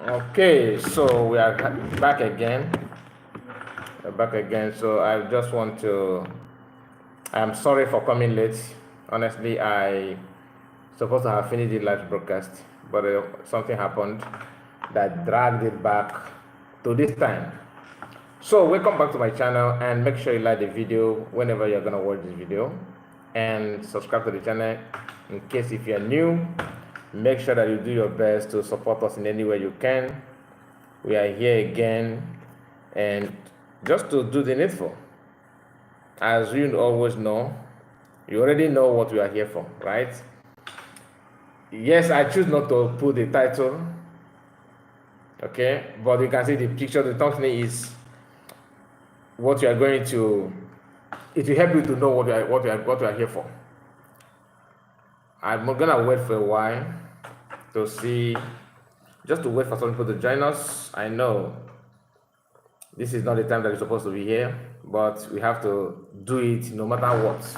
Okay, so we are back again. We're back again. So I just want to. I'm sorry for coming late. Honestly, I supposed to have finished the live broadcast, but something happened that dragged it back to this time. So welcome back to my channel, and make sure you like the video whenever you're gonna watch this video, and subscribe to the channel in case if you're new. Make sure that you do your best to support us in any way you can. We are here again, and just to do the needful. As you always know, you already know what we are here for, right? Yes, I choose not to put the title, okay, but you can see the picture. The thumbnail is what you are going to. It will help you to know what we are here for. I'm gonna wait for a while to see, just to wait for some people to join us. I know this is not the time that you're supposed to be here, but we have to do it no matter what.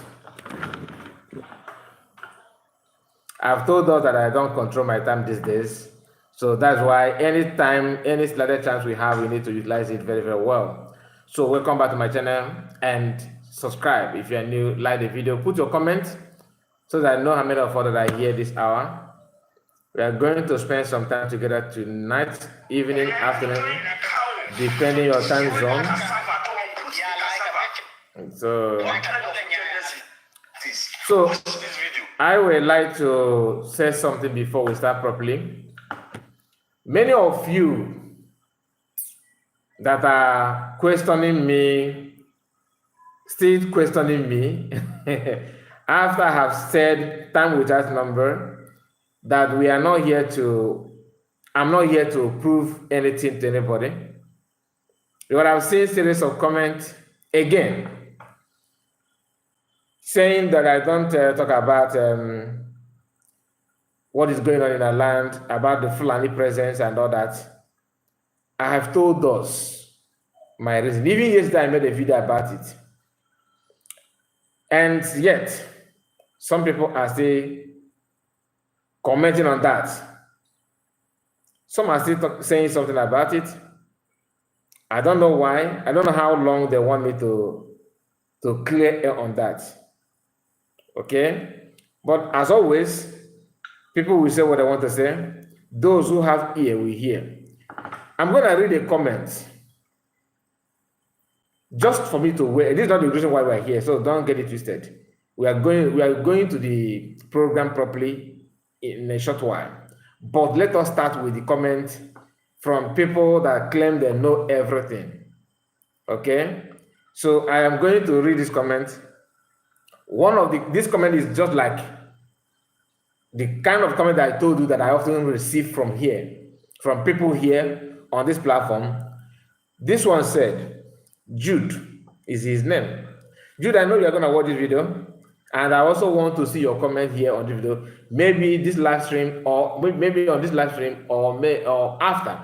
I've told us that I don't control my time these days, so that's why anytime, any slight chance we have, we need to utilize it very, very well. So welcome back to my channel, and subscribe if you're new, like the video, put your comment so that I know how many of us that are here this hour. We are going to spend some time together tonight, evening, afternoon, depending on your time zone. So I would like to say something before we start properly. Many of you that are questioning me, still questioning me, after I have said time without number, that we are not here to, I'm not here to prove anything to anybody. But I've seen series of comments again saying that I don't talk about what is going on in our land, about the Fulani presence and all that. I have told us my reason. Even yesterday I made a video about it. And yet, some people are still commenting on that. Some are still saying something about it. I don't know why. I don't know how long they want me to clear air on that. Okay? But as always, people will say what they want to say. Those who have ear will hear. I'm going to read a comment just for me to wait. This is not the reason why we're here, so don't get it twisted. We are going to the program properly in a short while. But let us start with the comment from people that claim they know everything. Okay? So I am going to read this comment. This comment is just like the kind of comment that I told you that I often receive from here, from people here on this platform. This one said, Jude is his name. Jude, I know you're going to watch this video, and I also want to see your comment here on this video. Maybe this live stream, or maybe on this live stream, or after.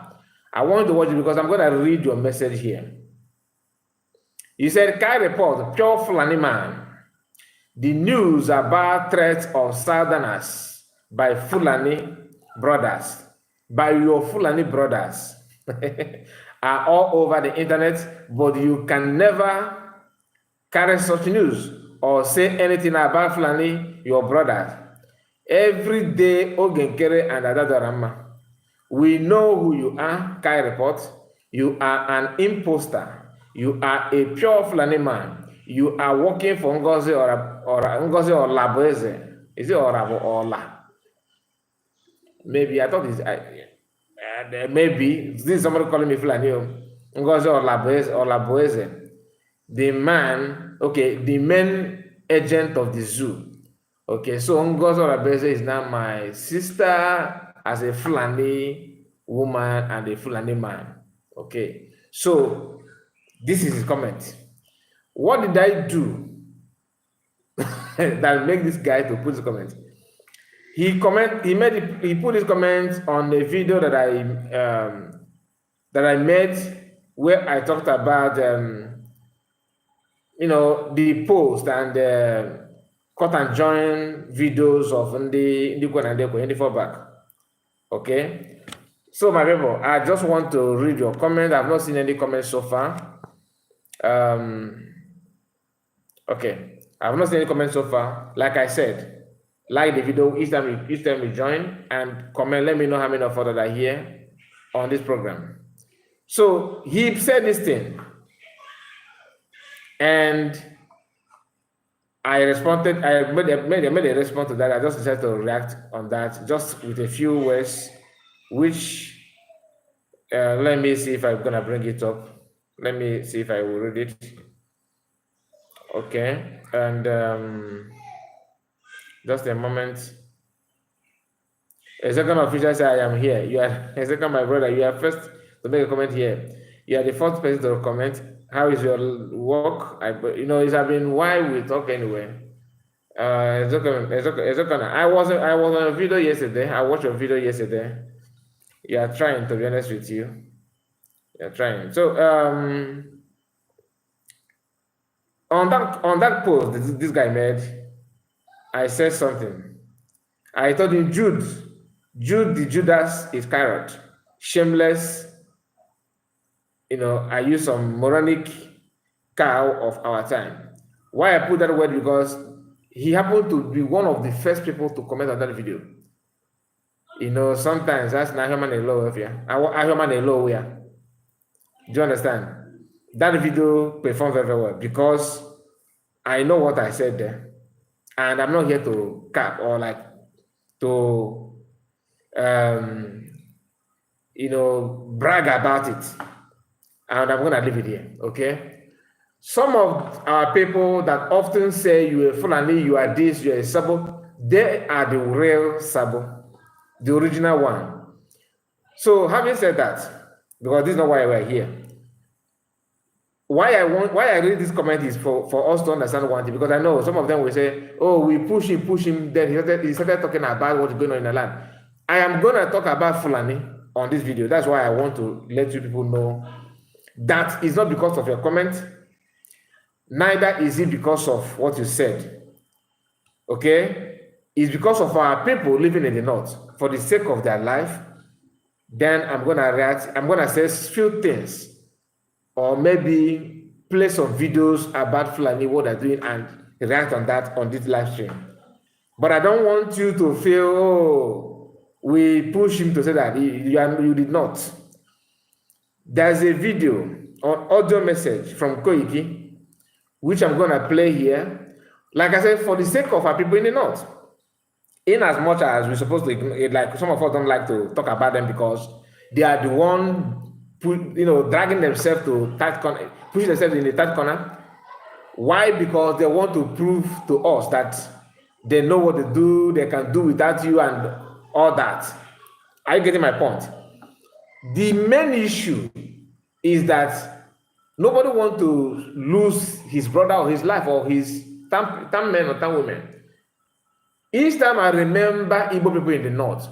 I want to watch it because I'm going to read your message here. You said, Kai report, pure Fulani man. The news about threats of Southerners by Fulani brothers, by your Fulani brothers, are all over the internet, but you can never carry such news or say anything about Fulani, your brothers. Every day, Ogenkere and Adadarama, we know who you are, Kai report. You are an imposter. You are a pure Fulani man. You are working for Ngozi or Ngozi or Laboeze. Is it or La? Maybe I thought it's maybe this is somebody calling me Fulani. Ngozi or Laboeze. The man, okay, the main agent of the zoo. Okay, so Ngozi or Laboeze is now my sister as a Fulani woman and a Fulani man. Okay, so this is his comment. What did I do that make this guy to put his comment? He put his comment on a video that I made where I talked about the post and cut and join videos of the back. Okay, So, my people, I just want to read your comment. I've not seen any comments so far. Okay, I've not seen any comments so far. Like I said, like the video each time you join, and comment. Let me know how many of us that are here on this program. So he said this thing, and I responded. I made a response to that. I just decided to react on that, just with a few words, which let me see if I'm gonna bring it up. Let me see if I will read it. Okay, and just a moment. A second official said, I am here. You are a second, my brother. You are first to make a comment here. You are the fourth person to comment. How is your work? It's been why we talk anyway. It's okay. I was on a video yesterday. I watched a video yesterday. You are trying, to be honest with you. You are trying. So on that post this guy made, I said something. I told him, Jude the Judas Iscariot, shameless. I use some moronic cow of our time. Why I put that word? Because he happened to be one of the first people to comment on that video. Sometimes that's not human alone. I human alone. Do you understand? That video performed very well because I know what I said there, and I'm not here to cap or like to brag about it. And I'm going to leave it here, okay? Some of our people that often say you are Fulani, you are this, you are a Sabo, they are the real Sabo, the original one. So having said that, because this is not why we're here, why I read this comment is for us to understand one thing, because I know some of them will say, oh, we push him, then he started talking about what's going on in the land. I am going to talk about Fulani on this video. That's why I want to let you people know that is not because of your comment, neither is it because of what you said. Okay? It's because of our people living in the north. For the sake of their life, then I'm gonna react, I'm gonna say a few things, or maybe play some videos about Fulani, what they're doing, and react on that on this live stream. But I don't want you to feel, oh, we push him to say that you did not. There's a video or audio message from Koiki, which I'm going to play here. Like I said, for the sake of our people in the north, in as much as we're supposed to, like some of us don't like to talk about them because they are the one, dragging themselves to tight corner, pushing themselves in the tight corner. Why? Because they want to prove to us that they know what to do, they can do without you and all that. Are you getting my point? The main issue is that nobody wants to lose his brother or his life or his tam men or tam women. Each time I remember Igbo people in the north,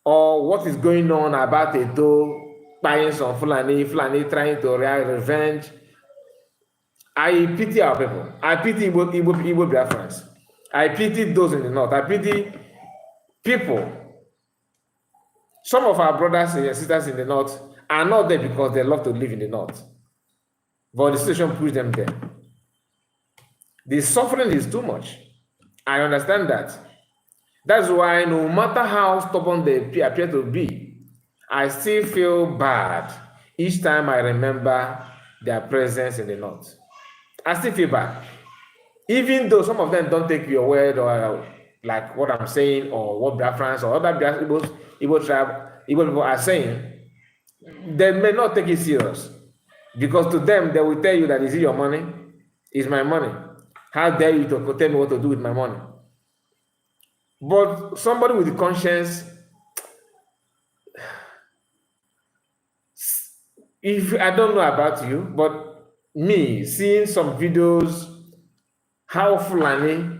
or what is going on about Edo, buying some Fulani trying to react revenge, I pity our people. I pity Igbo Biafrans. I pity those in the north. I pity people. Some of our brothers and sisters in the north are not there because they love to live in the north. But the situation pushed them there. The suffering is too much. I understand that. That's why no matter how stubborn they appear to be, I still feel bad each time I remember their presence in the north. I still feel bad. Even though some of them don't take your word or like what I'm saying or what Biafrans or other Igbo tribe, Igbo people are saying, they may not take it serious. Because to them, they will tell you that, is it your money? It's my money. How dare you to tell me what to do with my money? But somebody with the conscience, if I don't know about you, but me, seeing some videos, how Fulani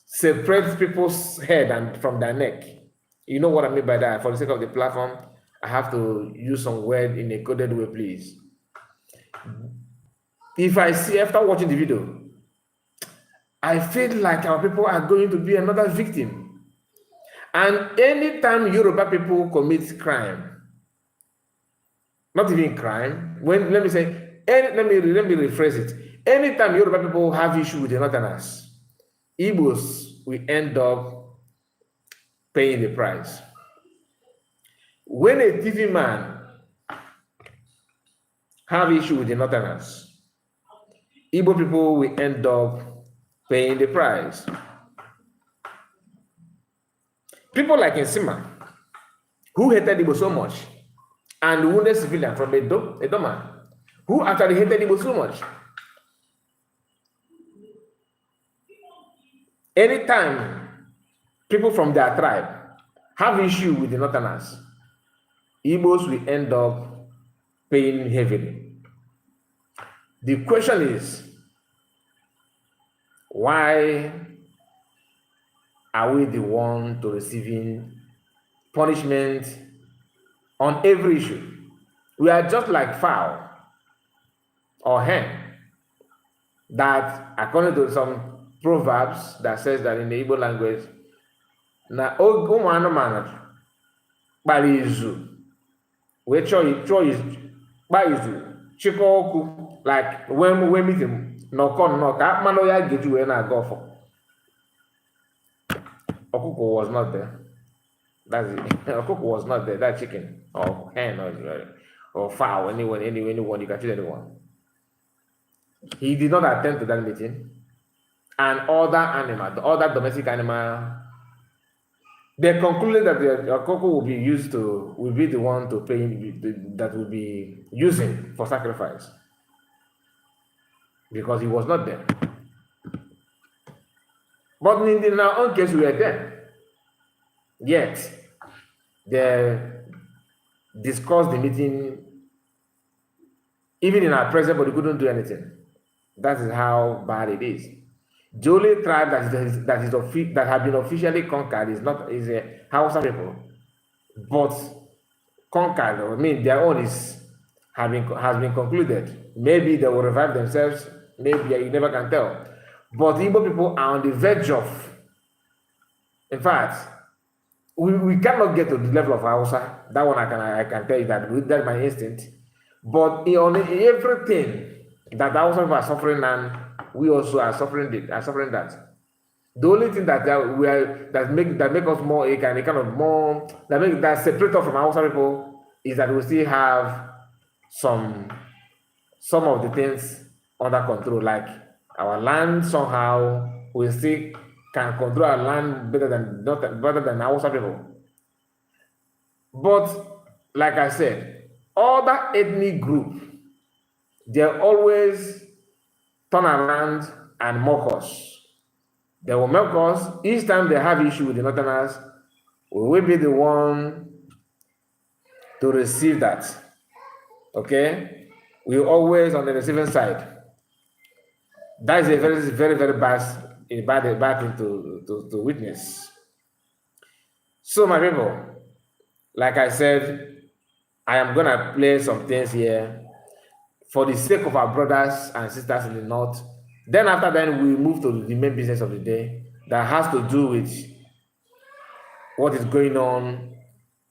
separates people's head and from their neck. You know what I mean by that. For the sake of the platform, I have to use some word in a coded way, please. If I see after watching the video, I feel like our people are going to be another victim. And anytime Yoruba people commit crime, not even crime, when let me rephrase it. Anytime Yoruba people have issue with the Northerners, Igbos will end up paying the price. When a TV man have issue with the Northerners, Igbo people will end up paying the price. People like Nsima, who hated Igbo so much, and wounded civilian from Edo man, who actually hated Igbo so much. Anytime people from their tribe have issue with the Northerners, Igbos will end up paying heavily. The question is, why are we the one to receiving punishment on every issue? We are just like fowl or hen that, according to some proverbs that says that in the Igbo language, na ụmụ anụmanụ kpara izu wee chọọ izu chịkọ ọkụ, like when we meet him nọkọ ka mmanụ ya ga-eji wee na-aga ọfọ. Ọkụkọ was not there. That's it. Ọkụkọ was not there. That chicken or hen or fowl, anyone you can choose anyone. He did not attend to that meeting. And other animal, the other domestic animal, they concluded that the ọkụkọ will be the one to pay, that will be using for sacrifice, because he was not there. But in our own case, we were there. Yet, they discussed the meeting, even in our presence, but they couldn't do anything. That is how bad it is. The only tribe that have been officially conquered is a Hausa people, but conquered, I mean, their own has been concluded. Maybe they will revive themselves. Maybe you never can tell. But Igbo people are on the verge of. In fact, we cannot get to the level of Hausa. That one I can tell you that that's my instinct. But on everything that Hausa people are suffering, and we also are suffering that. The only thing that make us more that separate us from Hausa people is that we still have some of the things under control, like our land. Somehow we still can control our land better than Hausa people. But like I said, other ethnic group, they always turn around and mock us. They will mock us each time they have issue with the Northerners. We will be the one to receive that. Okay, we're always on the receiving side. That is a very, very, very bad thing to witness. So, my people, like I said, I am gonna play some things here for the sake of our brothers and sisters in the north. Then after that, we move to the main business of the day that has to do with what is going on,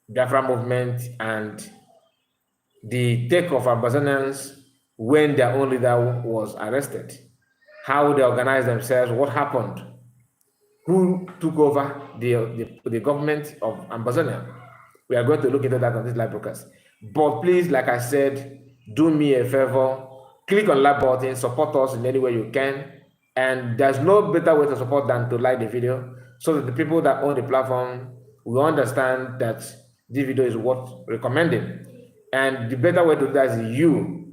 Biafra movement, and the take of Ambazonians when their own leader was arrested. How they organized themselves, what happened, who took over the government of Ambazonia. We are going to look into that on this live broadcast. But please, like I said, do me a favor, click on like button, support us in any way you can. And there's no better way to support than to like the video, so that the people that own the platform will understand that this video is worth recommending. And the better way to do that is you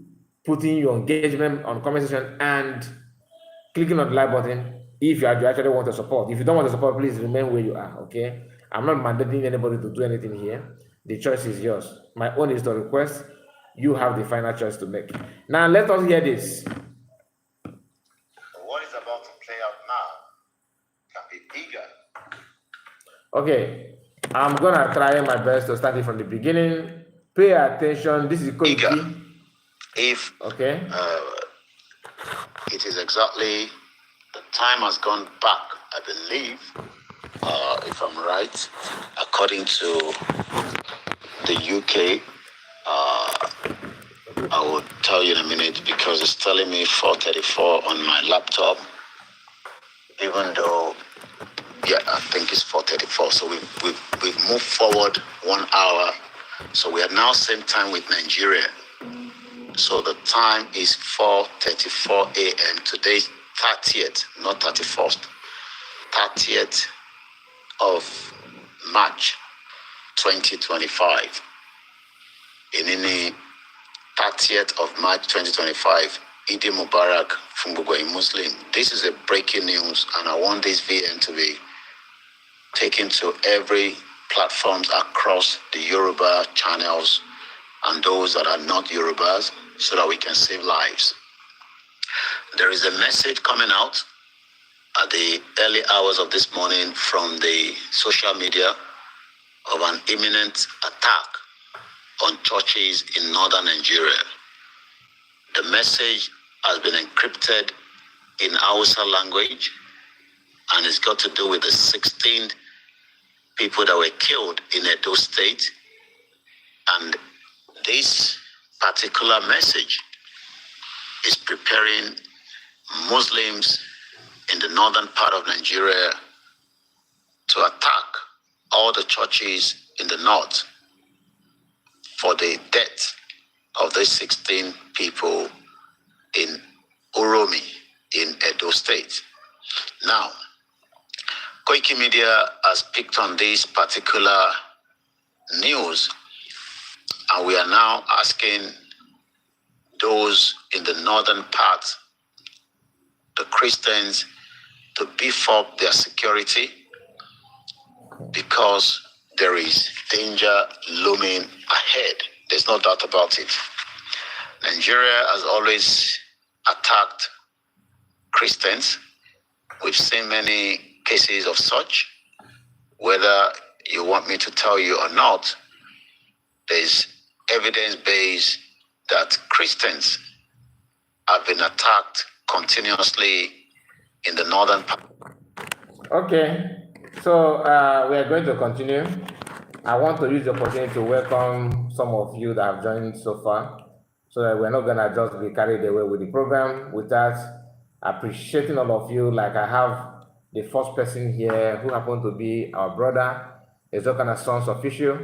putting your engagement on comment section and clicking on the like button if you actually want to support. If you don't want to support, please remain where you are, okay? I'm not mandating anybody to do anything here. The choice is yours. My own is to request. You have the final choice to make. Now, let us hear this. What is about to play out now can be bigger. Okay, I'm going to try my best to start it from the beginning. Pay attention. This is bigger. If okay, it is exactly, the time has gone back, I believe, if I'm right. According to the UK, I will tell you in a minute because it's telling me 4:34 on my laptop, even though, yeah, I think it's 4:34. So we've moved forward 1 hour. So we are now same time with Nigeria. So the time is 4:34 a.m. Today's 30th, not 31st, 30th of March 2025. In any 30th of March 2025, Idi Mubarak Fungbugwe Muslim. This is a breaking news, and I want this VN to be taken to every platforms across the Yoruba channels and those that are not Yorubas, so that we can save lives. There is a message coming out at the early hours of this morning from the social media of an imminent attack on churches in northern Nigeria. The message has been encrypted in Hausa language, and it's got to do with the 16 people that were killed in Edo State. And this particular message is preparing Muslims in the northern part of Nigeria to attack all the churches in the north for the death of these 16 people in Uromi in Edo State. Now, Koiki Media has picked on this particular news, and we are now asking those in the northern part, the Christians, to beef up their security because there is danger looming ahead. There's no doubt about it. Nigeria has always attacked Christians. We've seen many cases of such. Whether you want me to tell you or not, there's evidence-based that Christians have been attacked continuously in the northern part. Okay, so we are going to continue. I want to use the opportunity to welcome some of you that have joined so far, so that we're not going to just be carried away with the program without appreciating all of you. Like I have the first person here who happened to be our brother, Ezokana Sons official,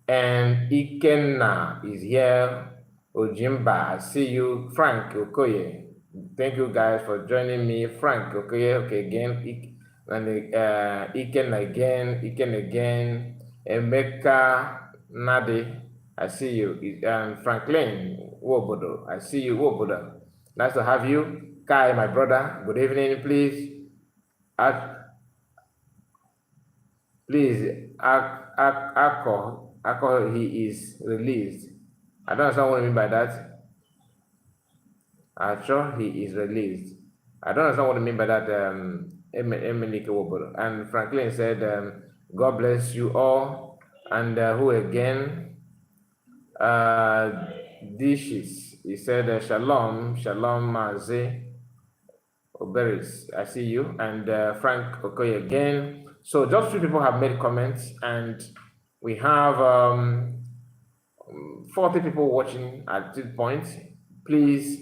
and Ikenna is here. Ojimba, I see you. Frank Okoye, thank you guys for joining me. Frank Okoye, okay, again. And Iken again, Emeka Nade, I see you, and Franklin Wobodo, I see you, Wobodo. Nice to have you. Kai, my brother, good evening, please. Ako, he is released. I don't understand what I mean by that. Sure, he is released. I don't understand what I mean by that. And Franklin said, God bless you all. And who again? Dishes. He said, Shalom, Shalom, Maze. Oberis, I see you. And Frank Okoye again. So just few people have made comments, and we have 40 people watching at this point. Please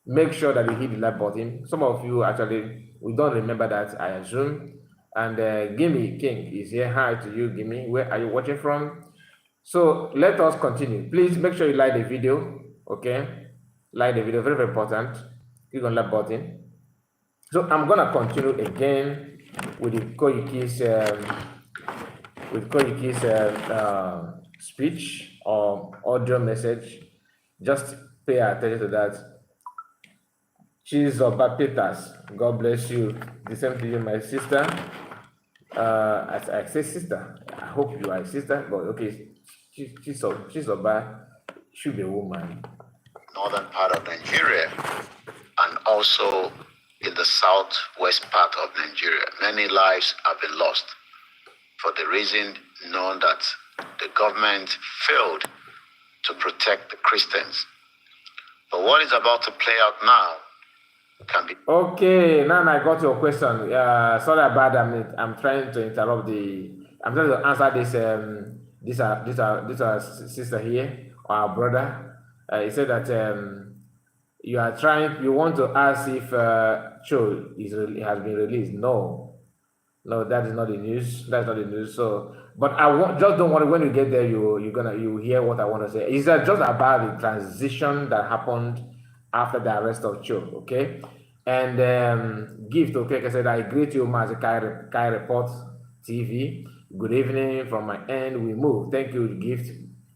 make sure that you hit the like button. Some of you actually, we don't remember that, I assume. And Gimme King is here. Hi to you, Gimme. Where are you watching from? So let us continue. Please make sure you like the video. Okay, like the video, very, very important. Click on that button. So I'm gonna continue again with the Koiki's speech or audio message. Just pay attention to that. Chizoba Peters, God bless you. The same to you, my sister. As I say sister, I hope you are a sister, but okay, Chizoba should be a woman. Northern part of Nigeria, and also in the southwest part of Nigeria. Many lives have been lost for the reason known that the government failed to protect the Christians. But what is about to play out now can be. Okay, now I got your question. Sorry about that. I'm trying to interrupt the. I'm trying to answer this sister here or our brother. He said that you want to ask if show has been released. No, no, that is not the news. That's not the news. So, but just don't worry. When you get there, you hear what I want to say. It's just about the transition that happened after the arrest of Cho. Okay, and gift. Okay, like I said, I greet you, Master Kai Report TV. Good evening from my end. We move. Thank you, gift.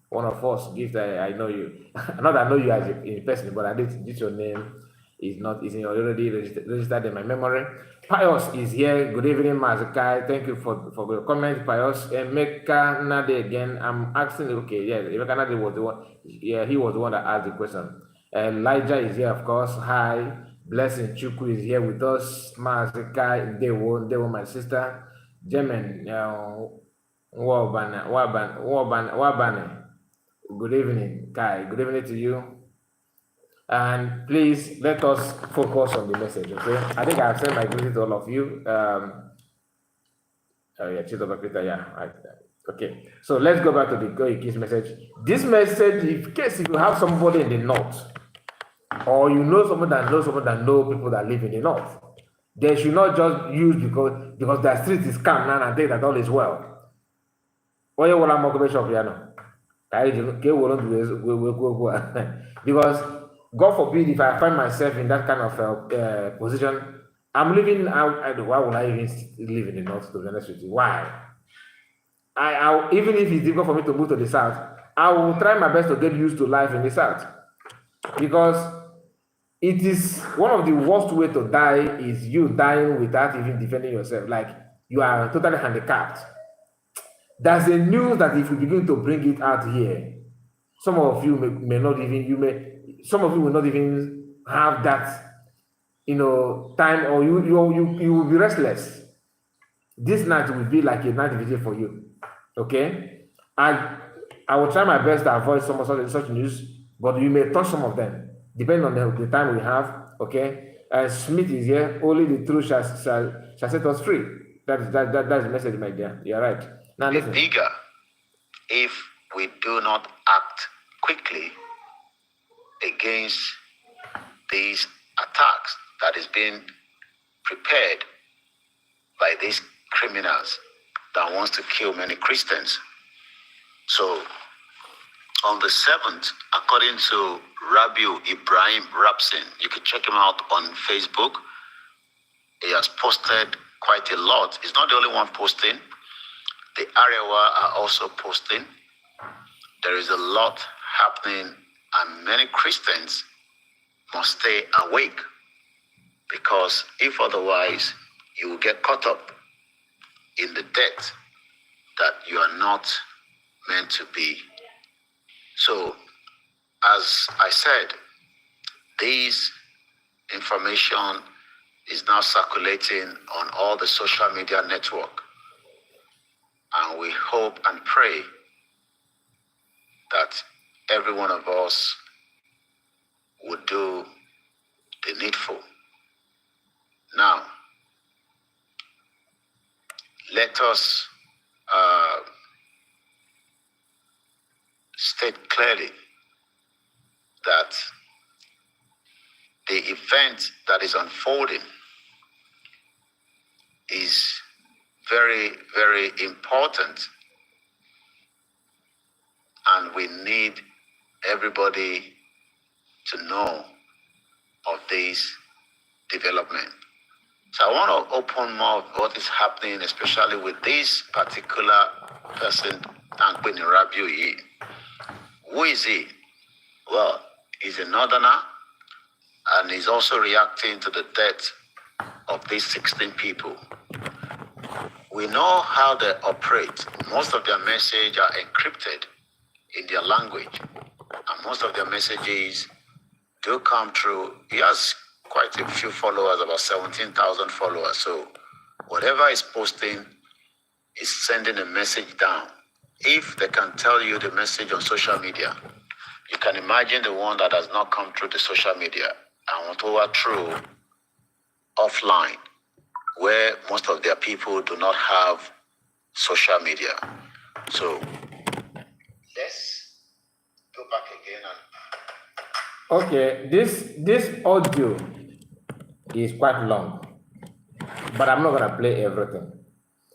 One of us, gift. I know you. Not that I know you as in person, but I did your name is already registered in my memory. Pius is here. Good evening, Mazakai. Thank you for your comment, Pius. Emeka Nade again. I'm asking, okay, yeah, Emeka Nade was the one. Yeah, he was the one that asked the question. Elijah is here, of course. Hi. Blessing Chukwu is here with us. Mazakai, Dewo, my sister. Jemen, Wabane. Good evening, Kai. Good evening to you. And please let us focus on the message, okay? I think I've sent my greeting to all of you. Okay. So let's go back to the Koiki's message. This message, in case if you have somebody in the north, or you know someone that knows people that live in the north, they should not just use because their street is calm now and think that all is well. Because God forbid if I find myself in that kind of position, I'm living out. Why would I even live in the north? To be honest with you, why? Even if it's difficult for me to move to the south, I will try my best to get used to life in the south, because it is one of the worst way to die is you dying without even defending yourself. Like you are totally handicapped. There's a news that if you begin to bring it out here, some of you may not even some of you will not even have that time, or you will be restless. This night will be like a night vigil for you. Okay, I will try my best to avoid some of such news, but you may touch some of them depending on the time we have. Okay, Smith is here. Only the truth shall set us free. That's the message, my dear. You're right. Now Be listen. bigger if we do not act quickly against these attacks that is being prepared by these criminals that wants to kill many Christians. So on the 7th, according to Rabiu Ibrahim Rapsin, you can check him out on Facebook. He has posted quite a lot. He's not the only one posting. The Arewa are also posting. There is a lot happening, and many Christians must stay awake, because if otherwise, you will get caught up in the debt that you are not meant to be. So, as I said, this information is now circulating on all the social media network. And we hope and pray that every one of us would do the needful. Now, let us state clearly that the event that is unfolding is very, very important, and we need everybody to know of this development. So I want to open more of what is happening, especially with this particular person, Tankwini Rabiu. Who is he? Well, he's a northerner, and he's also reacting to the death of these 16 people. We know how they operate. Most of their messages are encrypted in their language, and most of their messages do come through. He has quite a few followers, about 17,000 followers. So whatever he's posting is sending a message down. If they can tell you the message on social media, you can imagine the one that has not come through the social media and what overthrow offline, where most of their people do not have social media. So let's go back again and Okay, this audio is quite long, but I'm not gonna play everything.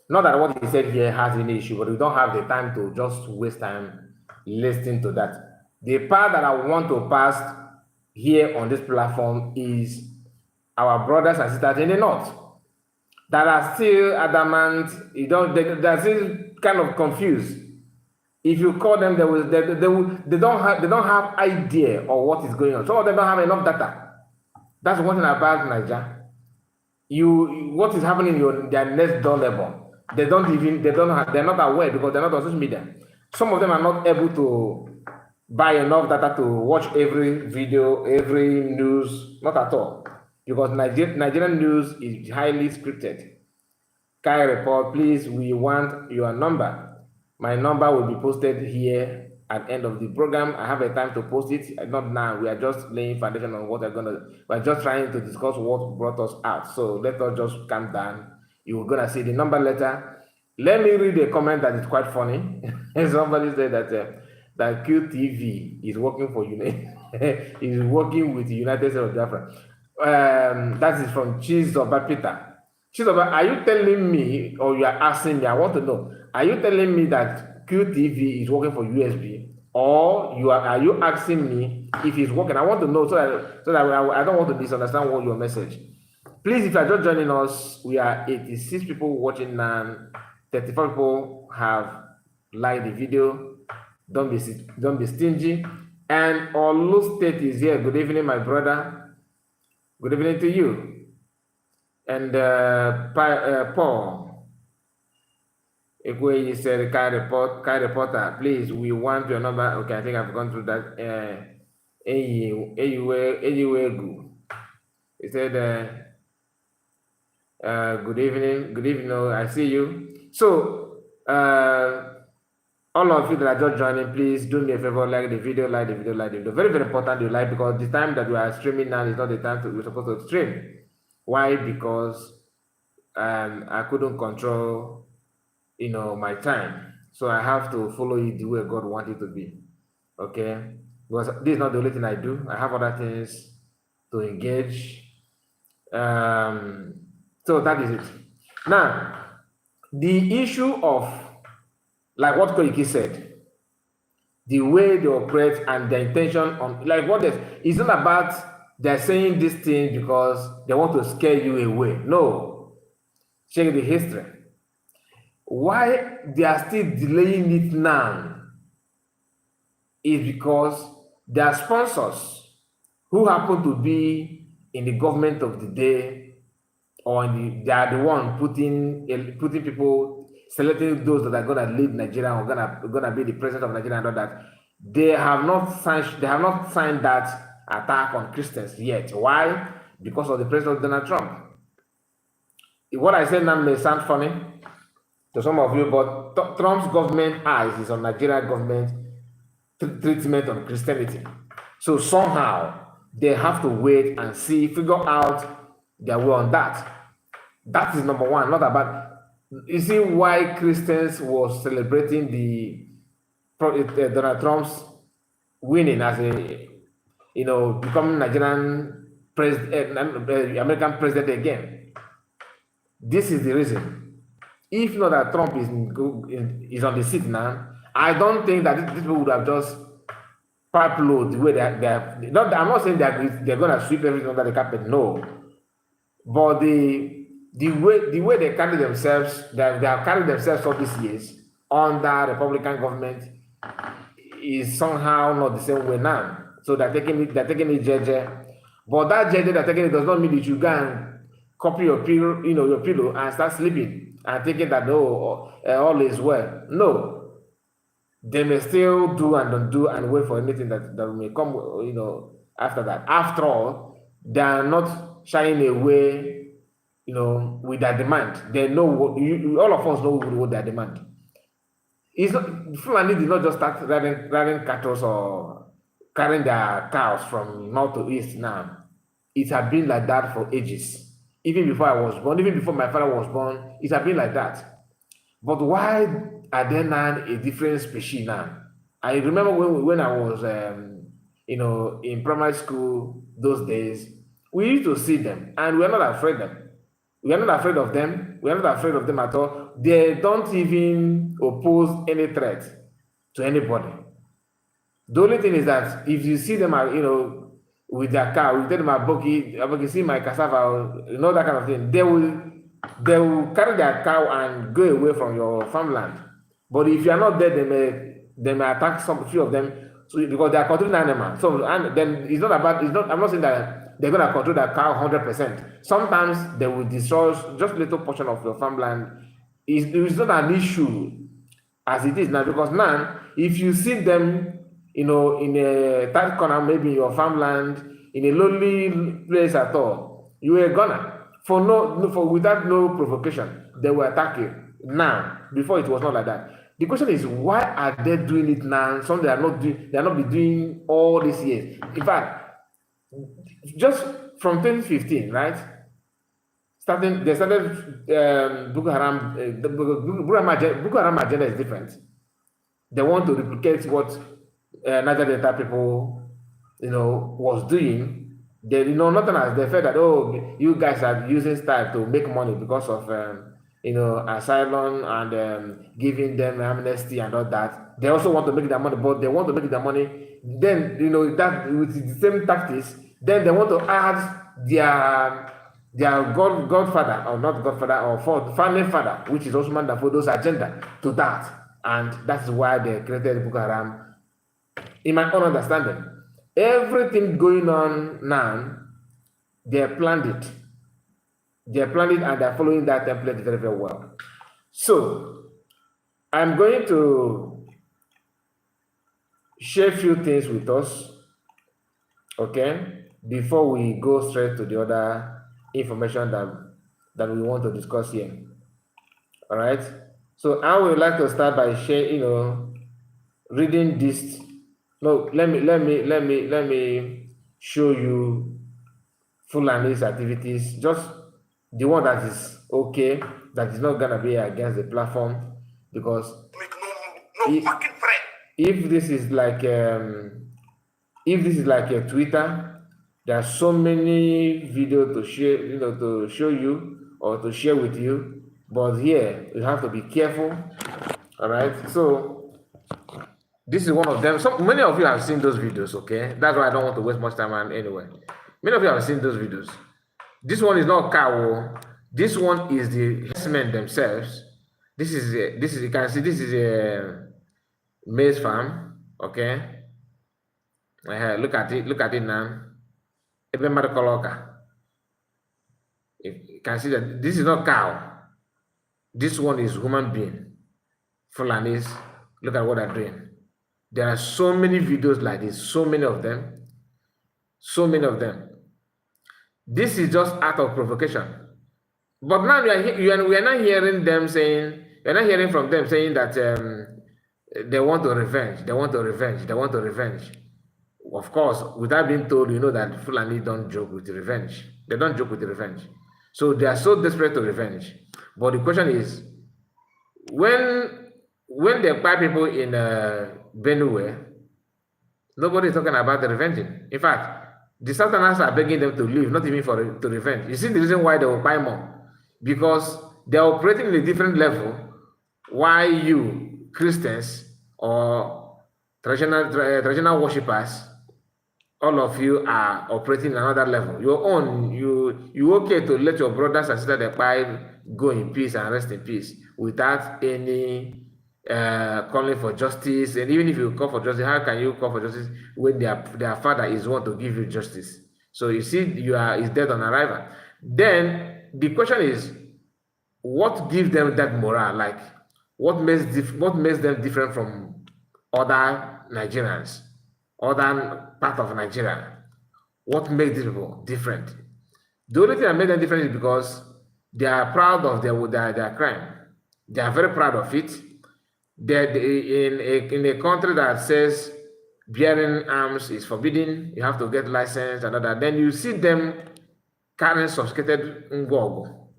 Not that what he said here has any issue, but we don't have the time to just waste time listening to that. The part that I want to pass here on this platform is our brothers and sisters in the north that are still adamant. They're still kind of confused. If you call them, they don't have idea of what is going on. Some of them don't have enough data. That's one thing about Nigeria. What is happening in their next door level, they're not aware because they're not on social media. Some of them are not able to buy enough data to watch every video, every news, not at all, because Nigerian news is highly scripted. Kai report, please, we want your number. My number will be posted here at the end of the program. I have a time to post it, not now. We are just laying foundation on what we're just trying to discuss what brought us out. So let us just calm down. You're gonna see the number later. Let me read a comment that is quite funny. Somebody said that QTV is working for is working with the United States of Biafra. That is from Chizoba Peter. Chizoba, are you telling me, or you are asking me? I want to know. Are you telling me that QTV is working for USB, or are you asking me if it's working? I want to know so that I don't want to misunderstand what your message. Please, if you are just joining us, we are 86 people watching now. 34 people have liked the video. Don't be stingy. And Olu State is here. Good evening, my brother. Good evening to you. And Paul, Ekwe said, Kai reporter, please, we want your number. Okay, I think I've gone through that. Eyiwegu. He said, good evening, I see you. So, all of you that are just joining, please do me a favor, like the video. Very, very important you like, because the time that we are streaming now is not the time we're supposed to stream. Why? Because I couldn't control, my time. So I have to follow it the way God wanted it to be. Okay? Because this is not the only thing I do. I have other things to engage. So that is it. Now, the issue of, like what Koiki said, the way they operate and the intention on, like what it's not about they're saying this thing because they want to scare you away. No. Check the history. Why they are still delaying it now is because their sponsors, who happen to be in the government of the day, or they are the one putting people, selecting those that are gonna lead Nigeria or gonna be the president of Nigeria and all that. They have not signed that attack on Christians yet. Why? Because of the president Donald Trump. What I said now may sound funny to some of you, but Trump's government eyes is on Nigerian government treatment on Christianity. So somehow they have to wait and see, figure out their way on that. That is number one. Not about. You see why Christians was celebrating the Donald Trump's winning as a, becoming Nigerian American president again. This is the reason. If not that Trump is on the seat now, I don't think that these people would have just pipe load the way they are. I'm not saying they're going to sweep everything under the carpet. No, but the way they carry themselves, they have carried themselves all these years under Republican government is somehow not the same way now. So they're taking it JJ. But that JJ they're taking it does not mean that you go and copy your pillow and start sleeping and thinking that all is well. No. They may still do and don't do and wait for anything that may come, after that. After all, they are not shying away, with their demand. They know all of us know what their demand. It's not, Fulani did not just start riding cattle or carrying their cows from north to east now. It has been like that for ages. even before I was born, even before my father was born, it had been like that. But why are they now a different species now? I remember when I was, in primary school those days, we used to see them and we are not afraid of them. We are not afraid of them. We are not afraid of them at all. They don't even oppose any threat to anybody. The only thing is that if you see them, with their cow, you tell them, "Aboki, see my cassava," or, that kind of thing. They will carry their cow and go away from your farmland. But if you are not there, they may attack some few of them. So because they are controlling animals. So and then it's not about it's not. I'm not saying that they're gonna control that cow 100%. Sometimes they will destroy just little portion of your farmland. It's not an issue as it is now, because now if you see them in a tight corner, maybe in your farmland, in a lonely place at all, you are gonna for without no provocation, they will attack you. Now, before it was not like that. The question is, why are they doing it now? Some they are not be doing all these years. In fact, just from 2015, right? They started Boko Haram. Boko Haram agenda is different. They want to replicate what Niger Delta people, was doing. They, nothing as they felt that, oh, you guys are using style to make money because of, asylum and giving them amnesty and all that. They also want to make their money, but they want to make their money. Then, that with the same tactics, then they want to add their godfather, or not godfather, or family father, which is Osman Dafodo's agenda, to that. And that's why they created Boko Haram. In my own understanding, everything going on now, they planned it. They planned it and they're following that template very, very well. So, I'm going to share a few things with us, okay, before we go straight to the other information that we want to discuss here. All right. So I would like to start by sharing, reading this. No, let me show you Fulani's activities. Just the one that is okay, that is not gonna be against the platform, because if this is like a Twitter, there are so many videos to share, to show you or to share with you. But here you have to be careful. All right. So this is one of them. Many of you have seen those videos. Okay, that's why I don't want to waste much time. And anyway, many of you have seen those videos. This one is not cow. This one is the herdsmen themselves. This is you can see this is a maize farm. Okay. Look at it. Look at it now. You can see that this is not cow. This one is human being. Fulanis, look at what they're doing. There are so many videos like this, so many of them. So many of them. This is just out of provocation. But now we are not hearing them saying, we're not hearing from them saying that they want to revenge, they want to revenge, they want to revenge. Of course, without being told, that Fulani don't joke with revenge. They don't joke with revenge. So they are so desperate to revenge. But the question is, when they buy people in Benue, nobody is talking about the revenging. In fact, the Southerners are begging them to leave, not even to revenge. You see the reason why they will buy more? Because they are operating in a different level. Why you, Christians or traditional worshippers, all of you are operating another level. Your own, you okay to let your brothers and sisters go in peace and rest in peace without any calling for justice. And even if you call for justice, how can you call for justice when their father is one to give you justice? So you see, is dead on arrival. Then the question is, what gives them that morale? Like, what makes them different from other Nigerians, other part of Nigeria? What makes these people different? The only thing that makes them different is because they are proud of their crime. They are very proud of it. In a country that says bearing arms is forbidden, you have to get licensed and all that. Then you see them carrying sophisticated ngwogo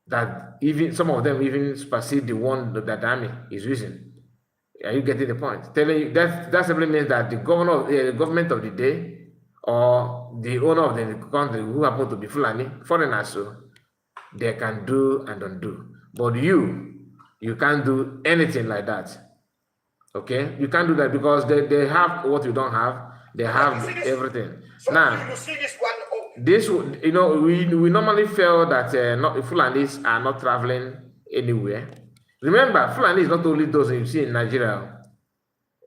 that even some of them even supersede the one that the army is using. Are you getting the point? Telling you that simply means that the government of the day or the owner of the country who happen to be Fulani, foreigners, so they can do and don't do. But you can't do anything like that. Okay? You can't do that because they have what you don't have. They have everything. Now, you see this one. This, we normally feel that Fulanis are not traveling anywhere. Remember, Fulani is not only those you see in Nigeria.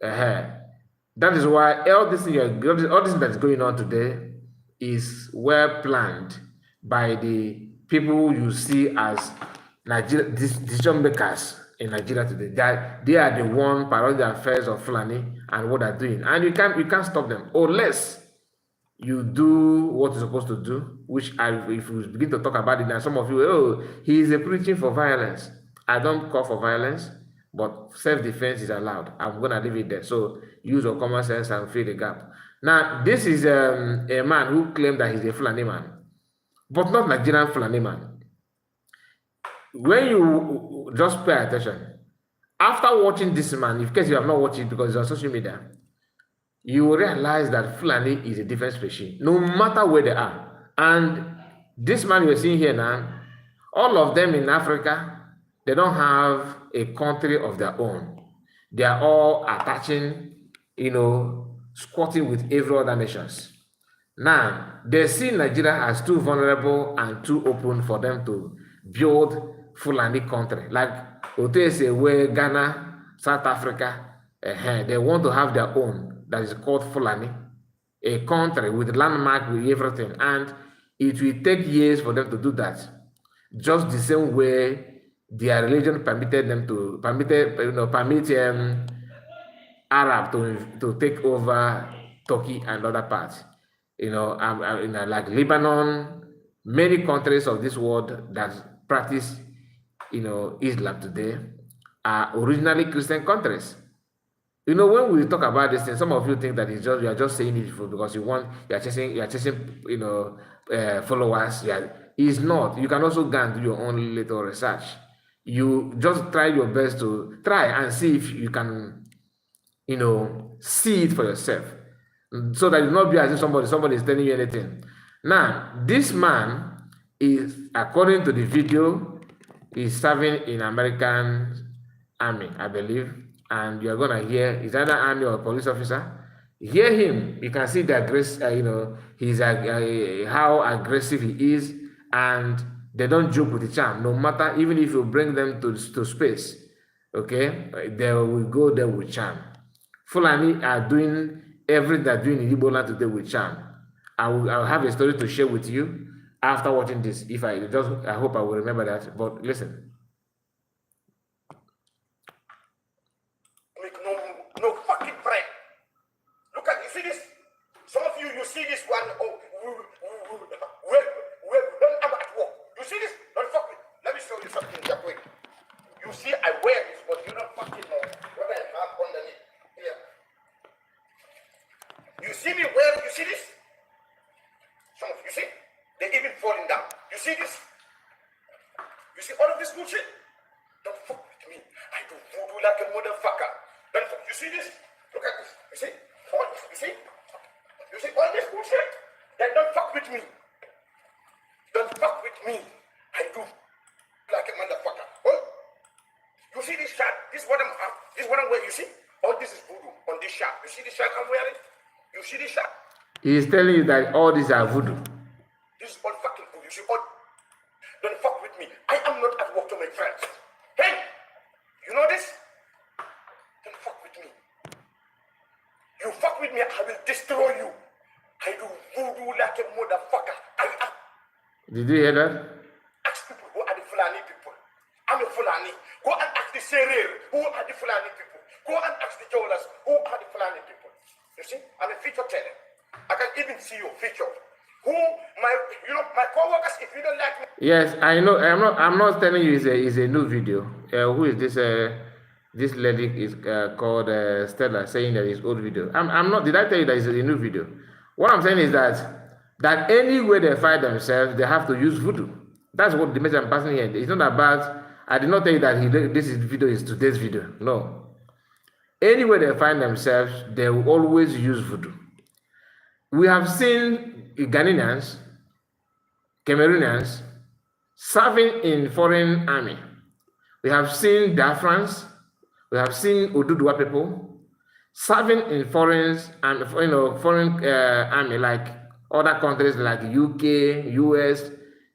That is why all this that is going on today is well planned by the people you see as Nigeria decision makers in Nigeria today. They are the one priority affairs of Fulani and what they're doing, and you can't stop them unless you do what you're supposed to do. Which if we begin to talk about it now, some of you, he is preaching for violence. I don't call for violence, but self-defense is allowed. I'm gonna leave it there. So use your common sense and fill the gap. Now, this is a man who claimed that he's a Fulani man, but not Nigerian Fulani man. When you just pay attention, after watching this man, in case you have not watched it because it's on social media, you will realize that Fulani is a different species, no matter where they are. And this man you're seeing here now, all of them in Africa, they don't have a country of their own. They are all attaching, squatting with every other nations. Now, they see Nigeria as too vulnerable and too open for them to build Fulani country. Like Otese, where Ghana, South Africa, they want to have their own that is called Fulani, a country with landmark, with everything. And it will take years for them to do that. Just the same way their religion permitted them to permit Arab to take over Turkey and other parts. Like Lebanon, many countries of this world that practice, Islam today are originally Christian countries. When we talk about this thing, some of you think that you are just saying it because you are chasing, followers. Yeah, it's not. You can also go and do your own little research. You just try your best to try and see if you can, see it for yourself, so that you not be as if somebody is telling you anything. Now, this man is, according to the video, is serving in American army, I believe. And you're gonna hear is either army or police officer. Hear him. You can see the he's how aggressive he is, and they don't joke with the charm. No matter, even if you bring them to space, okay, they will go there with charm. Fulani are doing everything they're doing in Igbo land today with charm. I will have a story to share with you after watching this. I hope I will remember that. But listen. No fucking prayer. Look at, you see this? Some of you see this one. When I'm at work, you see this? Don't fuck with. Let me show you something that way. You see, I wear this, but you don't fucking know what I have underneath here. You see me wearing? You see this? Some of you see? They're even falling down. You see this? You see all of this bullshit? Don't fuck with me. I do voodoo like a motherfucker. You see this? Look at this. You see? You see? You see all this bullshit? Then don't fuck with me. Don't fuck with me. I do like a motherfucker. Oh, you see this shirt? This is what I'm wearing. You see? All this is voodoo on this shirt. You see this shirt I'm wearing? You see this shirt? He is telling you that all these are voodoo. This is all fucking voodoo. You see all? Don't fuck with me. I am not at work to make friends. Hey, you know this? Don't fuck with me. You fuck with me, I will destroy you. I do voodoo like a motherfucker. Did you hear that? Ask people who are the Fulani people. I'm a Fulani. Go and ask the Serer who are the Fulani people. Go and ask the Jolas who are the Fulani people. You see, I'm a feature teller. I can even see your feature. My co-workers, if you don't like me. Yes, I know. I'm not telling you it's a new video. Who is this? This lady is called Stella, saying that it's old video. I'm not. Did I tell you that it's a new video? What I'm saying is that that anywhere they find themselves, they have to use voodoo. That's what the message I'm passing here. It's not about, I did not tell you that this video is today's video. No. Anywhere they find themselves, they will always use voodoo. We have seen Ghanaians, Cameroonians serving in foreign army. We have seen Biafrans. We have seen Oduduwa people serving in foreign army, like other countries like UK, US,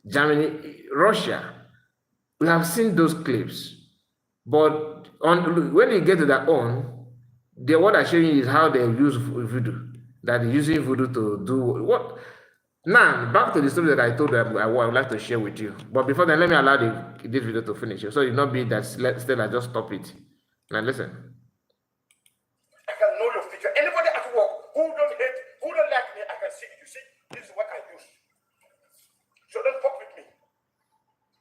Germany, Russia. We have seen those clips, but when you get to their own, what I'm showing you is how they use voodoo. That they're using voodoo to do what? Now, back to the story that I told them I would like to share with you. But before then, let me allow this video to finish. So it not be that still I just stop it. Now listen. I can know your future. Anybody at work who don't hate, who don't like me, I can see it. You see, this is what I use. So don't fuck with me.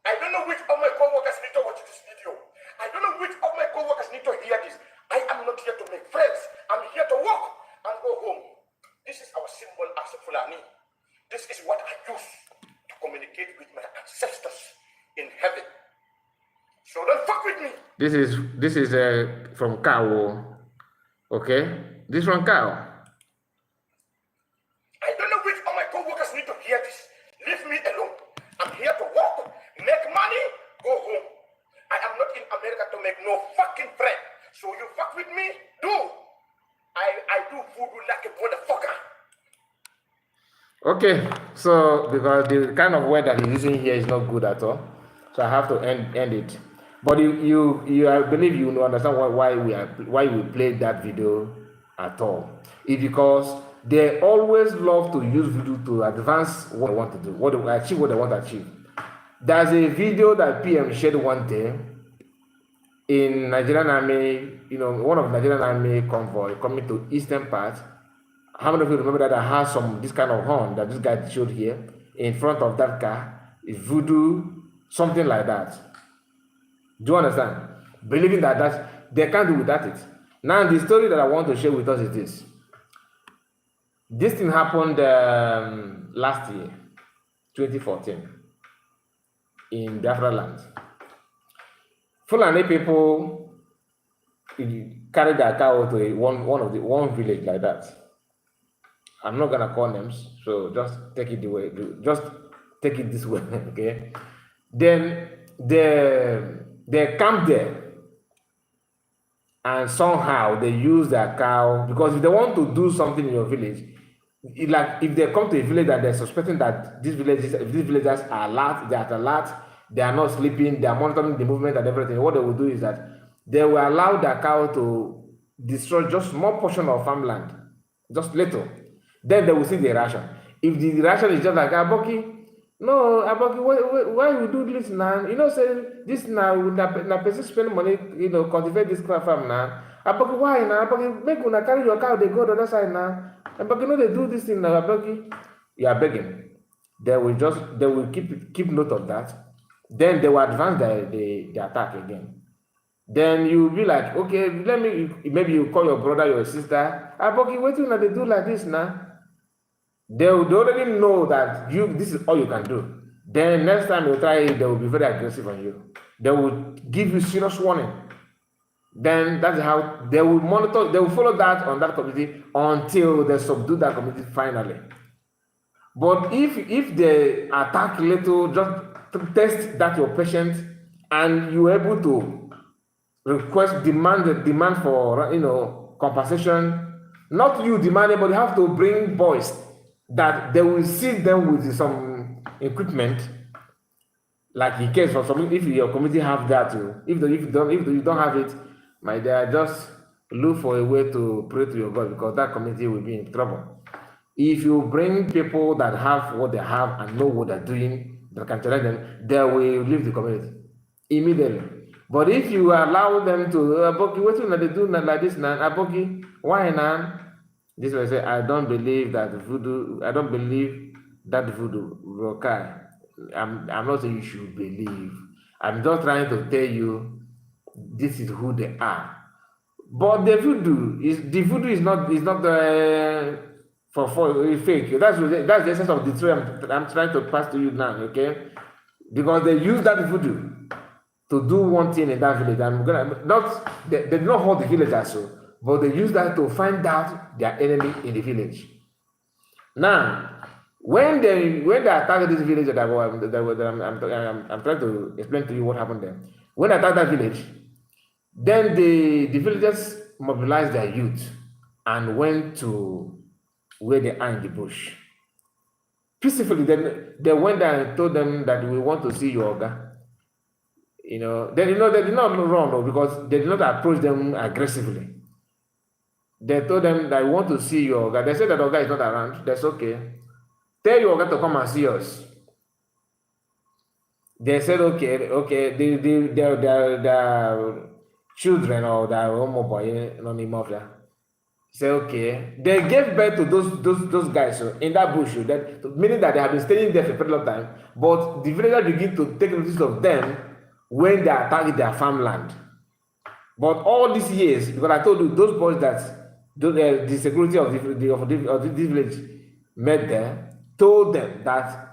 I don't know which of my co-workers need to watch this video. I don't know which of my co-workers need to hear this. I am not here to make friends. I'm here to work and go home. This is our symbol as a Fulani. This is what I use to communicate with my ancestors in heaven. So don't fuck with me. This is from Kao. Okay? This from Kao. I don't know which of my co-workers need to hear this. Leave me alone. I'm here to work, make money, go home. I am not in America to make no fucking friend. So you fuck with me? Do. I do voodoo like a motherfucker. Okay, so because the kind of word that he's using here is not good at all, so I have to end it. But I believe you understand why we played that video at all. It's because they always love to use video to advance what they want to do, what they want to achieve. There's a video that PM shared one day in Nigerian Army, one of Nigerian Army convoy coming to eastern part. How many of you remember that I had this kind of horn that this guy showed here in front of that car? Is voodoo, something like that. Do you understand? Believing that they can't do without it. Now the story that I want to share with us is this. This thing happened last year, 2014, in Biafra land. Fulani people carried their cow to one village like that. I'm not gonna call names, so just take it this way, okay? Then they camped there, and somehow they use their cow, because if they want to do something in your village, like if they come to a village that they're suspecting that these villagers are alert, they are not sleeping, they are monitoring the movement and everything, what they will do is that they will allow their cow to destroy just small portion of farmland, just little. Then they will see the ration. If the ration is just like Aboki, why you do this now? Say this now, na person spend money, cultivate this crop farm now. Aboki, why now? Aboki, make una carry your cow, they go to the other side now. Aboki, they do this thing now. Aboki, you are begging. They will keep note of that. Then they will advance the attack again. Then you'll be like, okay, maybe you call your brother, your sister. Aboki, what do they do like this now? They already know that this is all you can do. Then next time you try it, they will be very aggressive on you. They will give you serious warning. Then that's how they will monitor, they will follow that on that community until they subdue that community finally. But if they attack little, just to test that your patient, and you're able to demand for compensation, not you demanding, but you have to bring boys that they will see them with some equipment, like in case for some, if your community have that too. If you don't have it, my dear, just look for a way to pray to your God, because that community will be in trouble. If you bring people that have what they have and know what they're doing, that can challenge them, they will leave the community immediately. But if you allow them to, Aboki, what do they do like this now? Aboki, why now? This will say, I don't believe that voodoo, Rokai. I'm not saying you should believe. I'm just trying to tell you this is who they are. But the voodoo is not for fake. That's the essence of the theory I'm trying to pass to you now, okay? Because they use that voodoo to do one thing in that village. I'm gonna not they do not hold the villagers, so, but they use that to find out their enemy in the village. Now, when they attack this village that I'm trying to explain to you what happened there. When they attack that village, then the villagers mobilized their youth and went to where they are in the bush. Peacefully, then they went there and told them that we want to see your Oga. They did not run because they did not approach them aggressively. They told them that we want to see your Oga. They said that Oga is not around. That's okay. Tell your Oga to come and see us. They said okay. Their children or their homo boy, say okay. They gave birth to those guys in that bush, meaning that they have been staying there for a very long time. But the villagers begin to take notice of them when they attack their farmland. But all these years, because I told you those boys that the security of this village met there, told them that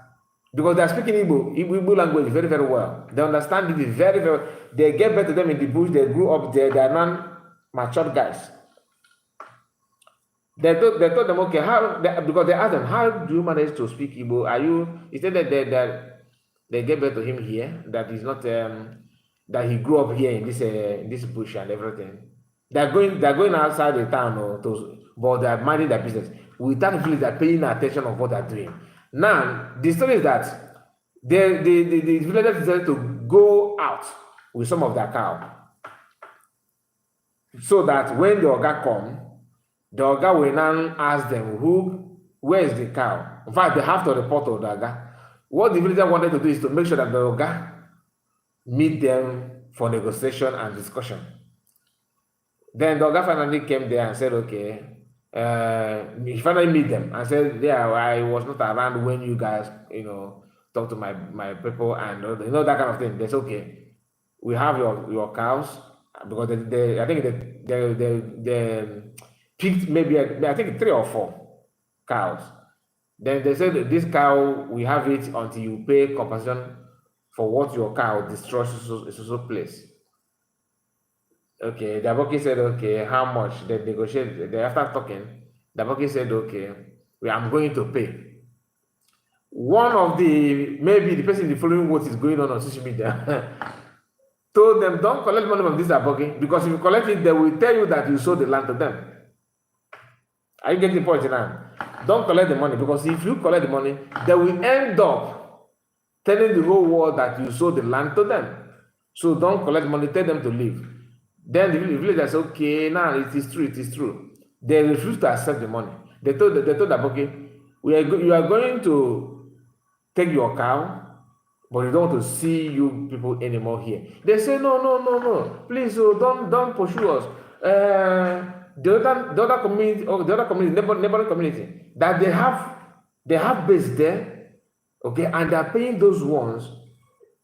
because they are speaking Igbo language very, very well. They understand it very, very well. They gave birth to them in the bush. They grew up there. They are non-matured guys. They told them, okay, because they asked them, how do you manage to speak Igbo? He said that they gave birth to him here, that he's not, that he grew up here in this bush and everything. They're going outside the town, but they're minding their business. Without feeling they're paying attention of what they're doing. Now, the story is that the villagers decided to go out with some of their cow, so that when the Oga come, the Oga will now ask them, where is the cow? In fact, they have to report to the Oga. What the villager wanted to do is to make sure that the Oga meet them for negotiation and discussion. Then the Oga finally came there and said, okay, he finally meet them and said, yeah, I was not around when you guys, talk to my people and that kind of thing. That's okay. We have your cows because I think they picked maybe I think 3 or 4 cows. Then they said this cow, we have it until you pay compensation for what your cow destroys so place. Okay, the Aboki said, okay, how much? They negotiated. After talking, the Aboki said, okay, I'm going to pay. One of maybe the person following what is going on social media told them, don't collect money from this Aboki, because if you collect it, they will tell you that you sold the land to them. Are you getting the point now? Don't collect the money, because if you collect the money, they will end up telling the whole world that you sold the land to them. So don't collect money, tell them to leave. Then the villagers said, okay, now it is true. They refused to accept the money. They told them, okay, you are going to take your cow, but we don't want to see you people anymore here. They say, no, please, don't pursue us. The other community, neighboring community, that they have base there, okay, and they're paying those ones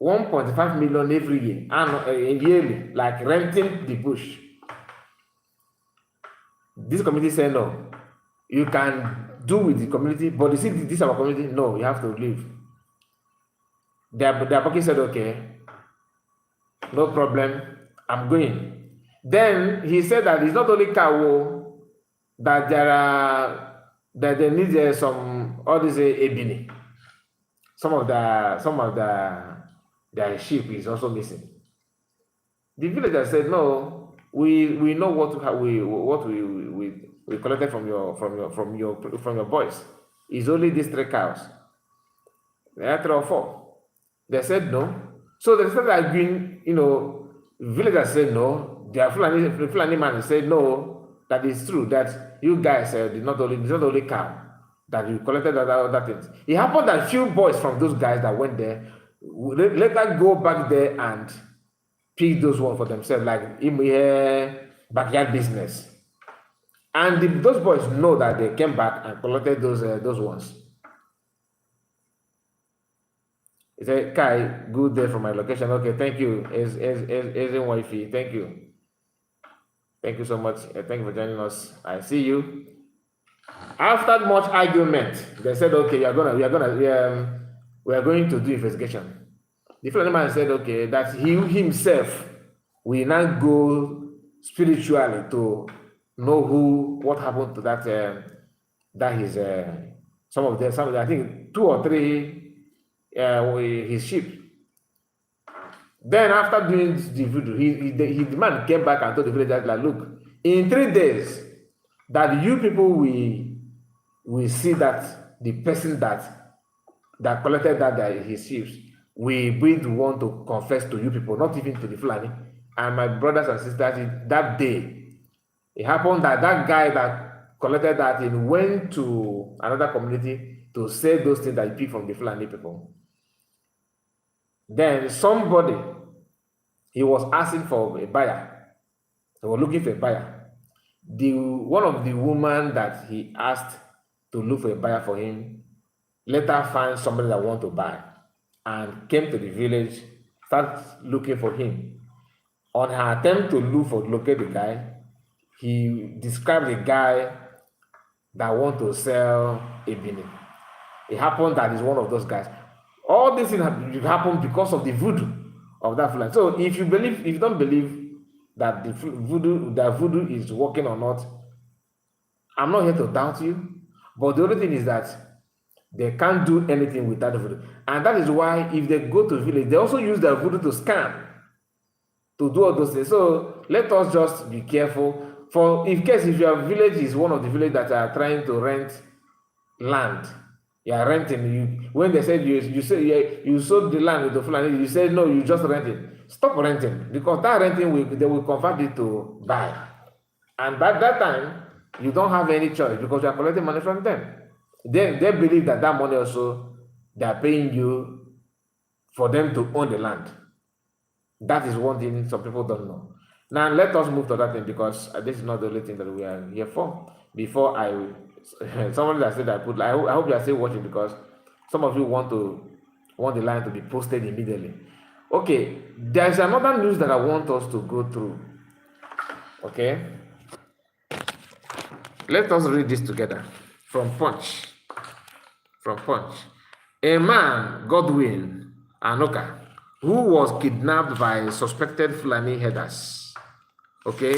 1.5 million every year and yearly, like renting the bush. This community said no. You can do with the community, but you see this our community, no, you have to leave. The Aboki said, okay, no problem, I'm going. Then he said that it's not only cow that they need some all this ebony. Some of their sheep is also missing. The villagers said, no, we know what we collected from your boys. It's only these 3 cows. There are 3 or 4. They said no. So they started arguing, villagers said no. The Fulani man said no, that is true, that you guys did not only cow, that you collected other things. It happened that few boys from those guys that went there later go back there and pick those ones for themselves, like backyard business. And those boys know that they came back and collected those ones. He said, Kai, good day from my location. Okay, thank you. As wifey, thank you. Thank you so much. Thank you for joining us. I see you. After much argument, they said, okay, we are going to do investigation. The Fulani man said, okay, that he himself will now go spiritually to know what happened to I think 2 or 3 his sheep. Then after doing the voodoo, the man came back and told the villagers, like, look, in 3 days, that you people will see that the person that collected his sheep will be the one to confess to you people, not even to the Fulani. And my brothers and sisters, that day, it happened that guy that collected that he went to another community to say those things that he picked from the Fulani people. Then somebody, he was asking for a buyer. They were looking for a buyer. One of the women that he asked to look for a buyer for him later found somebody that wanted to buy and came to the village, started looking for him. On her attempt to locate the guy, he described the guy that want to sell ebony. It happened that he's one of those guys. All these things happened because of the voodoo of that Fulani. So if you don't believe that the voodoo is working or not, I'm not here to doubt you. But the only thing is that they can't do anything without the voodoo. And that is why if they go to village, they also use their voodoo to scam, to do all those things. So let us just be careful. For in case if your village is one of the villages that are trying to rent land, you are renting. When they said you sold the land with the Fulani, you said no, you just rent it. Stop renting, because that renting they will convert it to buy. And by that time, you don't have any choice because you are collecting money from them. They believe that money also, they are paying you for them to own the land. That is one thing some people don't know. Now let us move to that thing, because this is not the only thing that we are here for. Before someone that said I hope you are still watching, because some of you want the line to be posted immediately. Okay, there's another news that I want us to go through. Okay, let us read this together from Punch. A man, Godwin Anoka, who was kidnapped by suspected Fulani herders, okay,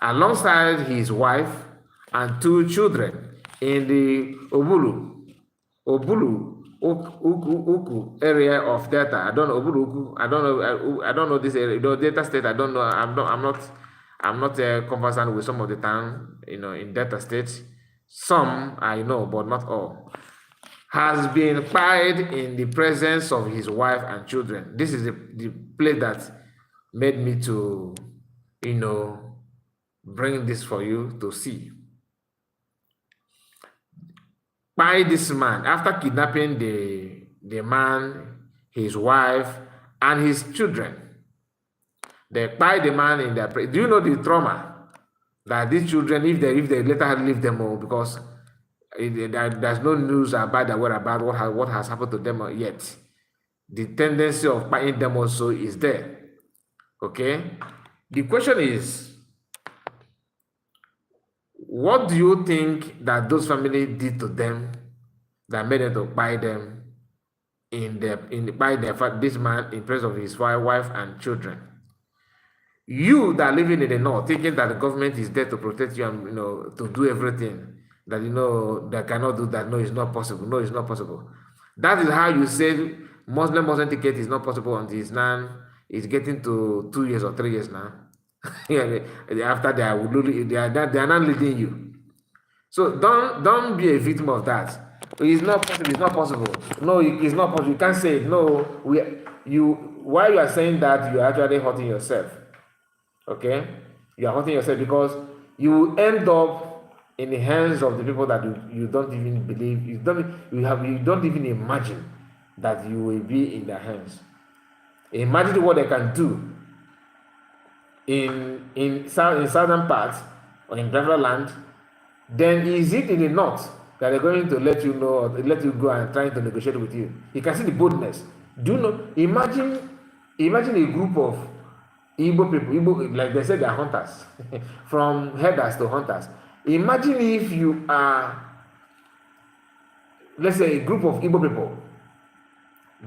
alongside his wife and 2 children in the Obulu Uku area of Delta. I don't know Obulu Uku. I don't know this area. Delta State. I don't know. I'm not conversant with some of the town, in Delta State. Some I know, but not all. Has been pied in the presence of his wife and children. This is the place that made me to, bring this for you to see. By this man, after kidnapping the man, his wife, and his children, they tied the man in their place. Do you know the trauma that these children, if they later leave them all, because there's no news about what has happened to them yet. The tendency of buying them also is there. Okay? The question is, what do you think that those families did to them that made them to buy them this man in place of his wife and children? You that are living in the north, thinking that the government is there to protect you and to do everything, that that cannot do that. No, it's not possible. No, it's not possible. That is how you say Muslim ticket is not possible until it's getting to 2 years or 3 years now. After they are not leading you. So don't be a victim of that. It's not possible. It's not possible. No, it's not possible. You can't say it. No, while you are saying that, you are actually hurting yourself. Okay, you are hurting yourself, because you end up in the hands of the people that you don't even believe. You don't even imagine that you will be in their hands. Imagine what they can do in southern parts or in Biafra land. Then is it in the north that they're going to let you know, or let you go and trying to negotiate with you? You can see the boldness. Do you know? Imagine a group of Igbo people, like they said, they are hunters, from herders to hunters. Imagine if you are let's say a group of Igbo people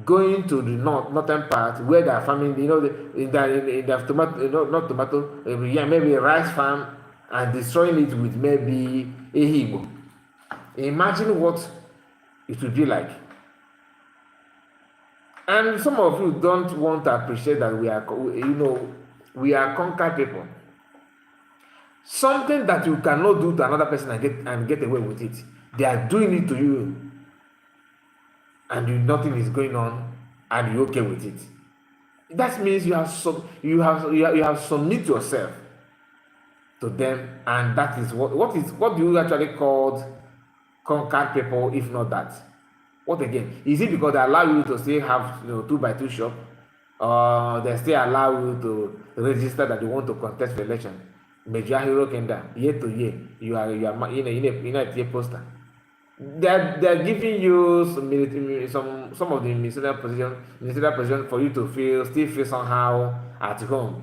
going to the northern part where they are farming, in their tomato, not tomato, yeah, maybe a rice farm, and destroying it with maybe a Igbo. Imagine what it would be like. And some of you don't want to appreciate that we are conquered people. Something that you cannot do to another person and get away with it, they are doing it to you, and nothing is going on, and you're okay with it. That means you have submit yourself to them, and that is what do you actually call conquered people, if not that? What again? Is it because they allow you to still have 2x2 shop, or they still allow you to register that you want to contest for election? Major hero kenda year to year, you are in a poster. They're giving you some of the ministerial position for you to still feel somehow at home.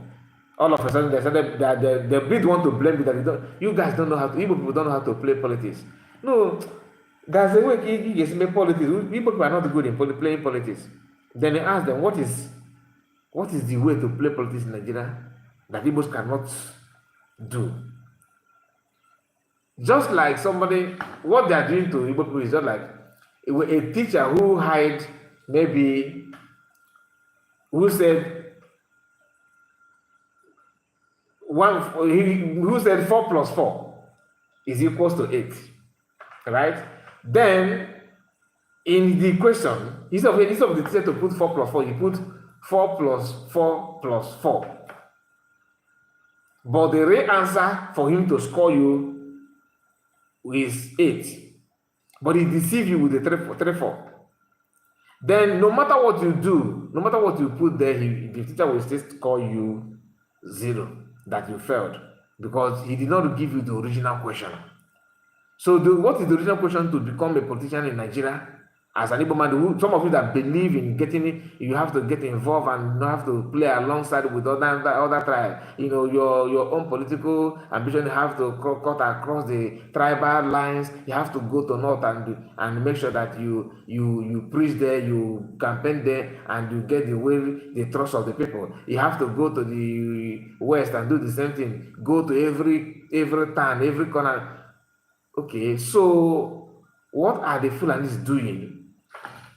All of a sudden they said that the bid want to blame you that you guys don't know how to, Igbo people don't know how to play politics. No, there's a way you get make politics. Igbo people are not good in playing politics. Then they ask them what is the way to play politics in Nigeria that Igbos cannot do. Just like what they are doing to Igbo people is just like a teacher who hired who said 4 plus 4 is equals to 8, right? Then in the question, instead of the teacher to put 4 plus 4, you put 4 plus 4 plus 4. But the real answer for him to score you is 8, but he deceives you with the 3 4. Then no matter what you do, no matter what you put there, the teacher will still call you 0, that you failed, because he did not give you the original question. So what is the original question to become a politician in Nigeria? As an Igbo man, some of you that believe in getting it, you have to get involved and not have to play alongside with other tribes. Your own political ambition have to cut across the tribal lines. You have to go to north and make sure that you preach there, you campaign there, and you get the trust of the people. You have to go to the west and do the same thing. Go to every town, every corner. Okay, so what are the Fulanis doing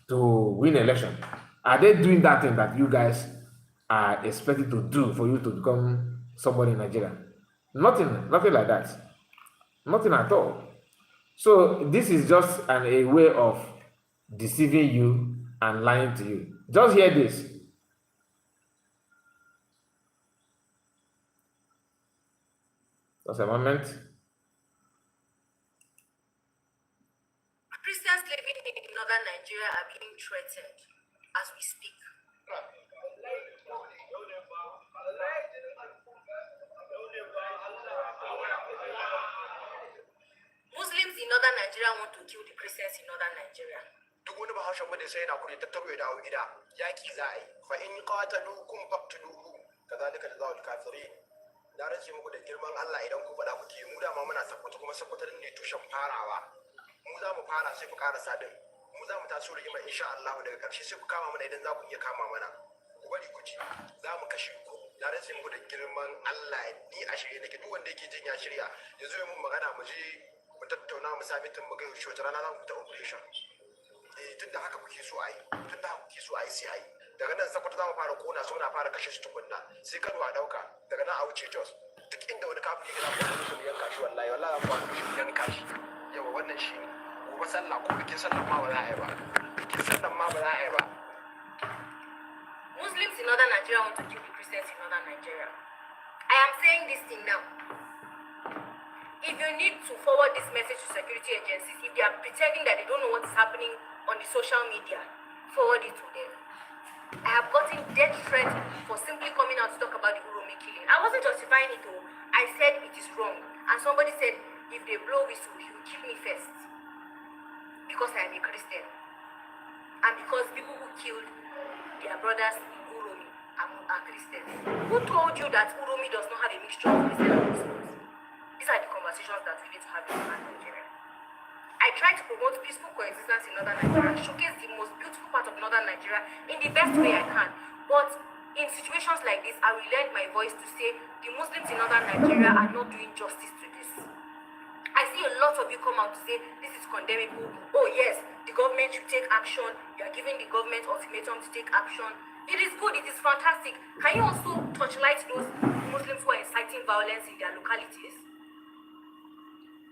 to win election? Are they doing that thing that you guys are expected to do for you to become somebody in Nigeria? Nothing like that. Nothing at all. So this is just a way of deceiving you and lying to you. Just hear this. Just a moment. Christians living in northern Nigeria are being threatened as we speak. Muslims in northern Nigeria want to kill the Christians in northern Nigeria. duk wani bahaushen mu da sai yana kure tattaro ya dawo gida yaki za a yi fa in qataluukum faqtuluhu kadhalika jazaa'ul kafirin. Na rage muku da girman Allah idan ku faɗa kuke mu da ma muna sakkwato kuma sakkwatar ne tushen farawa. Mu za mu fara sai ku karasa din. Mu za mu taso rigima insha Allah daga ƙarshe sai ku kama mana idan za ku iya kama mana. Ku bari ku ji za mu kashe ku. Na rage muku da girman Allah ni a shirye nake duk wanda yake jin ya shirya ya zo mun magana mu je mu tattauna mu sami tun mu ga shi wata rana za mu fita operation. Tunda haka kuke so a yi sai a yi daga nan sakwata za mu fara kona su muna fara kashe su tukunna sai Kano a dauka daga nan a wuce Jos duk inda wani kafin ya gina ko su yanka shi wallahi za mu fara yanka shi yawa wannan shi ne gobe sallah ko bikin sallah ma ba za a yi ba Muslims in northern Nigeria want to kill the Christians in northern Nigeria. I am saying this thing now. If you need to forward this message to security agencies, if they are pretending that they don't know what is happening on the social media, forward it to them. I have gotten death threats for simply coming out to talk about the Uromi killing. I wasn't justifying it all. I said it is wrong. And somebody said, if they blow whistle, he will kill me first. Because I am a Christian. And because people who killed their brothers in Uromi are Christians. Who told you that Uromi does not have a mixture of Christians and Muslims? These are the conversations that we need to have in Nigeria. I I try to promote peaceful coexistence in northern Nigeria and showcase the most beautiful part of northern Nigeria in the best way I can. But in situations like this, I will lend my voice to say the Muslims in northern Nigeria are not doing justice to this. I see a lot of you come out to say this is condemnable. Oh yes, the government should take action. You are giving the government ultimatum to take action. It is good, it is fantastic. Can you also touchlight those Muslims who are inciting violence in their localities?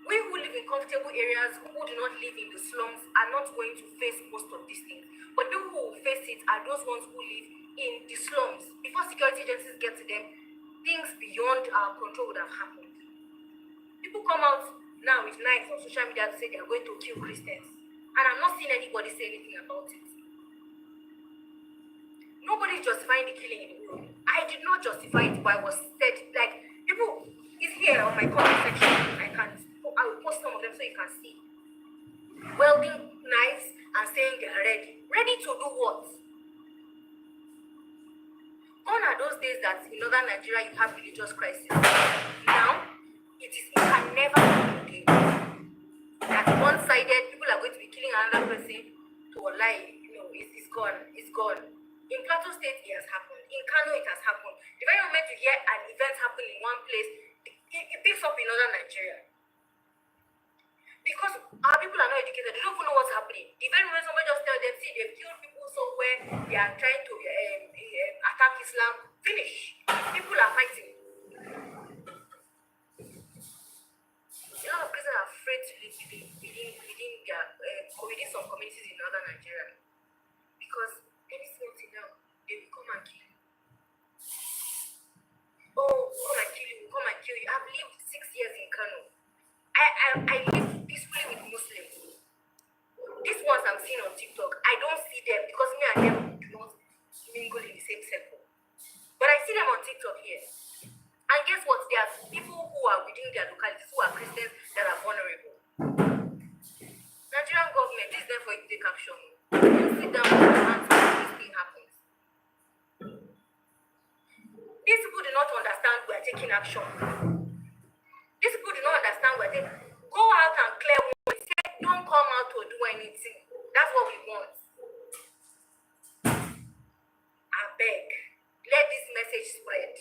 We who live in comfortable areas, who do not live in the slums, are not going to face most of these things. But people who will face it are those ones who live in the slums. Before security agencies get to them, things beyond our control would have happened. People come out now with knives on social media to say they are going to kill Christians. And I'm not seeing anybody say anything about it. Nobody is justifying the killing in the world. I did not justify it, but I was said, like, people, it's here on my comment section. I will post some of them so you can see. Welding knives and saying they are ready. Ready to do what? Gone are those days that in northern Nigeria you have religious crisis. Now, it can never be again. That one-sided, people are going to be killing another person to a lie. It's gone. It's gone. In Plateau State, it has happened. In Kano, it has happened. The very moment you hear an event happen in one place, it picks up in northern Nigeria. Because our people are not educated, they don't even know what's happening. The very moment somebody just tell them, see, they've killed people somewhere, they are trying to attack Islam, finish. People are fighting. A lot of Christians are afraid to live within some communities in northern Nigeria. Because any small thing now, they will come and kill you. Oh, come and kill you, come and kill you. I've lived 6 years in Kano. I live peacefully with Muslims. These ones I'm seeing on TikTok, I don't see them because me and them do not mingle in the same circle. But I see them on TikTok here. And guess what? There are people who are within their localities who are Christians that are vulnerable. Nigerian government, this is there for you to take action. You sit down with your hands when this thing happens. These people do not understand we are taking action. These people do not understand we're taking. Go out and clear one. Say, don't come out to do anything. That's what we want. I beg. Let this message spread.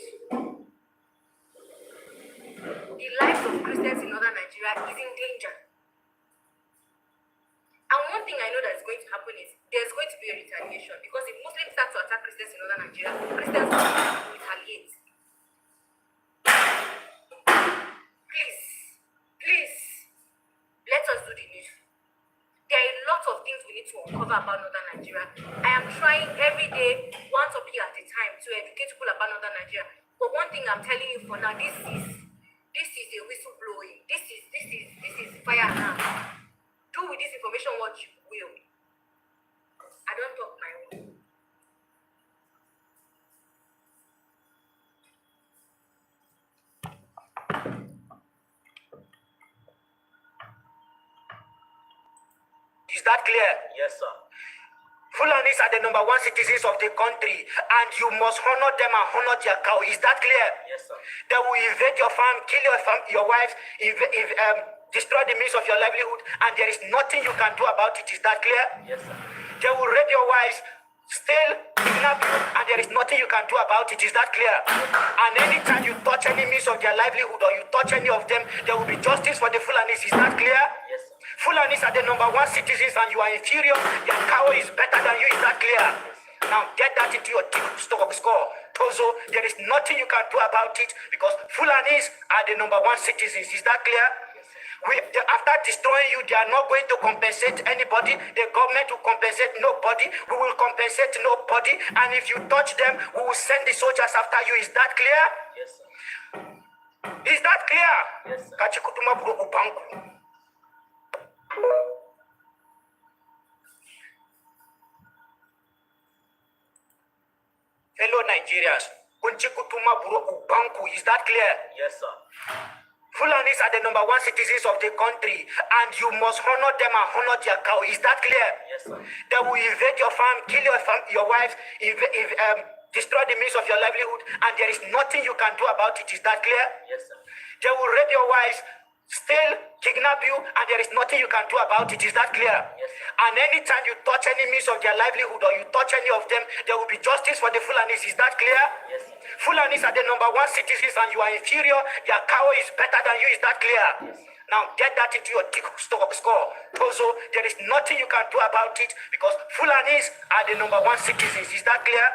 The lives of Christians in northern Nigeria is in danger. And one thing I know that is going to happen is there's going to be a retaliation because if Muslims start to attack Christians in northern Nigeria, Christians will retaliate. Please, let us do the needful. There are a lot of things we need to uncover about northern Nigeria. I am trying every day, one topic at a time, to educate people about northern Nigeria. But one thing I'm telling you for now, this is a whistle blowing. This is fire alarm. Do with this information what you will. I don't talk my own. Is that clear? Yes, sir. Fulanis are the number one citizens of the country, and you must honor them and honor their cow. Is that clear? Yes, sir. They will invade your farm, kill your wife, destroy the means of your livelihood, and there is nothing you can do about it. Is that clear? Yes, sir. They will rape your wives, steal, kidnap you, and there is nothing you can do about it. Is that clear? And anytime you touch any means of their livelihood or you touch any of them, there will be justice for the Fulanis. Is that clear? Yes, sir. Fulanis are the number one citizens and you are inferior. Your cow is better than you. Is that clear? Now get that into your stock score. Tozo, there is nothing you can do about it because Fulanis are the number one citizens. Is that clear? After destroying you, they are not going to compensate anybody. The government will compensate nobody. We will compensate nobody. And if you touch them, we will send the soldiers after you. Is that clear? Yes, sir. Is that clear? Yes, sir. Kachikutuma Buruku Banku. Fellow Nigerians, Kunchikutuma Buruku Banku. Is that clear? Yes, sir. Fulanis are the number one citizens of the country, and you must honor them and honor their cow. Is that clear? Yes, sir. They will invade your farm, kill your wife, destroy the means of your livelihood, and there is nothing you can do about it. Is that clear? Yes, sir. They will rape your wives, still kidnap you, and there is nothing you can do about it. Is that clear? Yes, sir. And anytime you touch any means of their livelihood or you touch any of them, there will be justice for the Fulanis. Is that clear? Yes, sir. Fulanis are the number one citizens and you are inferior. Their cow is better than you. Is that clear? Yes, sir. Now get that into your score. Also, there is nothing you can do about it because Fulanis are the number one citizens. Is that clear?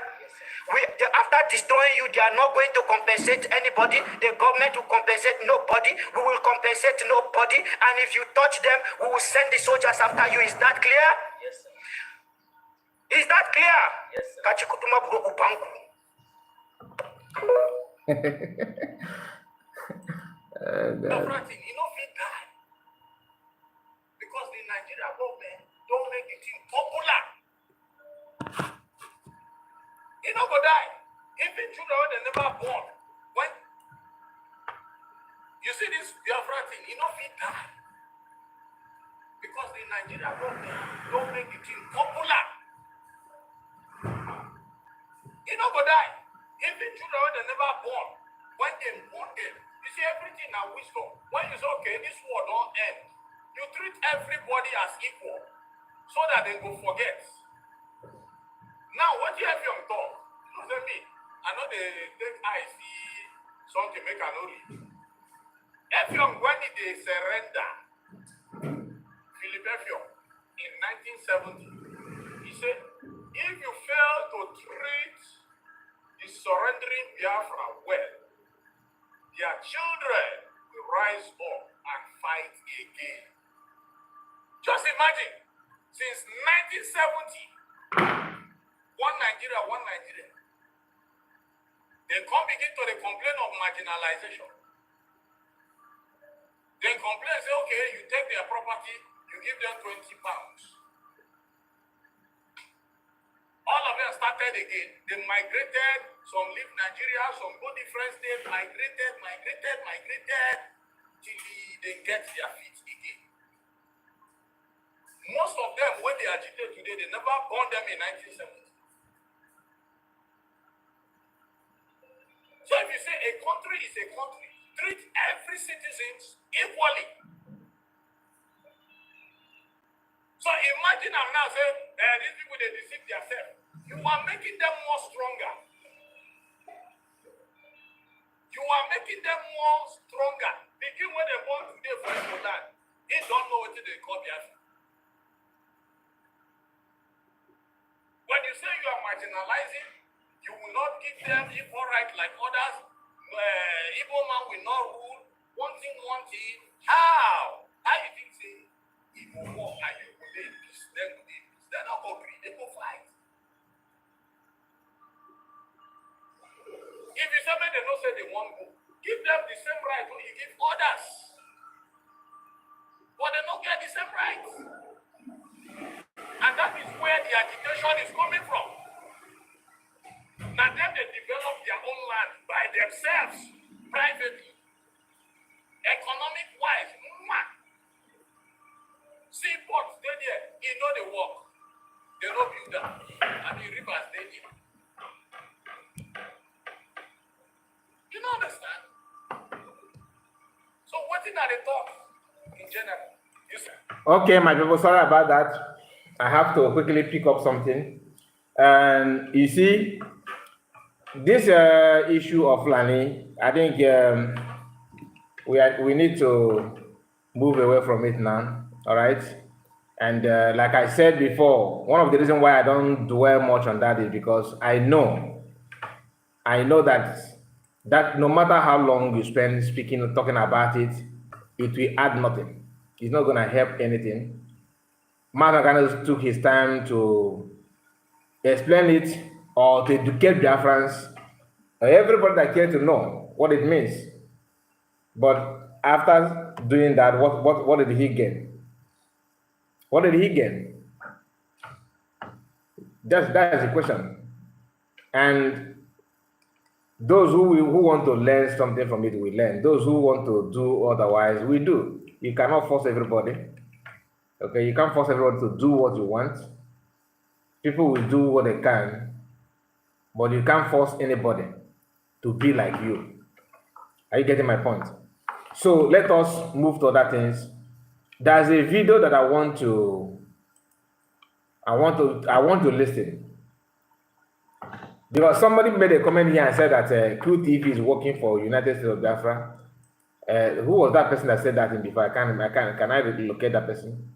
After destroying you, they are not going to compensate anybody. The government will compensate nobody. We will compensate nobody. And if you touch them, we will send the soldiers after you. Is that clear? Yes, sir. Is that clear? Yes, sir. Kachikutuma Buroku Banku. Nothing, you know, feel die. Because the Nigerian government don't make it popular. You know, go die. Even children they never born. When you see this Biafra thing, you know, feel die. Because the Nigerian government don't make it popular. You know, go die. Even children they never born. When they born them, you see everything now wisdom. When you say, okay, this war don't end, you treat everybody as equal so that they will forget. Now, what you have your talk, you know me. I know they take I see something make an only. If you when they surrender, Philip Effiong in 1970, he said, if you fail to treat the surrendering Biafra well, their children will rise up and fight again. Just imagine, since 1970, one Nigeria. They come begin to complain of marginalization. They complain, say, okay, you take their property, you give them 20 pounds. All of them started again. They migrated, some leave Nigeria, some go different states, migrated, till they get their feet again. Most of them, when they agitate today, they never born them in 1970. So if you say a country is a country, treat every citizen equally. So imagine I'm now saying, these people, they deceive themselves. You are making them more stronger. You are making them more stronger. The king when they born today for Sudan, he don't know what they call Biafra. When you say you are marginalizing, you will not give them equal right like others. Igbo man will not rule. One thing. How? How you think say Igbo war and you will dey peace? They're not agree. They go fight. If you say they don't say they want go, give them the same right when you give others. But they don't get the same rights. And that is where the agitation is coming from. Now them they develop their own land by themselves, privately, economic wise. Seaports they there, you know they work, they don't build them, and the rivers they there. You don't understand? So what are the thoughts in general? You say? Okay, my people, sorry about that. I have to quickly pick up something. And you see, this issue of Lani, I think we need to move away from it now. All right. And like I said before, one of the reasons why I don't dwell much on that is because I know that no matter how long you spend talking about it, it will add nothing. It's not going to help anything. Mark Agano took his time to explain it or to educate Biafrans, everybody that cares to know what it means. But after doing that, what did he gain? What did he gain? That is the question. And those who want to learn something from it will learn. Those who want to do otherwise, we do. You cannot force everybody. Okay, you can't force everyone to do what you want. People will do what they can, but you can't force anybody to be like you. Are you getting my point? So let us move to other things. There's a video that I want to listen, because somebody made a comment here and said that QTV is working for United States of Biafra. Who was that person that said that in before? Can I locate that person?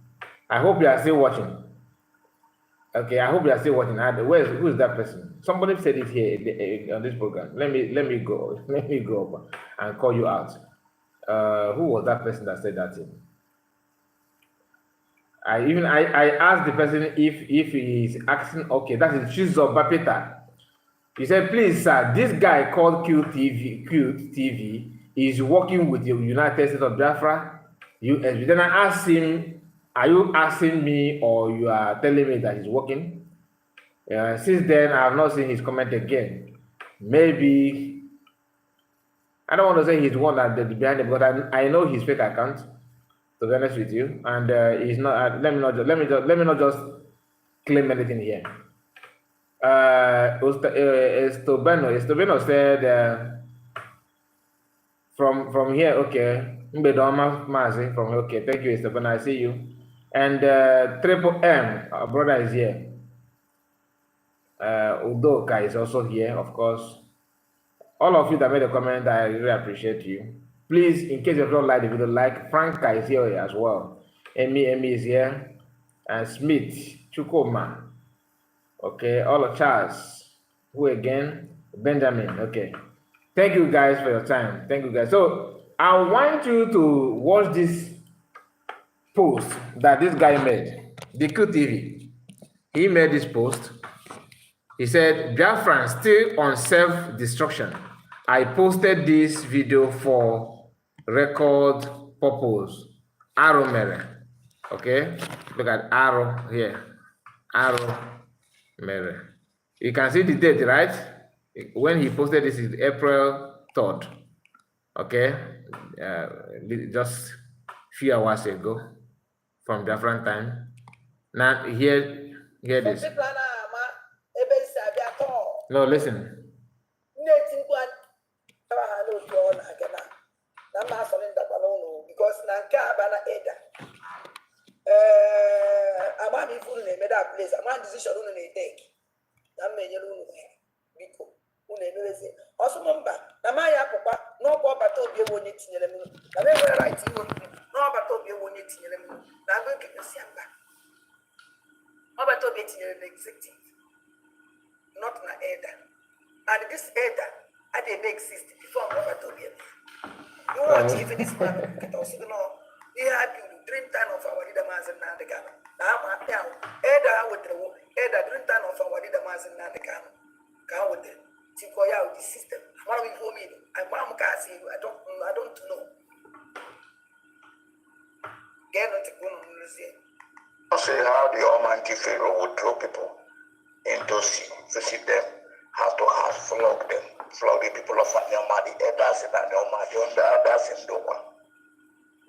I hope you are still watching. Okay, I hope you are still watching. Who is that person? Somebody said it here on this program. Let me go up and call you out. Who was that person that said that thing? I asked the person if he is asking. Okay, that is Chizo Bapeta. He said, please, sir, this guy called QTV is working with the United States of Biafra, USB. Then I asked him, are you asking me or you are telling me that he's working? Since then, I have not seen his comment again. Maybe, I don't want to say he's the one that behind it, but I know his fake account, to be honest with you. And he's not, let me not just claim anything here. Estobeno said from here, okay. Mbedoma Mazi from here, okay. Thank you, Estobeno. I see you. And Triple M, our brother is here. Udoka is also here, of course. All of you that made a comment, I really appreciate you. Please, in case you don't like the video, like Franca is here as well. Amy is here. And Smith, Chukoma. Okay, all of Charles. Who again? Benjamin. Okay. Thank you guys for your time. Thank you guys. So I want you to watch this post that this guy made. The QTV. He made this post. He said, Biafran still on self-destruction. I posted this video for record purpose. Arrow mere. Okay? Look at arrow here. Arrow mere. You can see the date, right? When he posted this is April 3rd. Okay? Just few hours ago from different time. Now here this. No, listen. Amami funu na made that place. Amami decision unu na take. Na menyelu unu biko. Unu emewezi. Osumomba. Na ma ya papa no go bata obi ewo nye tinyere mu. Na me we right iwo. No bata obi ewo nye tinyere mu. Na go kekesi amba. No bata obi tinyere na executive. Not na elder. And this elder I dey make exist before no bata obi. You want to even this man get also no. He had dream time of our leader Mazin Nandegano. Now, Eda with the woman, Eda dream time of our leader Mazin Nandegano. Come with them. Tikoya with the system. What are we for me? I mom can't see you. I don't know. Get on the corner museum. See how the Almighty Pharaoh would throw people into sea, visit them, have to flog them, flog the people of Anyama, the elders in Anyama, the others in Doha.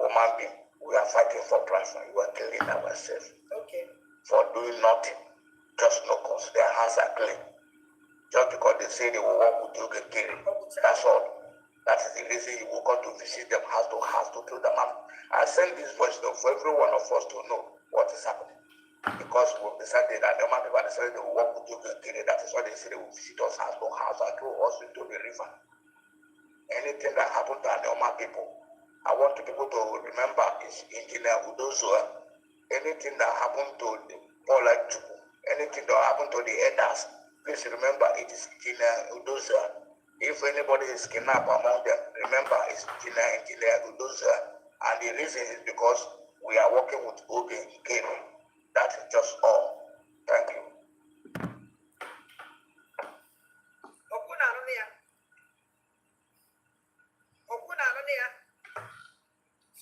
Woman being, we are fighting for transfer. We are killing ourselves. Okay. For doing nothing. Just no cause. Their hands are clean. Just because they say they will work with you, get killed. That's all. That is the reason you will come to visit them house to kill them. I send this voice note for every one of us to know what is happening. Because we decided that the man people decided they will work with you, get killed. That is why they say they will visit us house and throw us into the river. Anything that happened to the Neoma people, I want people to remember is Engineer Udozua. Anything that happened to the Paul Chuku, anything that happened to the elders, please remember it is Engineer Udozua. If anybody is kidnapped among them, remember it's Engineer Udozua. And the reason is because we are working with Obi Kiri. That is just all. Thank you.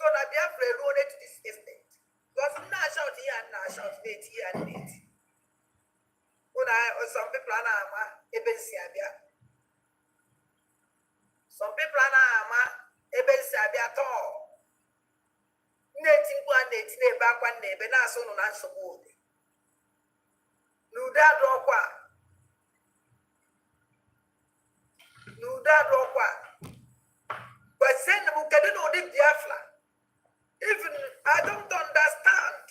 So that they have eroded this estate. Because now shout here and now shout late here and late. Some people are now some people are now at all. Native one native back one neighbor now so no answer wood. Nuda drop one. But send them the Biafra. Even I don't understand.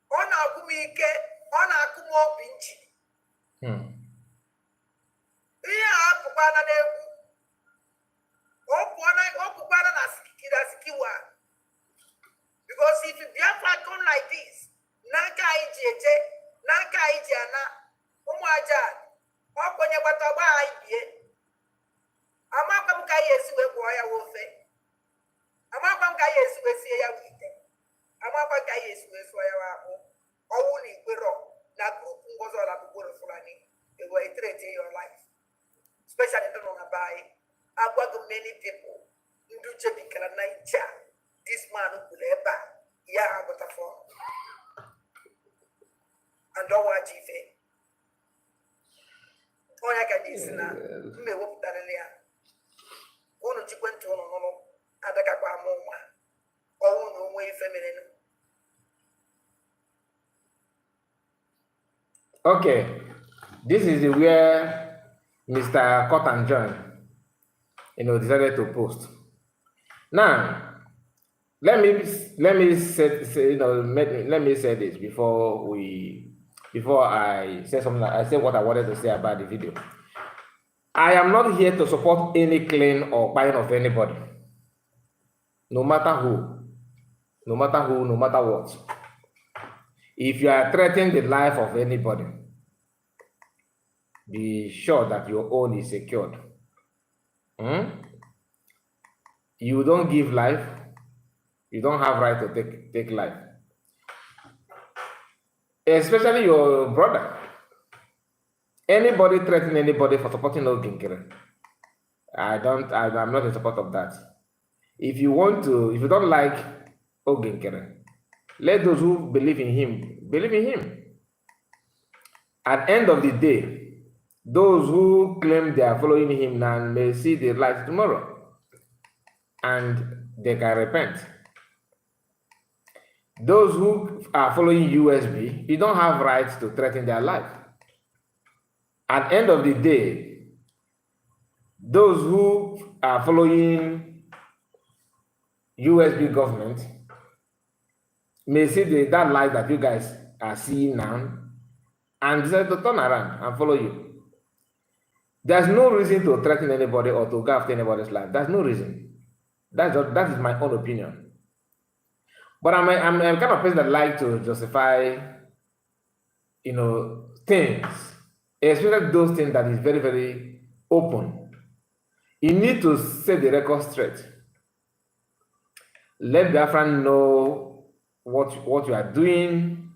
On Akumike, on Akumo Pinchi. Yeah, Pupana Nebu. Opana Naskiwa. Because if Biafra come like this, Naka IJJ, Naka Ijana, Umajan, Okonya Bataba IBA, Amakam Kayesu Boya Wofe, Amakam Kayesu Sia Wite, Amakam Kayesu Soya, Ouni Biro, Na group was all about Fulani, they were a threat in your life, especially the Nonabai. I've got many people in Duchabikala Naija. This man who will ever, yeah, I got a phone. And don't watch it. Oh, I got this now. Me hope that earlier. Ono chikwento no adaka kwa mama. Oh no way feminine. Okay, this is where Mr. Cotton John, decided to post. Now, let me say this before I say something. I say what I wanted to say about the video. I am not here to support any claim or buying of anybody, no matter who, no matter what. If you are threatening the life of anybody, be sure that your own is secured. You don't give life, you don't have right to take life. Especially your brother. Anybody threatening anybody for supporting Oginkere, I'm not in support of that. If you don't like Oginkere, let those who believe in him believe in him. At the end of the day, those who claim they are following him now may see the light tomorrow, and they can repent. Those who are following USB, you don't have rights to threaten their life. At the end of the day, those who are following USB government may see that light that you guys are seeing now and decide to turn around and follow you. There's no reason to threaten anybody or to go after anybody's life. There's no reason. That is my own opinion. But I'm a kind of person that like to justify, things, especially those things that is very, very open. You need to set the record straight. Let the friend know what you are doing,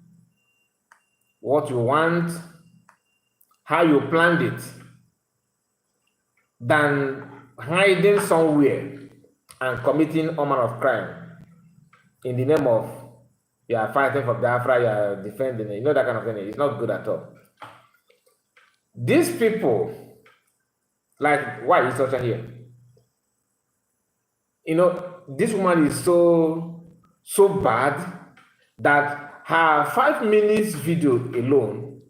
what you want, how you planned it, than hiding somewhere and committing all manner of crime in the name of you are fighting for Biafra, you are defending it, that kind of thing. It's not good at all. These people, like, why is such here? This woman is so bad that her 5 minutes video alone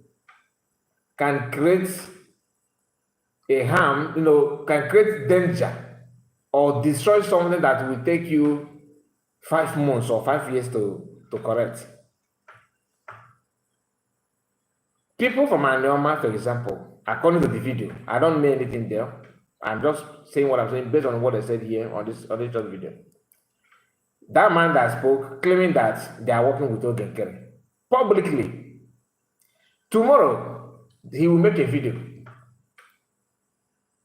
can create a harm, can create danger or destroy something that will take you 5 months or 5 years to correct. People from Anioma, for example, according to the video, I don't mean anything there. I'm just saying what I'm saying based on what I said here on this video. That man that spoke, claiming that they are working with Ogenkere publicly. Tomorrow, he will make a video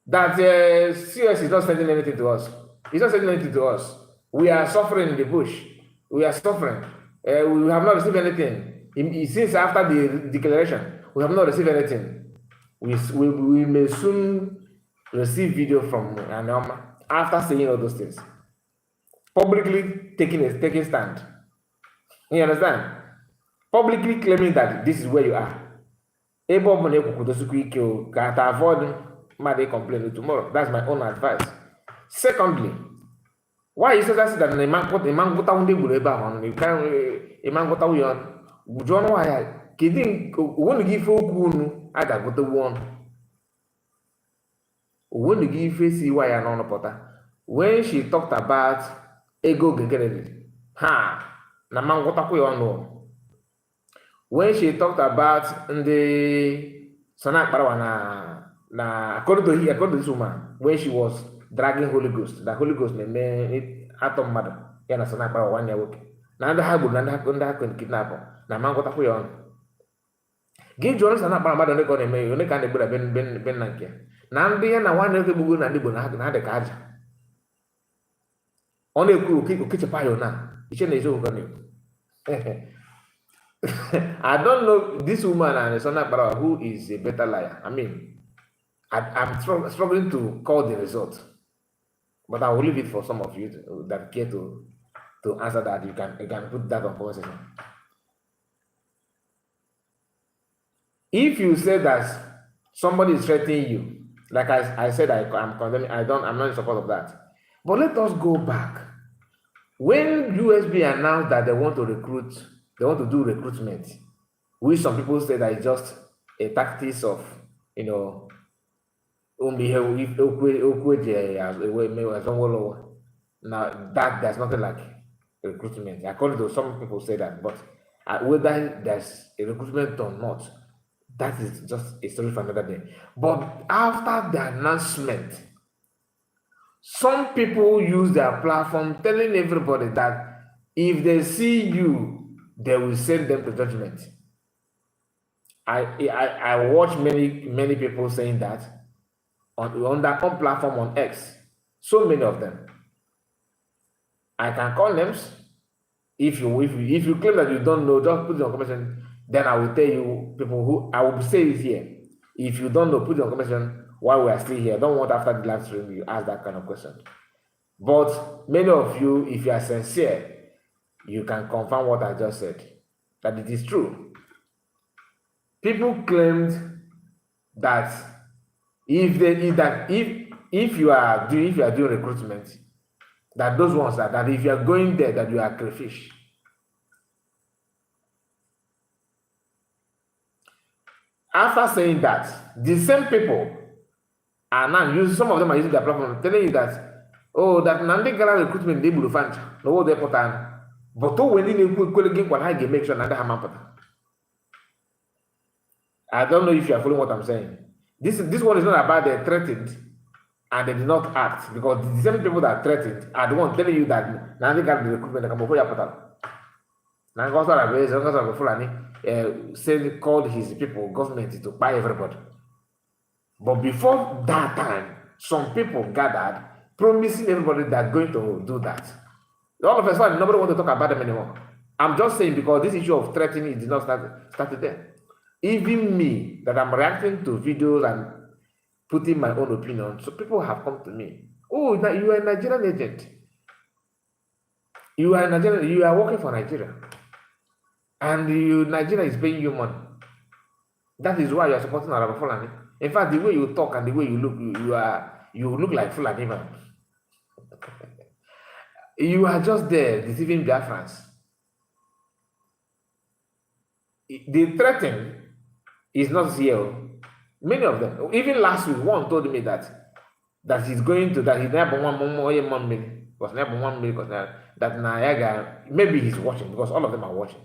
that CS is not sending anything to us. He's not sending anything to us. We are suffering in the bush. We are suffering. We have not received anything. Since after the declaration, we have not received anything. We may soon receive video from Anioma after saying all those things. Publicly taking stand. You understand? Publicly claiming that this is where you are. Able to avoid my complaint tomorrow. That's my own advice. Secondly, why is it that the man put a man go down the on you can't a man go down yon? Would you know why? Kidding, won't give you I got the one. Won't give face why I know Potter. when she talked about ego gegerere, na mangwọtakwa ya ọnụ. When she talked about ndị Sana Akparawa na according to this woman, when she was dragging Holy Ghost, the Holy Ghost na-eme atọ mmadụ ya na Sana Akparawa nwanne ya nwoke, na ndị ha gburu na ndị ha kidnap na mangwọtakwa ya ọnụ. Gị jụọ Sana Akparawa mmadụ ole ka ọ na-eme ya, ole ka a na-egbura be nna nke ya, na ndị ya na nwanne nwoke gbugoro na ndị Igbo na dị ka aja. Ọ na-ekwu okechekwa ya na iche na eziokwu ka na-ekwu. I don't know this woman and Sana Akparawa who is a better liar. I mean, I'm struggling to call the result, but I will leave it for some of you that care to answer that. You can put that on conversation. If you say that somebody is threatening you, like I said, I'm condemning. I'm not in support of that. But let us go back. When USB announced that they want to do recruitment, which some people say that it's just a tactics of, now that there's nothing like recruitment. According to some people say that, but whether there's a recruitment or not, that is just a story for another day. But after the announcement, some people use their platform telling everybody that if they see you, they will send them to judgment. I watch many people saying that on their own platform on X. So many of them. I can call names. If you claim that you don't know, just put it on comment. Then I will tell you people who I will say it here. If you don't know, put it on comment while we are still here. Don't want after the live stream you ask that kind of question. But many of you, if you are sincere, you can confirm what I just said, that it is true. People claimed that if you are doing recruitment, that those ones that if you are going there, that you are crayfish. After saying that, the same people are now using, some of them are using their platform, telling you that, oh, that Nandi Gala recruitment they will find no they put on, but when they make sure Nanda Hamapata. I don't know if you are following what I'm saying. This one is not about they threatened and they did not act, because the same people that threatened are the ones telling you that Nandi Gala recruitment can be said called his people government to buy everybody. But before that time, some people gathered promising everybody they're going to do that. All of a sudden, nobody wants to talk about them anymore. I'm just saying because this issue of threatening did not start there. Even me, that I'm reacting to videos and putting my own opinion, so people have come to me. Oh, you are a Nigerian agent. You are Nigerian. You are working for Nigeria. And Nigeria is paying you money. That is why you are supporting Arab Fulani. In fact, the way you talk and the way you look, you look like Fulani man. You are just there deceiving Biafrans. The threatening is not zero. Many of them, even last week, one told me that he's going to, that he's never 1 million, was never 1 million, because that Nayaga, maybe he's watching, because all of them are watching.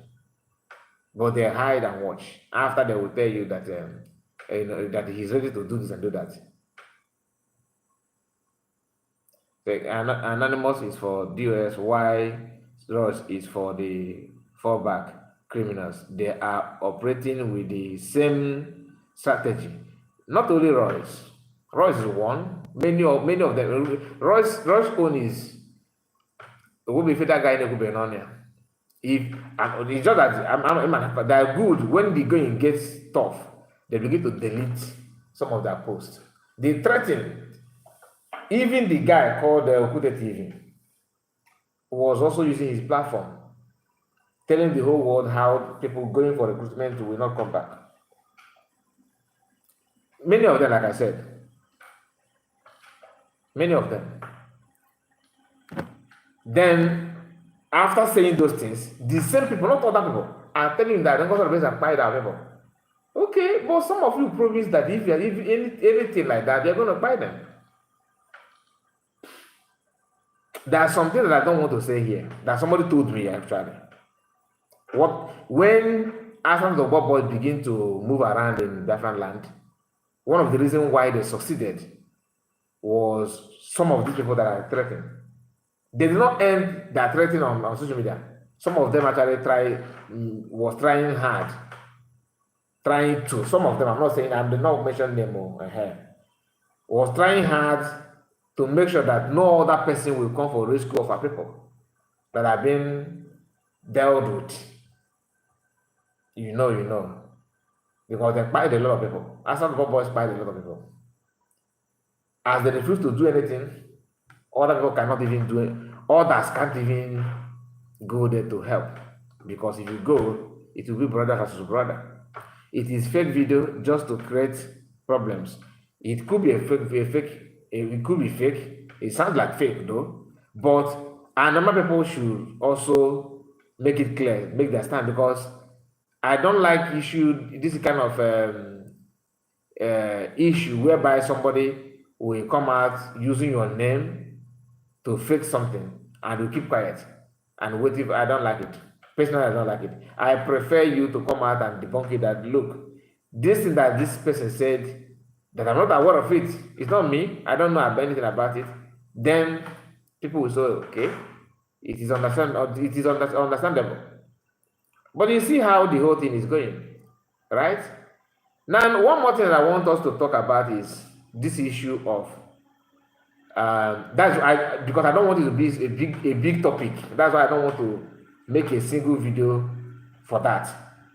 But they hide and watch. After they will tell you that that he's ready to do this and do that. The Anonymous is for DOS, Y Ross is for the fallback criminals. They are operating with the same strategy. Not only Royce. Royce is one. Many of them. Royce own is will be that guy in the If it's just that they're good when the going gets tough, they begin to delete some of their posts. They threaten. Even the guy called Okute TV was also using his platform, telling the whole world how people going for recruitment will not come back. Many of them, like I said, many of them. Then, after saying those things, the same people, not other people, are telling you that they're going to buy our people. Okay, but some of you promise that if anything like that, they're going to buy them. There's something that I don't want to say here that somebody told me actually. When Asans of Bob Boys begin to move around in different land, one of the reasons why they succeeded was some of these people that are threatened. They did not end their threatening on social media. Some of them actually was trying hard, some of them, I'm not saying, I did not mention them, was trying hard to make sure that no other person will come for rescue of our people that have been dealt with. You know. Because they spied a lot of people. Asad boys spied a lot of people. As they refuse to do anything, other people cannot even do it. Others can't even go there to help. Because if you go, it will be brother versus brother. It is fake video just to create problems. It could be it could be fake. It sounds like fake though. But normal people should also make it clear, make their stand, because I don't like this kind of issue whereby somebody will come out using your name to fake something and you keep quiet and wait. If I don't like it. Personally, I don't like it. I prefer you to come out and debunk it that, look, this thing that this person said, that I'm not aware of it, it's not me, I don't know anything about it, then people will say, okay, it is understandable. But you see how the whole thing is going, right? Now, one more thing I want us to talk about is this issue of because I don't want it to be a big topic. That's why I don't want to make a single video for that.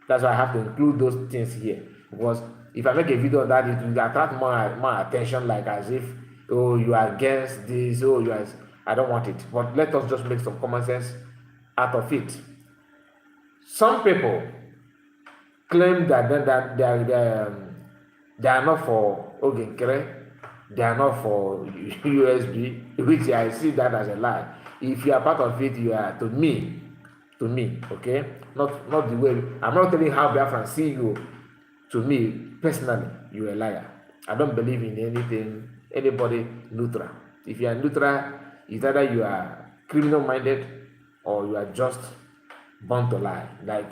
That's why I have to include those things here. Because if I make a video on that, it will attract more attention, like as if, oh, you are against this, oh, you are. I don't want it. But let us just make some common sense out of it. Some people claim that they are not for Ogenkere. They are not for USB, which I see that as a lie. If you are part of it, you are to me, okay? Not the way. I'm not telling how Biafran see you. To me, personally, you're a liar. I don't believe in anybody neutral. If you are neutral, it's either you are criminal-minded or you are just born to lie. Like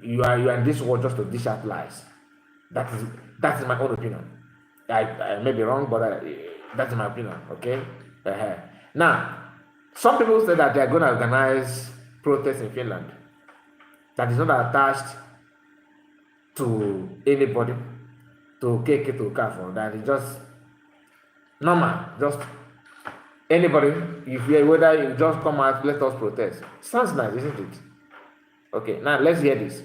you are in this world just to dish out lies. That is my own opinion. I may be wrong, but that's my opinion. Okay. Now, some people say that they are going to organize protests in Finland. That is not attached to anybody, to KK, to CAF. That is just normal. Just anybody. Whether you just come out, let us protest. Sounds nice, isn't it? Okay. Now let's hear this.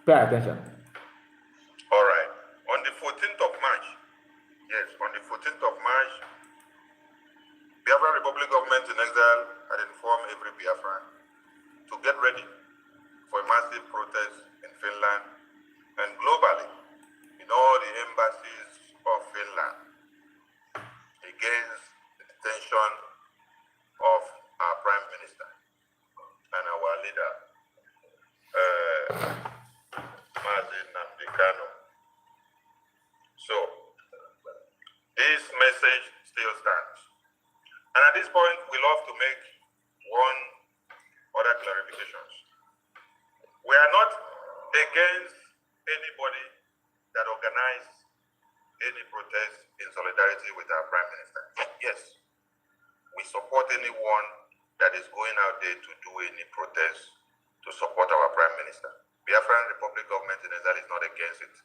Pay attention. All right. On the 14th of March, yes, on the 14th of March, Biafran Republic government in exile had informed every Biafran to get ready for a massive protest in Finland and globally in all the embassies of Finland against the detention of our Prime Minister and our leader, Mazin Namdekano. So, this message still stands. And at this point, we love to make one other clarifications. We are not against anybody that organized any protest in solidarity with our Prime Minister. Yes, we support anyone that is going out there to do any protest to support our Prime Minister. Biafran Republic government in exile is not against it,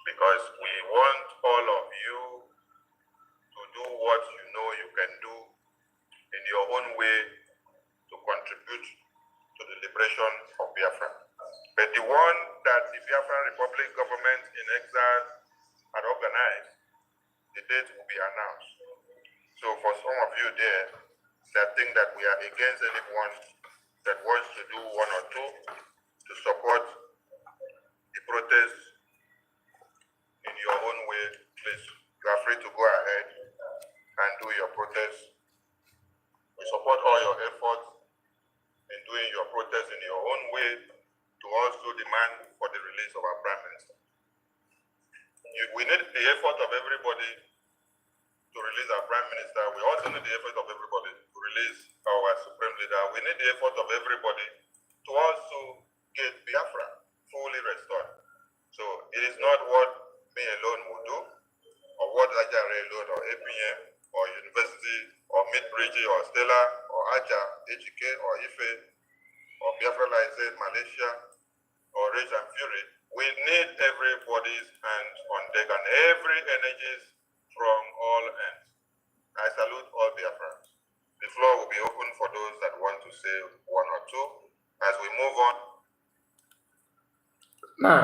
because we want all of you to do what you know you can do in your own way to contribute to the liberation of Biafra. But the one that the Biafran Republic government in exile had organized, the date will be announced. So for some of you there that think that we are against anyone that wants to do one or two to support the protest in your own way, please, you are free to go ahead and do your protest. We support all your efforts in doing your protest in your own way to also demand for the release of our Prime Minister. We need the effort of everybody to release our prime minister. We also need the effort of everybody to release our supreme leader. We need the effort of everybody to also get Biafra fully restored. So it is not what me alone will do, or what Ajare alone, or APM, or University, or Midbridge, or Stella, or Aja, HK, or Ife, or Biafra, like I said, Malaysia, or Rage and Fury. We need everybody's hands on deck and every energies from all ends. I salute all Biafrans. The floor will be open for those that want to say one or two as we move on. Now,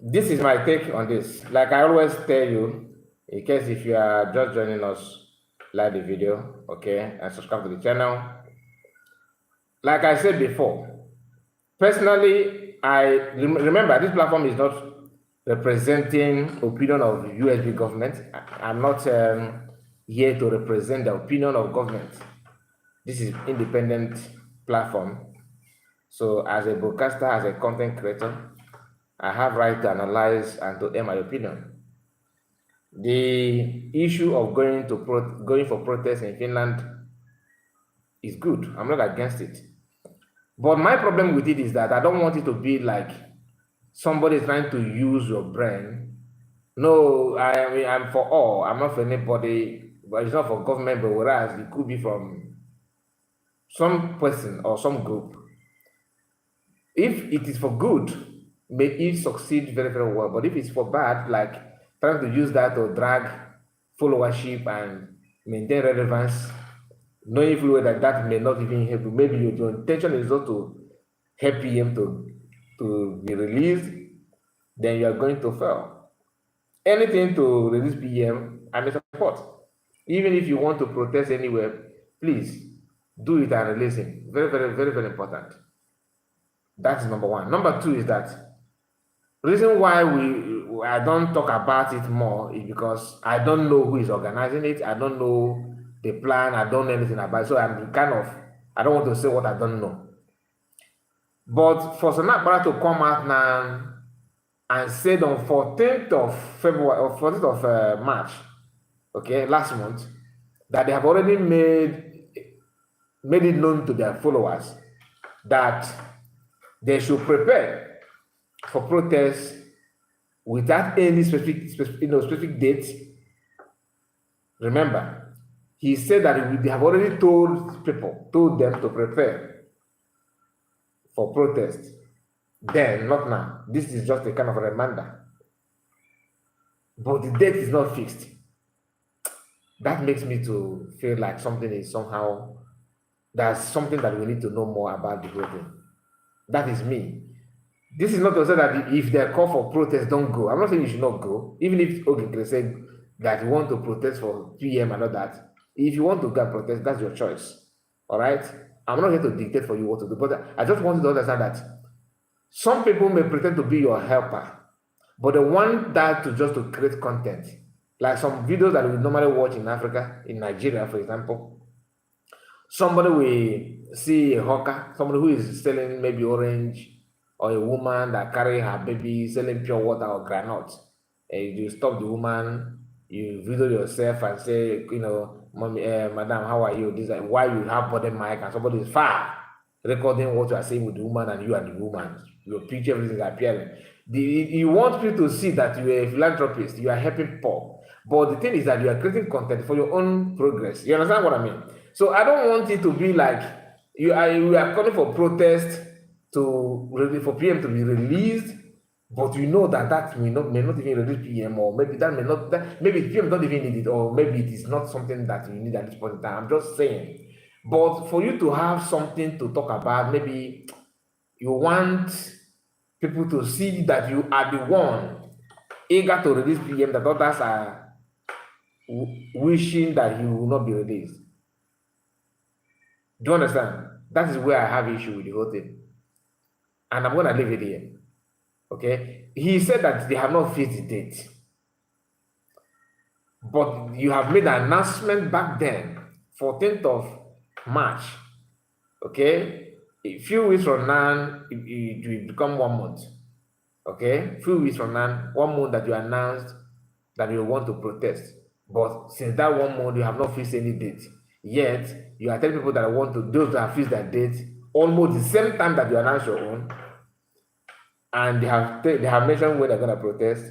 this is my take on this. Like I always tell you, in case if you are just joining us, like the video, okay, and subscribe to the channel. Like I said before, personally, I remember this platform is not representing opinion of USB government. I'm not here to represent the opinion of government. This is independent platform. So as a broadcaster, as a content creator, I have right to analyze and to air my opinion. The issue of going for protest in Finland is good. I'm not against it. But my problem with it is that I don't want it to be like somebody trying to use your brain. No, I'm for all. I'm not for anybody, but it's not for government, but whereas it could be from some person or some group. If it is for good, may it succeed very, very well. But if it's for bad, like trying to use that to drag followership and maintain relevance, knowing full well that that may not even help you. Maybe your intention is not to help him to be released, then you are going to fail. Anything to release PM, I may support. Even if you want to protest anywhere, please do it and release him. Very, very, very, very important. That's number one. Number two is that reason why I don't talk about it more is because I don't know who is organizing it. I don't know the plan. I don't know anything about it. So I'm I don't want to say what I don't know. But for Sanakbara to come out now and said on 14th of February or 14th of March, okay, last month, that they have already made it known to their followers that they should prepare for protests without any specific date. Remember, he said that they have already told them to prepare for protest. Then, not now. This is just a kind of a reminder. But the date is not fixed. That makes me to feel like something is somehow, there's something that we need to know more about the whole thing. That is me. This is not to say that if they call for protest, don't go. I'm not saying you should not go. Even if Ogikre said that you want to protest for PM and all that, if you want to go and protest, that's your choice. All right? I'm not here to dictate for you what to do, but I just want you to understand that some people may pretend to be your helper, but they want that to create content. Like some videos that we normally watch in Africa, in Nigeria, for example. Somebody will see a hawker, somebody who is selling maybe orange, or a woman that carry her baby selling pure water or granite. And you stop the woman, you video yourself and say, Mommy, madam, how are you? This is why you have body mic and somebody is far recording what you are saying with the woman and the woman. Your picture, everything is appearing. You want people to see that you are a philanthropist, you are helping poor. But the thing is that you are creating content for your own progress. You understand what I mean? So I don't want it to be like you are calling for protest for PM to be released, but you know that may not even release PM, or maybe maybe PM don't even need it, or maybe it is not something that you need at this point in time. I'm just saying. But for you to have something to talk about, maybe you want people to see that you are the one eager to release PM, that others are wishing that he will not be released. Do you understand? That is where I have issue with the whole thing. And I'm going to leave it here. Okay? He said that they have not fixed the date. But you have made an announcement back then, 14th of March. Okay? A few weeks from now, it will become 1 month. Okay? A few weeks from now, 1 month that you announced that you want to protest. But since that 1 month, you have not fixed any date. Yet, you are telling people that want to, those that have fixed that date, almost the same time that you announce your own, and they have mentioned when they're going to protest.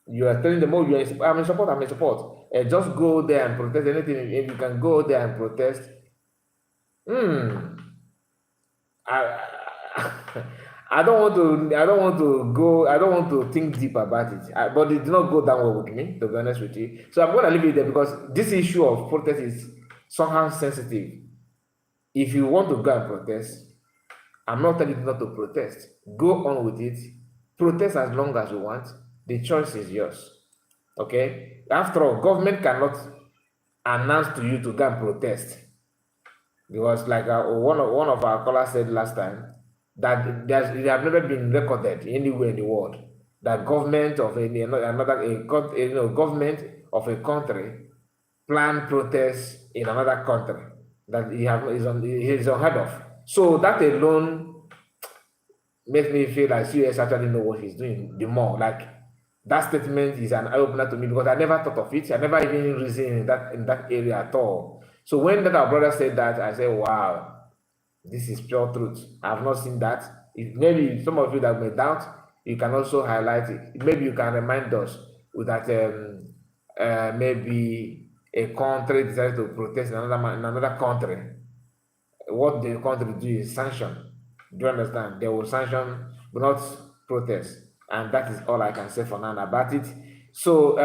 You are telling them, oh, I'm in support. Just go there and protest anything. If you can go there and protest, I, I don't want to think deep about it. But it did not go down well with me, to be honest with you. So I'm going to leave it there because this issue of protest is somehow sensitive. If you want to go and protest, I'm not telling you not to protest. Go on with it. Protest as long as you want. The choice is yours. Okay? After all, government cannot announce to you to go and protest. Because like one of our callers said last time, that it have never been recorded anywhere in the world that government of government of a country plan protests in another country that is unheard of. So that alone makes me feel like US actually know what he's doing. The more like that statement is an eye opener to me because I never thought of it. I never even reasoned in that area at all. So when that our brother said that, I said, wow, this is pure truth. I have not seen that. Maybe some of you that may doubt, you can also highlight it. Maybe you can remind us with that maybe a country decided to protest in another country. What the country do is sanction. Do you understand? They will sanction, but not protest. And that is all I can say for now about it. So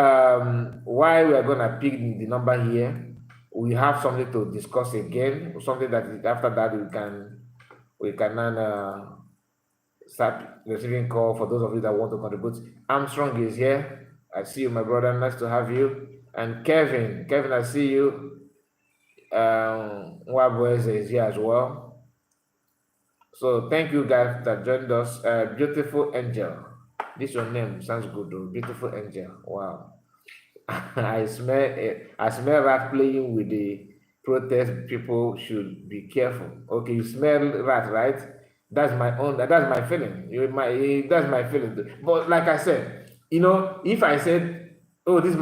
why we are going to pick the number here, we have something to discuss again, something that after that we can now start receiving call for those of you that want to contribute. Armstrong is here. I see you, my brother. Nice to have you. And Kevin, I see you. Waboys is here as well. So thank you guys that joined us. Beautiful Angel. This your name sounds good though. Beautiful Angel. Wow. I smell rat playing with the protest. People should be careful. Okay, you smell rat, right? That's my feeling. That's my feeling. But like I said, if I said, oh, this is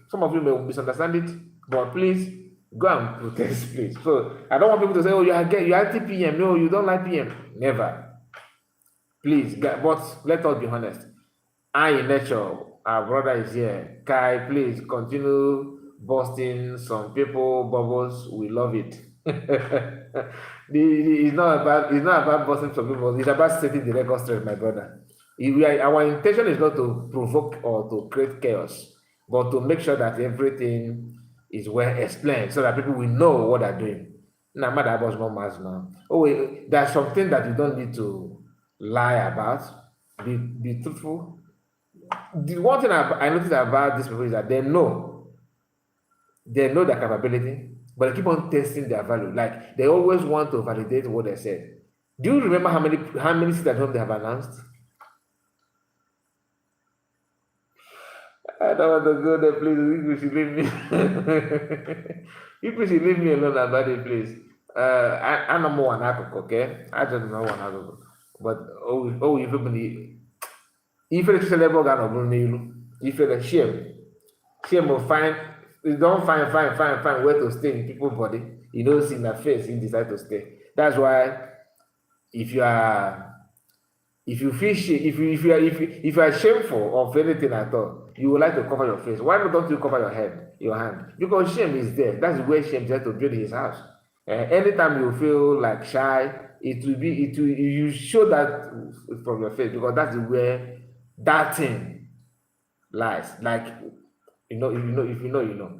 some of you may misunderstand it, but please go and protest, please. So I don't want people to say, oh, you are anti-PM. No, you don't like PM. Never. Please, but let us be honest. In nature, our brother is here. Kai, please continue busting some people bubbles. We love it. It's not about busting some people. It's about setting the record straight, my brother. Our intention is not to provoke or to create chaos, but to make sure that everything is well explained so that people will know what they're doing. Now, that was no mass now. Oh, wait, there's something that you don't need to lie about. Be truthful. The one thing I noticed about these people is that they know their capability, but they keep on testing their value. Like they always want to validate what they said. Do you remember how many seats at home they have announced? I don't want to go there, please. You should leave me. You should leave me alone about it, please. I know more one okay? I don't know one but if everybody. If it's a level gun of if it's shame will find, you don't find where to stay in people's body. You don't see in their face, you decide to stay. That's why if you feel if you are shameful of anything at all, you would like to cover your face. Why don't you cover your hand? Because shame is there. That's where shame tries to build his house. Anytime you feel like shy, you show that from your face because that's where that thing lies. Like if you know.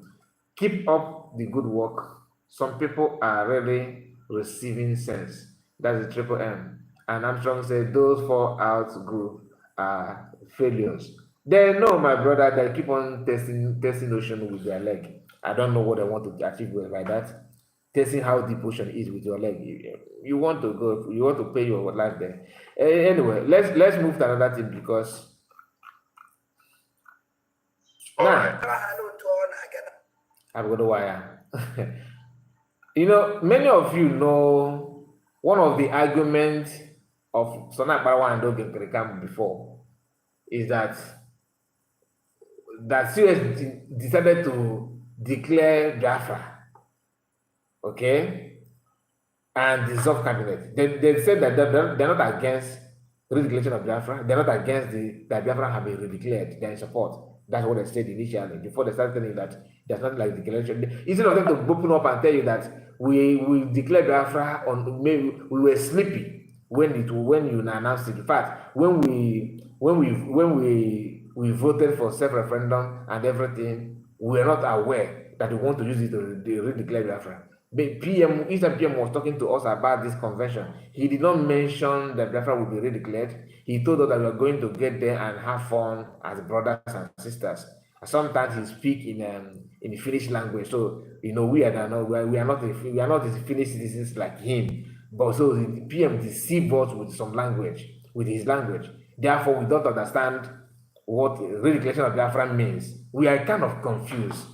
Keep up the good work. Some people are really receiving sense. That's the triple M. And Armstrong said those 4 out group are failures. They know, my brother, they keep on testing ocean with their leg. I don't know what they want to achieve by that. Testing how deep ocean is with your leg. You want to go, you want to pay your life there. Anyway, let's move to another thing because all right. I'm going to wire. Many of you know one of the arguments of Sona Barawa and Dogen before is that that COS decided to declare Biafra, okay, and dissolve cabinet. They said that they're not against redeclaration of Biafra. They're not against that Biafra have been redeclared. They're in support. That's what they said initially before they started telling that there's nothing like declaration. Instead of them to open up and tell you that we declared Biafra on, maybe we were sleepy when you announced it. In fact, when we voted for self-referendum and everything, we were not aware that we want to use it to redeclare Biafra. But Eastern PM was talking to us about this convention. He did not mention that Biafra will be redeclared. He told us that we are going to get there and have fun as brothers and sisters. Sometimes he speak in Finnish language, so we are not Finnish citizens like him. But so the PM deceived us with some language, with his language. Therefore, we don't understand what redeclaration of Biafra means. We are kind of confused.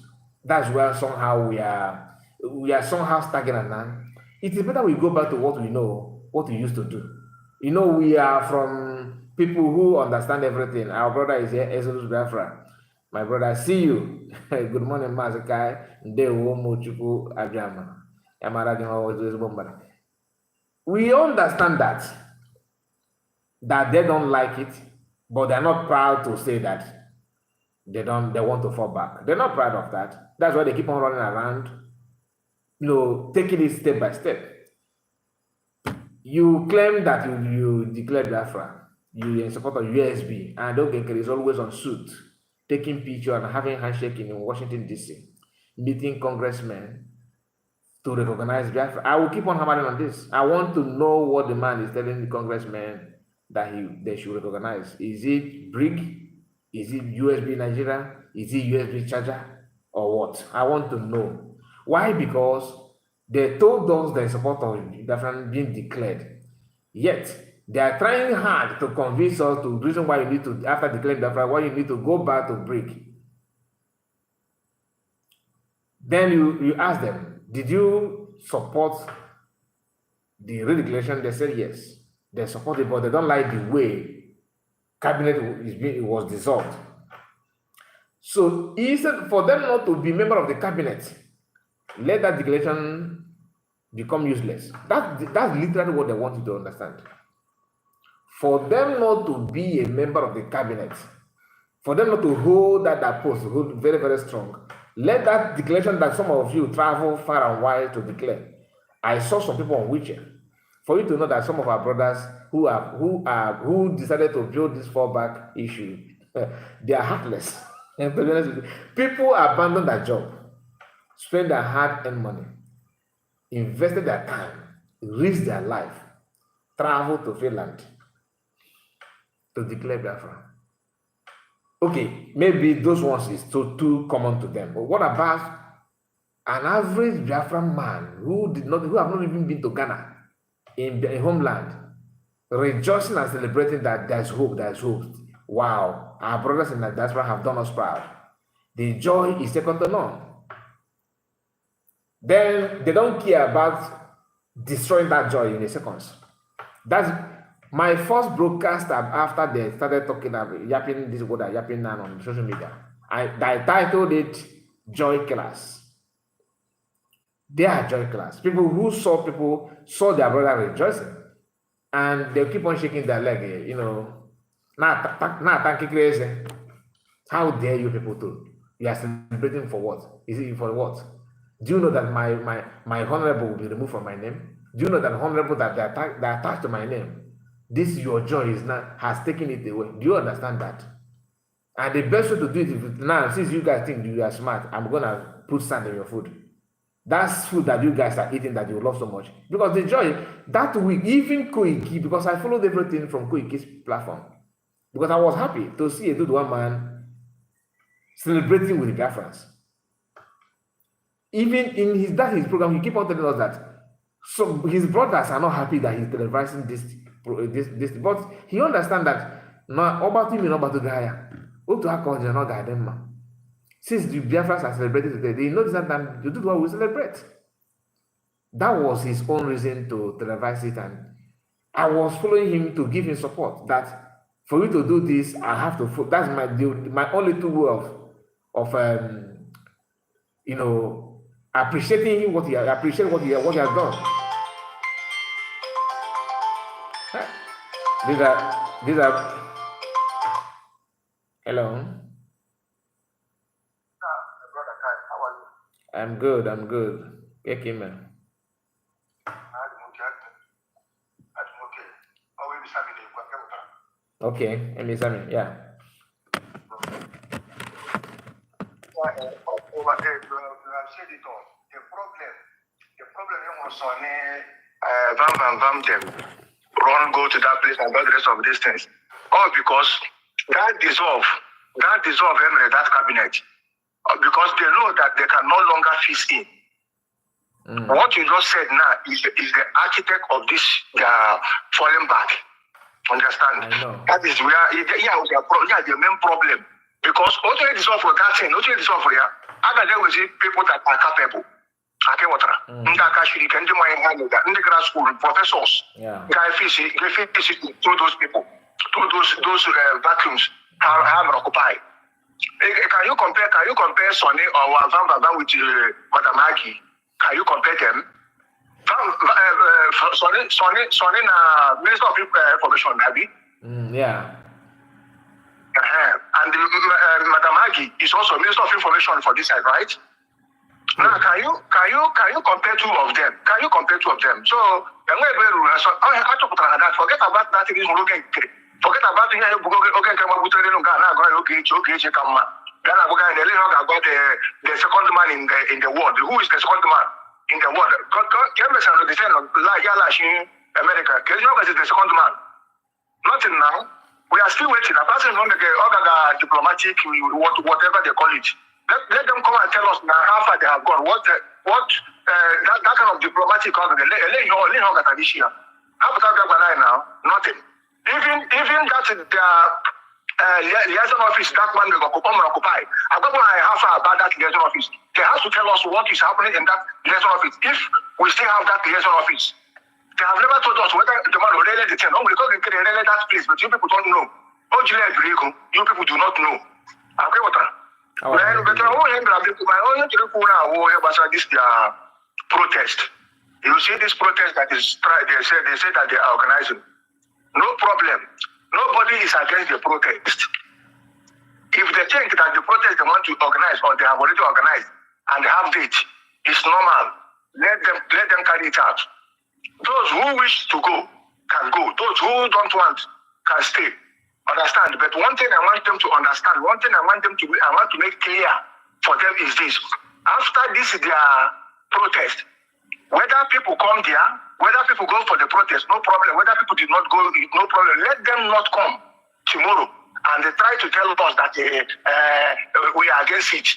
That's where somehow we are somehow stagnant now. It is better we go back to what we know, what we used to do. We are from people who understand everything. Our brother is here, Exodus Biafra. My brother, I see you. Good morning, Mazakai. We understand that they don't like it, but they're not proud to say that they want to fall back. They're not proud of that. That's why they keep on running around, taking it step by step. You claim that you declared Biafra, you in support of USB, and Ogeke is always on suit, taking picture and having handshake in Washington, D.C., meeting congressmen to recognize Biafra. I will keep on hammering on this. I want to know what the man is telling the congressmen that they should recognize. Is it BRIG? Is it USB Nigeria? Is it USB charger? Or what? I want to know. Why? Because they told us the support of Biafra being declared. Yet, they are trying hard to convince us to the reason why you need to, after declaring Biafra, why you need to go back to BRIG. Then you ask them, did you support the redeclaration? They said yes. They support it, but they don't like the way cabinet was dissolved. So instead for them not to be member of the cabinet, let that declaration become useless. That's literally what they want you to understand. For them not to be a member of the cabinet, for them not to hold that post, hold very, very strong, let that declaration that some of you travel far and wide to declare. I saw some people on wheelchair. For you to know that some of our brothers who decided to build this fallback issue, they are heartless. And to be honest with you, people abandon their job, spend their hard-earned money, invested their time, risk their life, travel to Finland to declare Biafra. Okay, maybe those ones is too common to them. But what about an average Biafran man who have not even been to Ghana, in the homeland, rejoicing and celebrating that there's hope, Wow, our brothers in the diaspora have done us proud. The joy is second to none. Then they don't care about destroying that joy in a second. That's my first broadcast after they started talking about yapping this word, yapping now on social media. I titled it Joy Class. They are joy class. People who saw their brother rejoicing, and they keep on shaking their leg. Thank you, crazy. How dare you people to? You are celebrating for what? Is it for what? Do you know that my honorable will be removed from my name? Do you know that honorable that they attached to my name? This your joy has taken it away. Do you understand that? And the best way to do it is now, since you guys think you are smart, I'm gonna put sand in your food. That's food that you guys are eating that you love so much. Because the joy, that week, even Koiki, because I followed everything from Koiki's platform. Because I was happy to see a dude, one man, celebrating with the Biafrans. Even in his program, he keep on telling us that so his brothers are not happy that he's televising this, but he understands that no about him, not about the guy. Since the Biafrans are celebrating today, they know that time to do what we celebrate. That was his own reason to televise it, and I was following him to give him support. That for you to do this, I have to. That's my only two way of of appreciating what he has done. Huh? These are hello. Brother Kai, how are you? I'm good. Okay, man. Okay, let me examine. Yeah. Said it all. The problem was on Vam them run go to that place and do the rest of these things. All because that dissolve that cabinet. Because they know that they can no longer fit in. What you just said now is the architect of this falling back. Understand? That is where the main problem. Because what you dissolve for that thing, what you dissolve for here, other than we see people that are capable. Okay, what? Ndakashiri can do my hand that in the grad school professors. Guy fish through those people, through those vacuums have occupied. Can you compare Sonny or Van with Madam Maggie? Can you compare them? Sonny Minister of Information, Nabi. Yeah. And Madam Maggie is also Minister of Information for this side, right? Now, can you compare two of them? So, forget about that. Forget about the second man in the world. Who is the second man in the world? America. Is the second man? Nothing now. We are still waiting. A person from the diplomatic, whatever they call it. Let them come and tell us now how far they have gone. What that kind of diplomatic organization? Now, nothing. Even that liaison office, that man will occupy. I don't know how far about that liaison office. They have to tell us what is happening in that liaison office. If we still have that liaison office, they have never told us whether the man will really detain. No, because they really that place, but you people don't know. You people do not know. Okay, what? But my own this protest. You see this protest that is they say that they are organizing. No problem. Nobody is against the protest. If they think that the protest they want to organize or they have already organized and they have date, it's normal. Let them carry it out. Those who wish to go can go. Those who don't want can stay. Understand? But one thing I want them to understand, I want to make clear for them is this. After this their protest, whether people come there, whether people go for the protest, no problem. Whether people did not go, no problem. Let them not come tomorrow and they try to tell us that we are against it.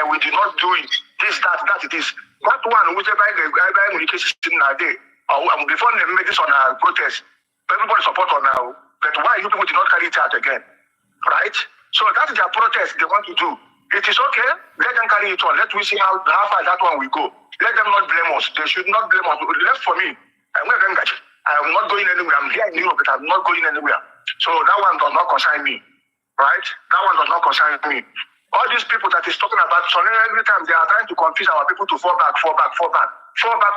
We did not do it. This, that it is. That one, whichever communication nowadays, before they made this on a protest, everybody support on now. But why you people did not carry it out again? Right? So that is their protest they want to do. It is okay. Let them carry it on. Let me see how far that one will go. Let them not blame us. They should not blame us. Left for me. I'm not going anywhere. I'm here in Europe, but I'm not going anywhere. So that one does not concern me. Right? That one does not concern me. All these people that is talking about, so every time they are trying to confuse our people to fall back. Fall back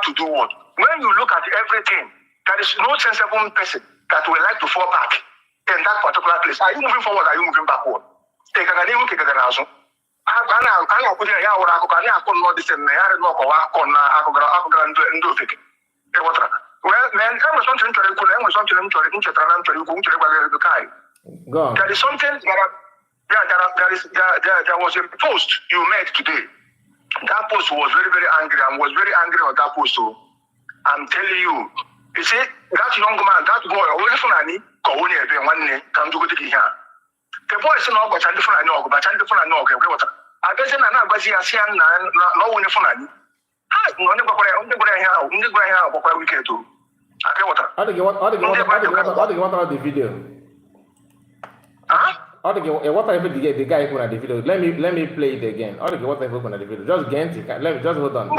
to do what? When you look at everything, there is no sensible person that will like to fall back in that particular place. Are you moving forward? Are you moving backward? Well, man, there is something there was a post you made today. That post was very, very angry. I was very angry on that post too. I'm telling you, you see, that young man, that boy, the boy is not but different. I know, but I'm different. I know. Okay, what? I guess I'm not going to see no one phone. Hi, no, I'm going to we can do. Okay, what? How do you want the video? Huh? What type of the guy who the video? Let me play it again. What type of the video? Just get it. Let me just hold on.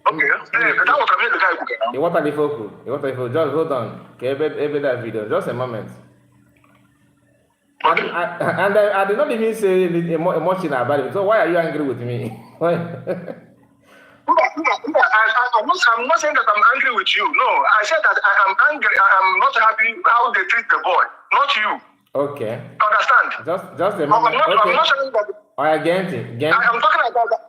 Okay. That was the guy who what are the focus? Just hold on. Okay, that video. Just a moment. I did not even say emotional about it. So why are you angry with me? I'm not saying that I'm angry with you. No, I said that I am angry. I am not happy how they treat the boy, not you. Okay. Understand? Just a moment. I'm not saying that. I get it. I am talking about that.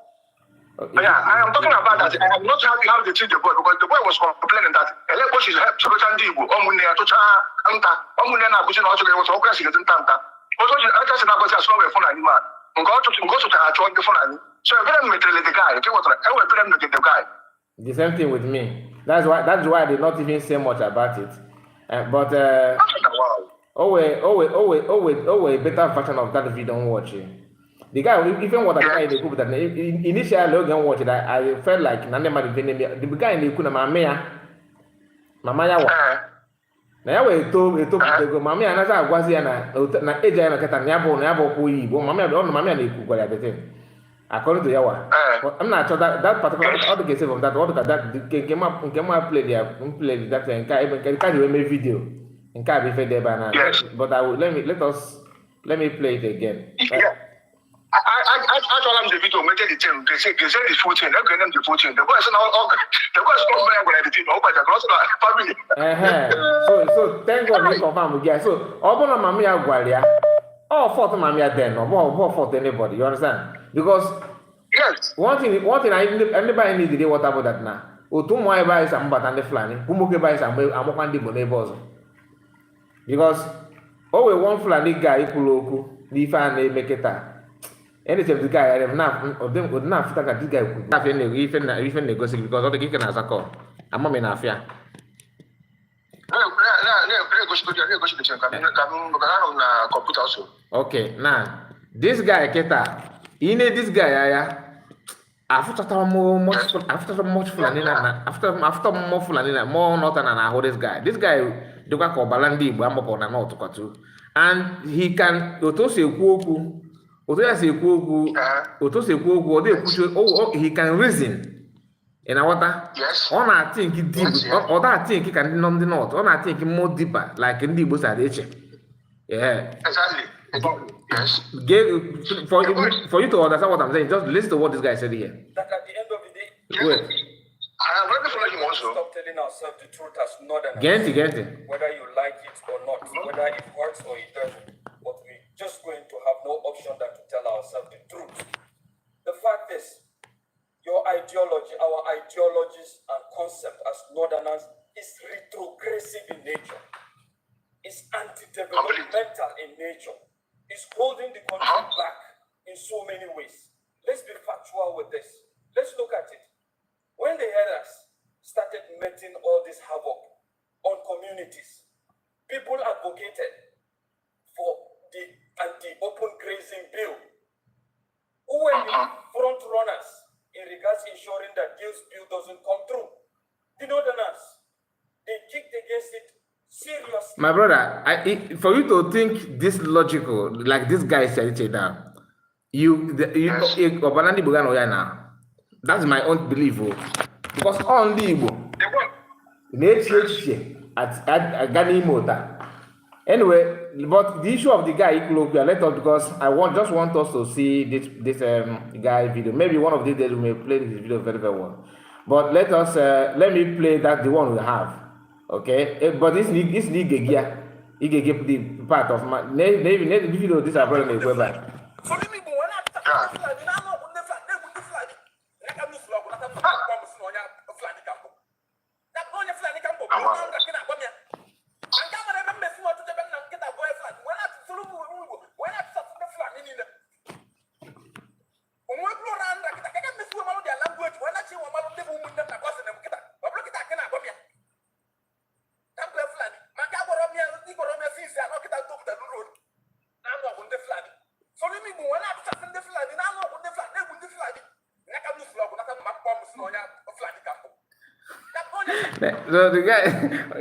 Okay. Yeah, I am talking about that. I am not happy how they treat the boy because the boy was complaining that Elebosh is helped to Igbo. Omune atocha anta. Omune na kuchi na ocho was okra sigete ntanta. Ozo ata se na gosi aso we phone animal. Ngo to ha cho the phone. So I better meet the guy. Okay, what? I will better meet the guy. The same thing with me. That's why I did not even say much about it. But always better version of that if you don't watch it. The guy, even what I tried in the group that initially I didn't watch it, I felt like the guy in the kuna mama ya wa. Na ya we to go mama ya na za agwazi ya na eja ya na keta na yabo ko yibo mama ya mama ya na eku gwara the thing. According to Yawa, I'm not sure that particular all the cases from that all that came up play that and can't make video and can't be fed there by now. Yes. But I will let me play it again. Yeah. I told them the video made the thing. They say the 14. They're going the 14. The boys not the boys not going to the thing. But the family. So thank God we confirm again. So all of Mammy Agualia, all fault Mammy then, no more fault anybody. You understand? Because yes, one thing anybody need to do what about that now. Otu mo buy some but and the flanny. Who mo buy some I'm one the neighbors. Because we one flanny guy puloku, the fan they make it. Anything the guy I have enough of them would not fit that this guy could have even negotiate because all the kicker has a call. I'm not in affair. Okay, now this guy Keta, this guy after more much more not than this guy. This guy do call Balandi Bambo na not to and he can he can reason. In water, yes. On I think it deep, or that think he can non the north, on I think more deeper, like in the bush at each. Yeah, exactly. Yes. For you to understand what I'm saying, just listen to what this guy said here. That at the end of the day, I am ready for you also. Stop telling ourselves the truth as northerners. Gente. Whether you like it or not, whether it works or it doesn't, but we're just going to have no option than to tell ourselves the truth. The fact is, your ideology, our ideologies and concept as northerners is retrogressive in nature. It's anti-developmental in nature. It's holding the country back in so many ways. Let's be factual with this. Let's look at it. When the headers started making all this havoc on communities, people advocated for the anti-open grazing bill. Who were the front runners in regards to ensuring that this bill doesn't come through? The northerners, they kicked against it seriously. My brother, for you to think this logical, like this guy said it now, that's my own belief. Because only at Gani Mota. Anyway, but the issue of the guy, let us, because I just want us to see this guy video. Maybe one of these days we may play this video very, very well. But let me play the one we have. Okay? But this Gigia, the part of my video, this I brought in the website. So the guy,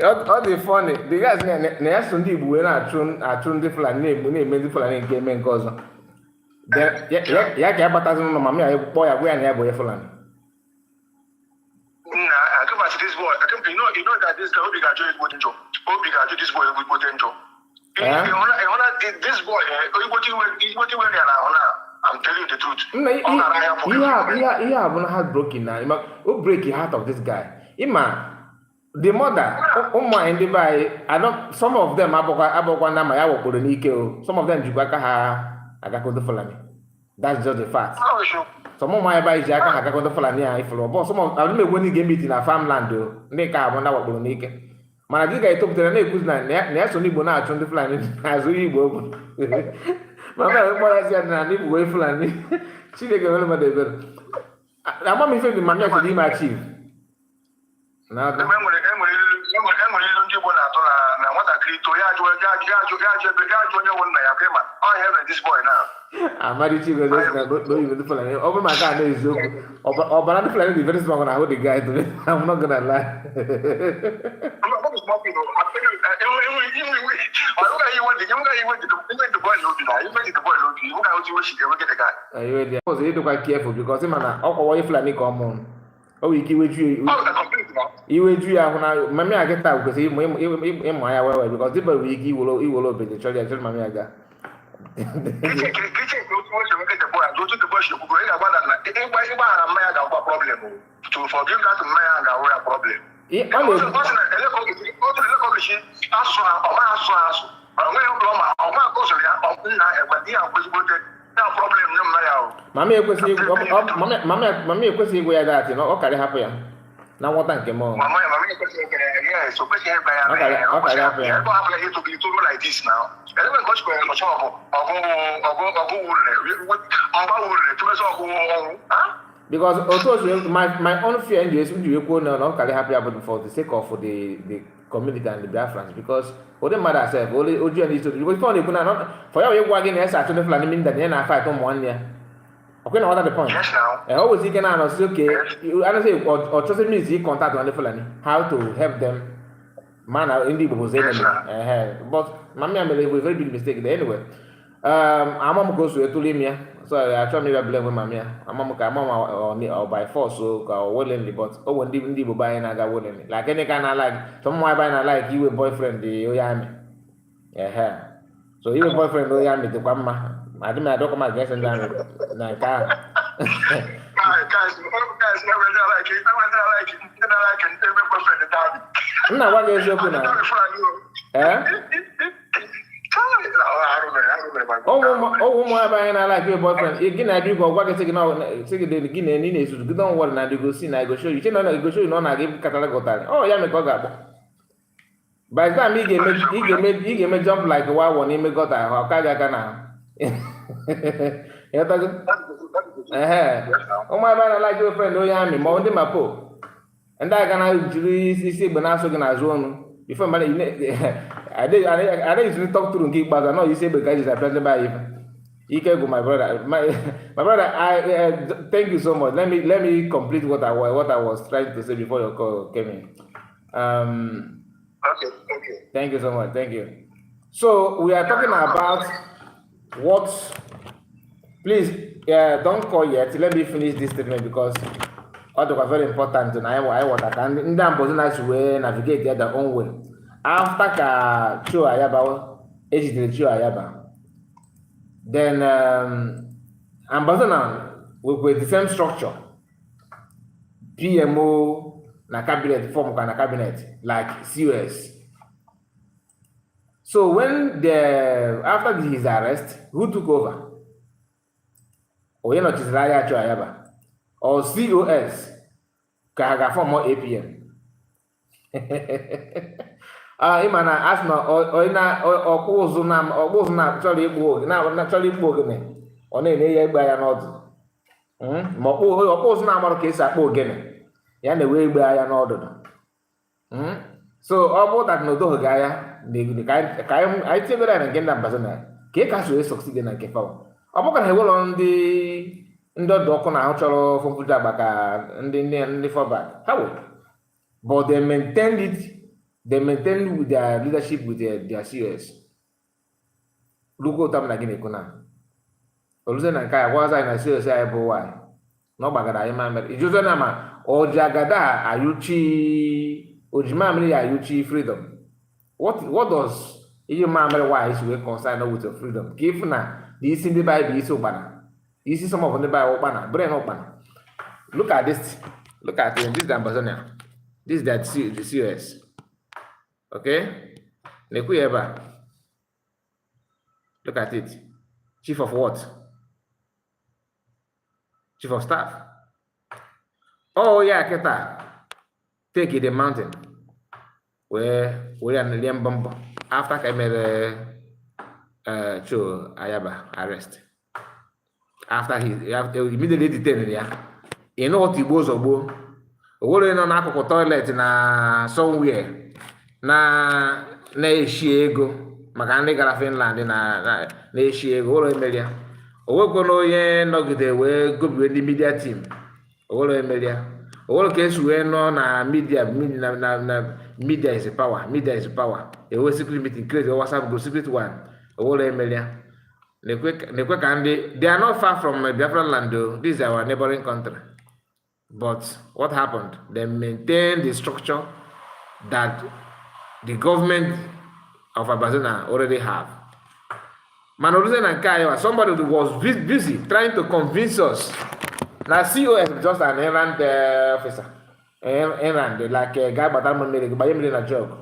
all the funny, the guys near Sunday when I tune the flag name, the flag game and goes. Yeah, but as no mammy, I boy, I wear boy flag. I come back to this boy. You know that this guy will be graduated with potential. Will be graduated this boy with potential. I want this boy, what you went I'm telling you the truth. He have heartbroken now. Who break the heart of this guy? The mother, and the boy, I don't. Some of them abokwa na ma ya wokoro n'ike o. Some of them jikwa aka ha agakodo Fulani. That's just the fact. Some of my boys jika ha agakodo Fulani a ifolo. But some of them when you get meet in a farmland o. Ndị ka abụ na wokoro n'ike. Mana dị ga etopụtara na ekuzi na ya so n'Igbo na-achụ ndị Fulani azụ Igbo okwu. Mama ekpọrọ ya na n'Igbo wee Fulani. Chineke wele mmadụ ebere. Ama m ife dị mama ya n'ime achieve. Na enwere ndị Igbo na-atọ na nwatakịrị ito ya ajụ onye nwe nna ya kema ọ here this boy now. Amadi Chigo just no even the Fulani. Over my God, no joke. But the Fulani is very small when I hold the guy today. I'm not gonna lie. I was quite careful because him and I Fulani come on. Oh, he give you. He will do ya when I get out because he my way because the week he will open the church. I tell Mammy I got. To forgive that man a problem. Mama ekwesịghị igwe ya dat na ọ karị hapụ ya na nwọta nke mmụọ. Because also my own fear in this will not carry happy about for the sake of the community and the Biafrans because what the mother said only Oju and history because for you again as actually Fulani mean that na fight on 1 year. Okay, now what the point? Yes, now. And always you can say okay, I don't say or trust me is contact on the Fulani how to help them man in the was enemy. But Mammy made a very big mistake there anyway. I'm goes to Tulimia. So I try to blame Mammy. Or by force or willingly, but when the buying I got willingly. Like any kind of like someone buying I like you a boyfriend the Oyami. Yeah. So you a boyfriend Oyami to Pama. I didn't I don't my guess and then guys, never like it. I like it. Every boyfriend no, what is your opinion? Oh, my buying I like your boyfriend. Again, I do go what is taking out the beginning and in you don't want to go see I go show you. You know, I go show you no I give catalog time. Oh, yeah, me got by the time he can make jump like wow when he me got a Kaga now. Oh, my buying I like your friend Oyami, Mountain Mapo. And I can usually see Benaso in a zone. Before money, I usually talk to him, but I know you say because he's a president by him. He can go, my brother. My brother, I thank you so much. Let me complete what I was trying to say before your call came in. Okay. Thank you so much. Thank you. So we are talking about what. Please, don't call yet. Let me finish this statement because. What was very important and I want that and then nice way navigate their own way. After ka show ayaba age show ayaba. Then ambassador with the same structure. PMO na cabinet form na cabinet like COS. So when after his arrest, who took over? Oyeno Chisraya Ayaba. Or COS kaga for more APM. Imana asma or ozunam or naturally book now naturally book me on a by an order. Oppose now case at Bogene. Yan the way by an order. So about that no do Gaia, the kind I tell that again ambassador. Kekas will succeed in a kefa. I'm going to have on the ndo doko na chọrọ fọmputa baka ndị fallback how but they maintained with their leadership with their CS lugo tam na gine kuna oluze na nka waza na CS ay bo why no bagara ay ma mere ijuzo na ma ojagada ayuchi ojima mri ayuchi freedom what does You remember why is we concerned with your freedom. If na this in the Bible is open. You see some of the Bible open, brain open. Look at this. Look at it. This is the Ambazonia. This is the COS. Okay? Nekuyeba. Look at it. Chief of what? Chief of staff. Oh yeah, Keta. Take it the mountain. Where we are in the Bumbo. After I made Cho Ayaba arrest. After he immediately detained ya. You know what he was about? Owolo no na akụkụ toilet na somewhere na-eshi ego maka ndị gara Finland na-eshi ego owolo emeria. Owekwo na onye nọgide wee gobiwe ndị media team. Owolo emeria. Owolo ka esi wee nọ na media is power. Media is power. Ewe secret meeting create a WhatsApp group secret one. Owolo emeria. Nekwe ka ndị they are not far from Biafra land though. This is our neighboring country. But what happened? They maintained the structure that the government of Abazona already have. Manoluzen and Kaya, somebody who was busy trying to convince us. Now, COS is just an errand officer. Errand, like a guy, but I'm not making a joke.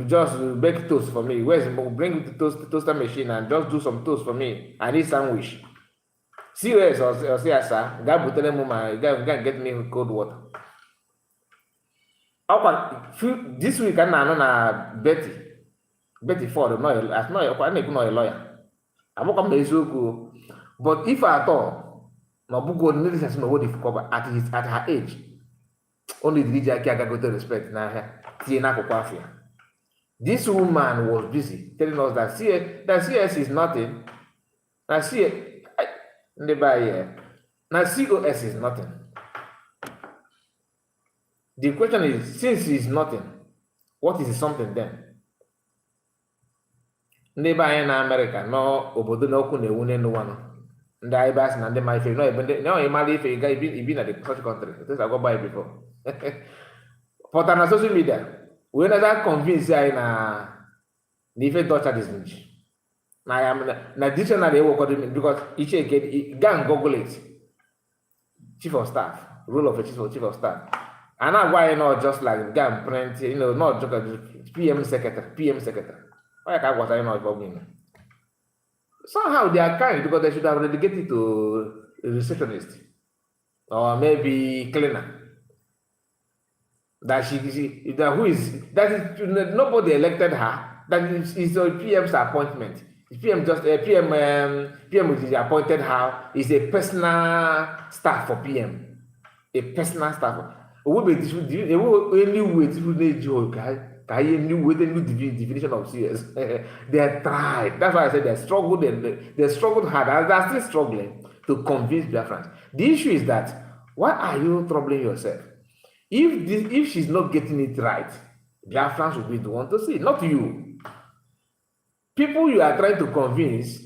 Just bake toast for me. Bring the toaster machine and just do some toast for me. I need sandwich. COS or CSA, guy will tell him, my guy can get me cold water. This week, I'm not Betty Ford, no, as no, I'm not a lawyer. I'm not coming to but if at all, Mabugo needs to know what if cover at her age. Only the DJ can go to respect now. This woman was busy telling us that CS is nothing. Now COS is nothing. The question is, since it's nothing, what is something then? Ndị be anyị na America nọ obodo na okwu na-ewu n'elu nwanụ ndị anyị bas na ndị ma ife nọ ebe na ịmara ife ịga ibi na the such country it is I go by before pụtara na social media wee na convince anyị na ife dọcha dị na dictionary ewekọdo because iche eke gang google it chief of staff role of a chief of staff and agwa anyị not just like gang print not just PM secretary why can't what I know somehow they are kind because they should have relegated to a receptionist or maybe cleaner. That nobody elected her. That is a PM's appointment. PM which appointed her is a personal staff for PM. A personal staff. New definition of CS. They are tried. That's why I said they struggled hard and they are still struggling to convince Biafrans. The issue is that why are you troubling yourself? If she's not getting it right, Biafrans will be the one to see, not you. People you are trying to convince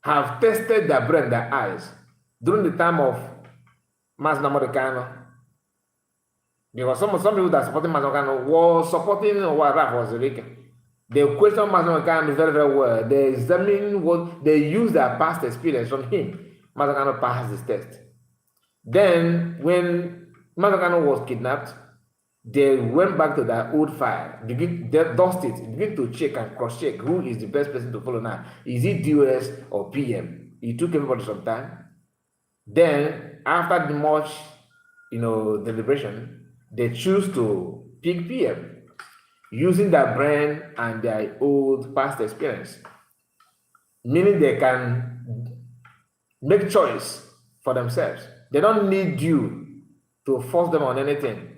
have tested their brain, their eyes during the time of Mas Namoricano. Because some people that supporting Mazokano was supporting what Raf was Rica. They question Mazokano very, very well. They examine what they use their past experience from him. Mazokano passed this test. Then, when Mazokano was kidnapped, they went back to their old file, they dust it, begin to check and cross-check who is the best person to follow now. Is it DOS or PM? It took everybody some time. Then, after the much, deliberation, they choose to pick PM using their brain and their old past experience, meaning they can make choice for themselves. They don't need you to force them on anything.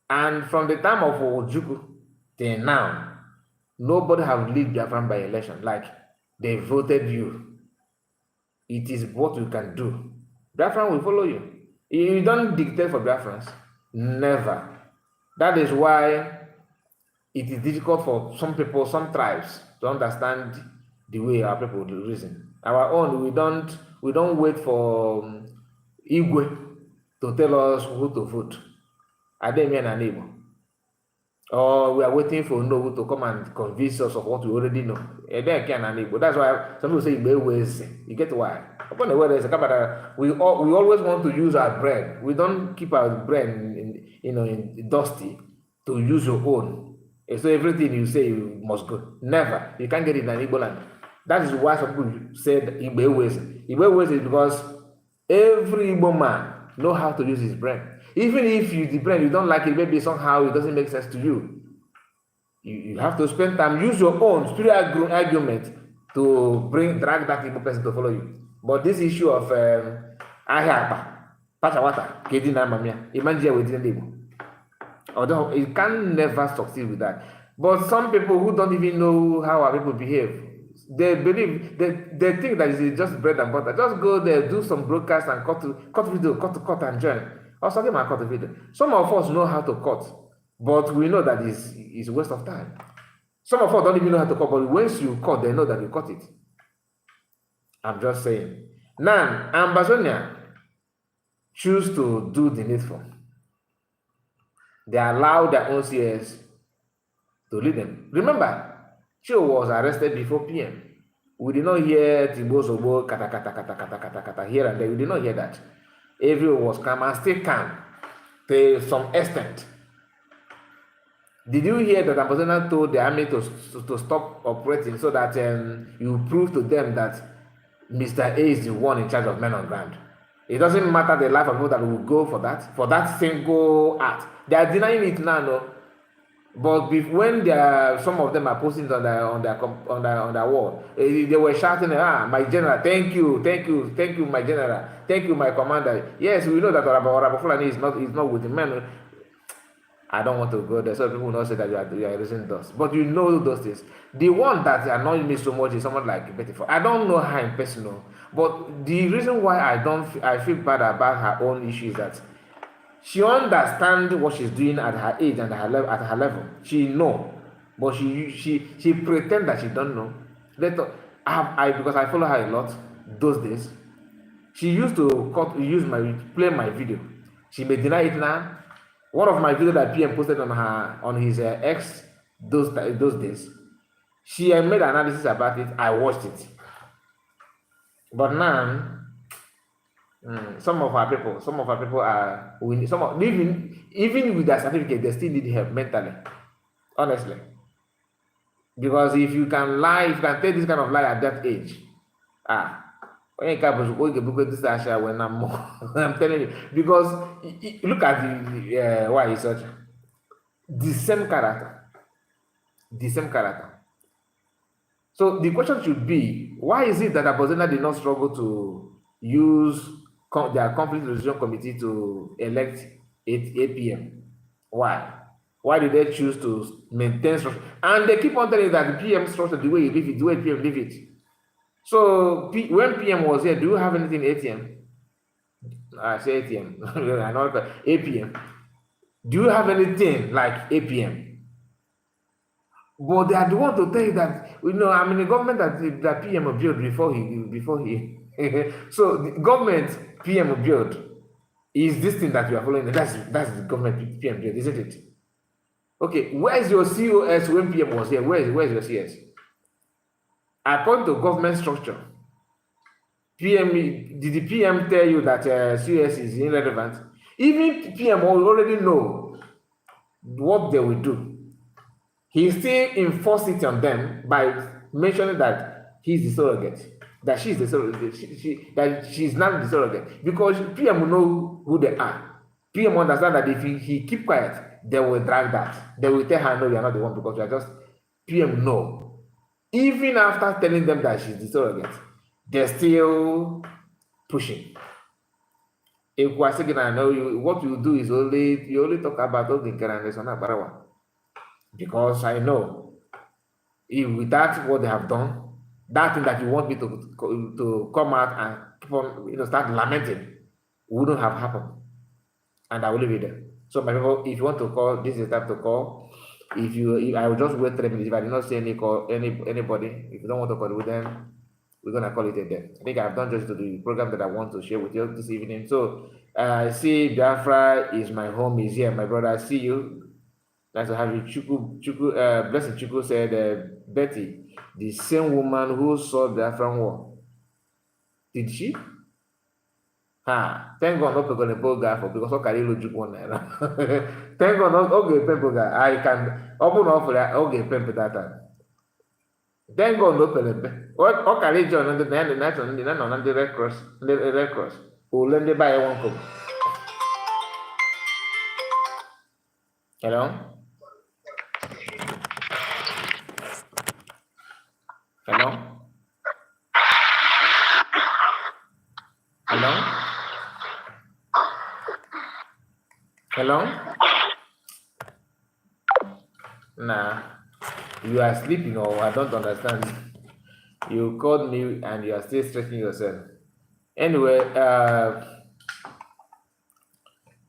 And from the time of Ojuku till now, nobody have lead Biafran by election. Like they voted you. It is what you can do. Biafran will follow you. You don't dictate for Biafrans. Never. That is why it is difficult for some people, some tribes, to understand the way our people reason. Our own, we don't wait for Igwe to tell us who to vote. I didn't mean an Igbo. or we are waiting for Nobu to come and convince us of what we already know. And then can and Igbo. That's why some people say Igbo ways. You get why? Upon the word is we always want to use our brain. We don't keep our brain in dusty to use your own. And so everything you say you must go. Never. You can't get it in an Igbo land. That is why some people said Igbo ways. Igbo ways is because every Igbo man know how to use his brain. Even if the brain you don't like it, maybe somehow it doesn't make sense to you. You have to spend time, use your own spiritual argument to drag that Igbo person to follow you. But this issue of ahia pachawata, kedina mamia, imagine within the Igbo. Although it can never succeed with that. But some people who don't even know how our people behave, they believe they think that it's just bread and butter. Just go there, do some broadcast and cut video, cut and join. Also, give my cut the video. Some of us know how to cut, but we know that it's a waste of time. Some of us don't even know how to cut, but once you cut, they know that you cut it. I'm just saying. Now, Ambazonia choose to do the needful. They allow their own CS to lead them. Remember, Cho was arrested before PM. We did not hear Timbo Sobo kata here and there. We did not hear that. Everyone was calm and still calm to some extent. Did you hear that Ambassador told the army to stop operating so that you prove to them that Mr. A is the one in charge of men on ground? It doesn't matter the life of people that will go for that single act. They are denying it now, no. But when some of them are posting on their wall, they were shouting, my general, thank you, my general, thank you, my commander. Yes, we know that Orabo Fulani is not with the men. I don't want to go there, so people will not say that you are using dust. But you know those things. The one that annoys me so much is someone like Betty Ford. I don't know her in personal, but the reason why I feel bad about her own issue is that she understands what she's doing at her age and at her level. She know, but she pretend that she don't know. Because I follow her a lot those days. She used to play my video. She may deny it now. One of my videos that PM posted on his ex those days, she made analysis about it. I watched it, but now. Some of our people are even with their certificate, they still need help mentally, honestly. Because if you can take this kind of lie at that age, I'm telling you, because look at the why is such the same character. So the question should be, why is it that Abozena did not struggle to use their conflict resolution committee to elect 8 PM? Why? Why did they choose to maintain structure? And they keep on telling you that the PM structure, the way you leave it, the way PM leave it. So when PM was here, do you have anything ATM? I say ATM, I know APM. Do you have anything like APM? But they are the one to tell you that, I'm in a government that PM built before he so the government PM build is this thing that you are following. That's the government PM build, isn't it? Okay, where's your COS when PM was here? Where's your CS? According to government structure, did the PM tell you that COS is irrelevant? Even PM already know what they will do. He still enforced it on them by mentioning that he's the surrogate. That she's the surrogate, that she's not the surrogate, because PM will know who they are. PM understand that if he keep quiet, they will drag that. They will tell her, no, you are not the one, because you are just PM. No, even after telling them that she's the surrogate, they're still pushing. If we're saying, I know you, what you do is you only talk about Barawa, because I know if without what they have done, that thing that you want me to come out and keep on, start lamenting wouldn't have happened, and I will leave it there. So my people, if you want to call, this is the time to call. If I will just wait 3 minutes. If I did not see anybody, if you don't want to call with them, we're gonna call it a day. I think I've done just to the program that I want to share with you this evening. So I see Biafra is my home, is here, my brother. I see you. Nice to have you. Blessed Chuku said, Betty, the same woman who saw the Afghan war. Did she? Thank God not going to pull guy for because I can't look one. Thank God not okay, people guy. I can open up for that. Okay, pimp that time. Thank God no pele. What can you join on the night on the Red Cross? The Red Cross. Who lend the buy one cup. Hello? Hello? Hello? Hello? Nah. You are sleeping or I don't understand. You called me and you are still stretching yourself. Anyway,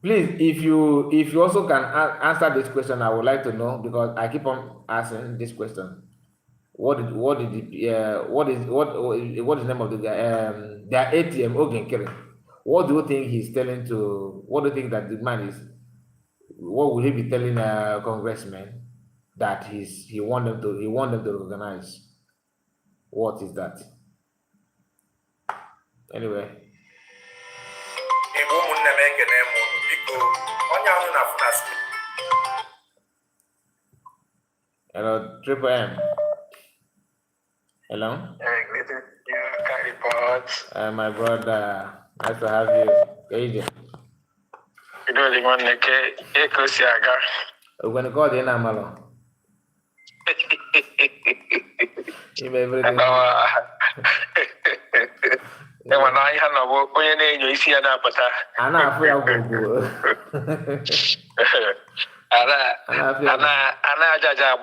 please, if you also can answer this question, I would like to know because I keep on asking this question. What is the name of the guy? Their ATM Ogenkere. What do you think he's telling to? What do you think that the man is? What will he be telling congressmen that he want them to recognize? What is that? Anyway. Hello, Triple M. Hello. My brother, nice to have you. Agent. You know the one like Ekosiaga. We're going to call the Namalo. You may everything. Then when I had a work, when you see an appetite, I'm not afraid of go. Ana jaja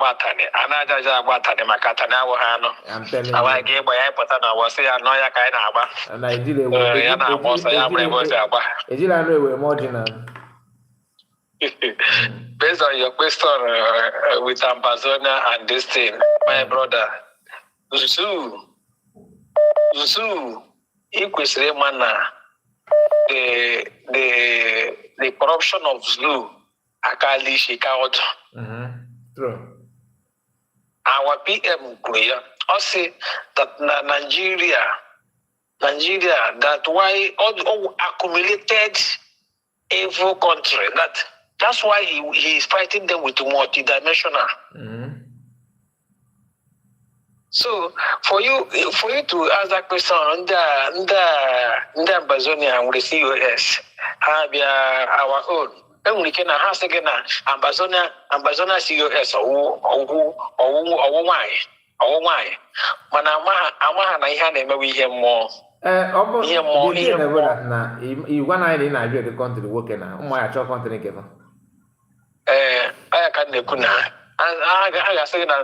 batani makata na wo ha no. I'm telling you. Awa ge boy pata na wo se ano ya kai na agba. Nigeria ya na agba so ya bre bo se agba. Nigeria no we marginal. Based on your question with Ambazonia and this thing, my brother, Zuzu, equally manner the corruption of Zulu, Akali Shikaot. True. Our PM Korea also that Nigeria, that why all accumulated evil country that's why he is fighting them with multidimensional. So for you to ask that question, the Amazonia with the COS have our own. And we can ask again Amazonia COS or why. Manama na ihe na-emewe ihe mmụọ. Ihe mmụọ na igwa na anyị na-abịa the country nwoke na ụmụ ya chọọ country nke fa. Aya ka na-ekwu na a ga-asị na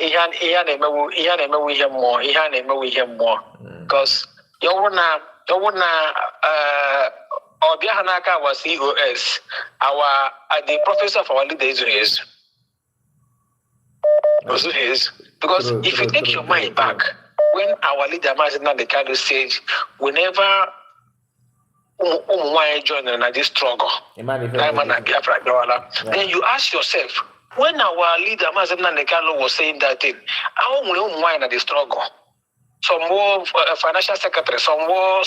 ihe na-emewe ihe mmụọ because ya wụ na ọbịa ha n'aka our COS the professor of our leader is because if you take your mind back when our leader Mazina the Kado said whenever join in this struggle then you ask yourself when our leader Mazina the Kado was saying that thing how in the struggle some more financial secretary, some more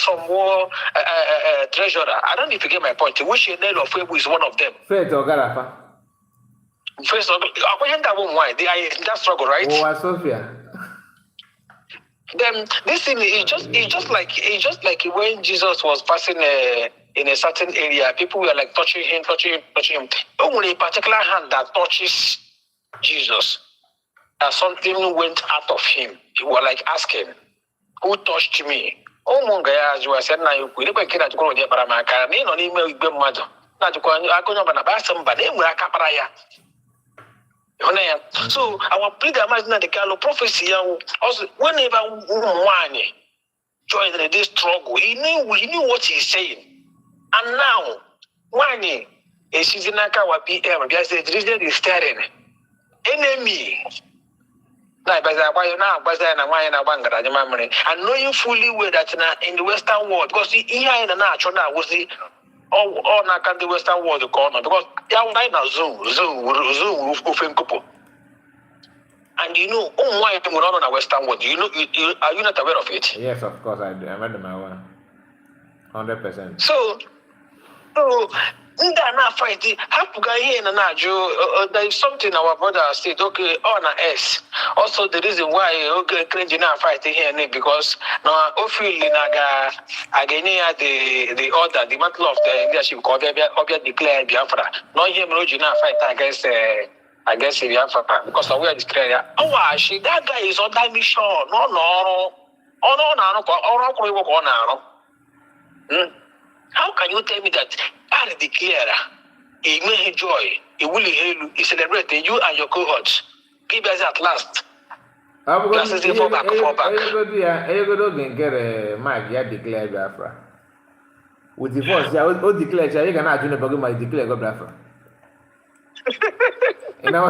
treasurer. I don't know if you get my point. Which Nelo of Webu is one of them. First or Garafa? First, why they are in that struggle, right? Oh, Sophia. Then this thing is just like when Jesus was passing in a certain area, people were like touching him. Only a particular hand that touches Jesus, something went out of him. You were like asking, who touched me? Oh, Mongaya, as you said, now you could never get at Gorodia Paramaka, name on email with Mother. Not to go on Banabasam, but they were a caparaya. So, our pleader imagine the Carlo prophecy also whenever one joined this struggle, he knew what he's saying. And now, one is Shizinaka wa PM, because the region is staring. Enemy. And knowing fully well that in the Western world, because here in the natural was the all na can the Western world corner because ya why na Zoom open couple. And you know, why we're not on a Western world. You know, are you not aware of it? Yes, of course I do. I read my one. 100%. So Ndana fight here there is something our brother said, okay, on S. Also the reason why cringe now fight here because now officially naga again the order, the mantle of the leadership obia declared Biafra. Not him now fight against Biafra because we are declared. Oh actually that guy is on that mission. No. How can you tell me that I declare a may joy, a will you celebrate you and your cohorts? Give us at last. I'm going to fall back. You go to get a mic, you declare Biafra. With the voice, I will declare, you cannot do the my declare Biafra. You know,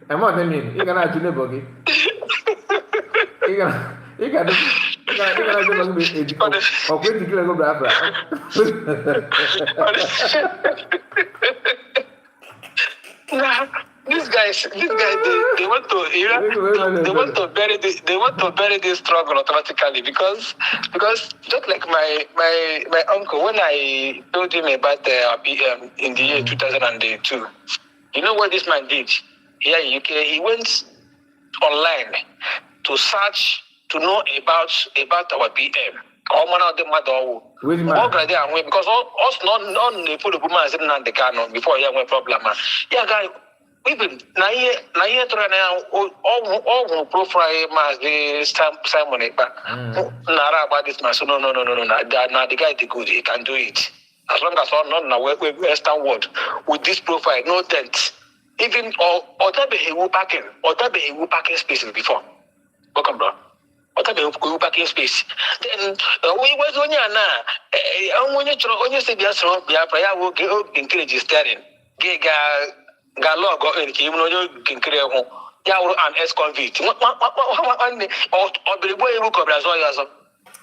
I'm not mean, you cannot do the buggy. You can do These guys, they want to bury this struggle automatically because just like my uncle, when I told him about the PM in the year 2002, you know what this man did here in UK? He went online to search to know about our PM. All man of them because us not put the woman sitting on the car before you have a problem. Yeah, guy. Even na here try now all profile mas the Simon Nara about this man. So no. Now the guy is good. He can do it as long as all not now Western world with this profile, no dent. Even or that be he parking spaces before. Welcome, bro. Or that be he parking space. Then we was on ya na. When you say Biafra, will encourage steering. Galog or in Kim, can create an ex-convict. Or the boy who covers all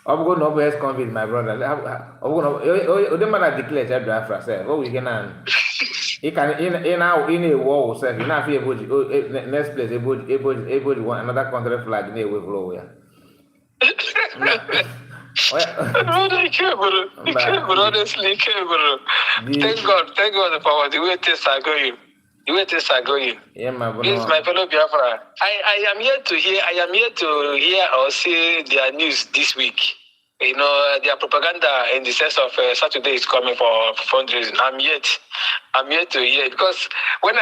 I'm going to ex-convict, my brother. I'm going to man declare Biafra, say, oh, we can. He can in a war, say, enough here, next place, able want another country flag in a way flow. Honestly, thank God for the way things are going. Yeah, Yes, my fellow Biafra. I am here to hear or see their news this week. You know, their propaganda in the sense of Saturday is coming for fundraising. I'm here to hear because when in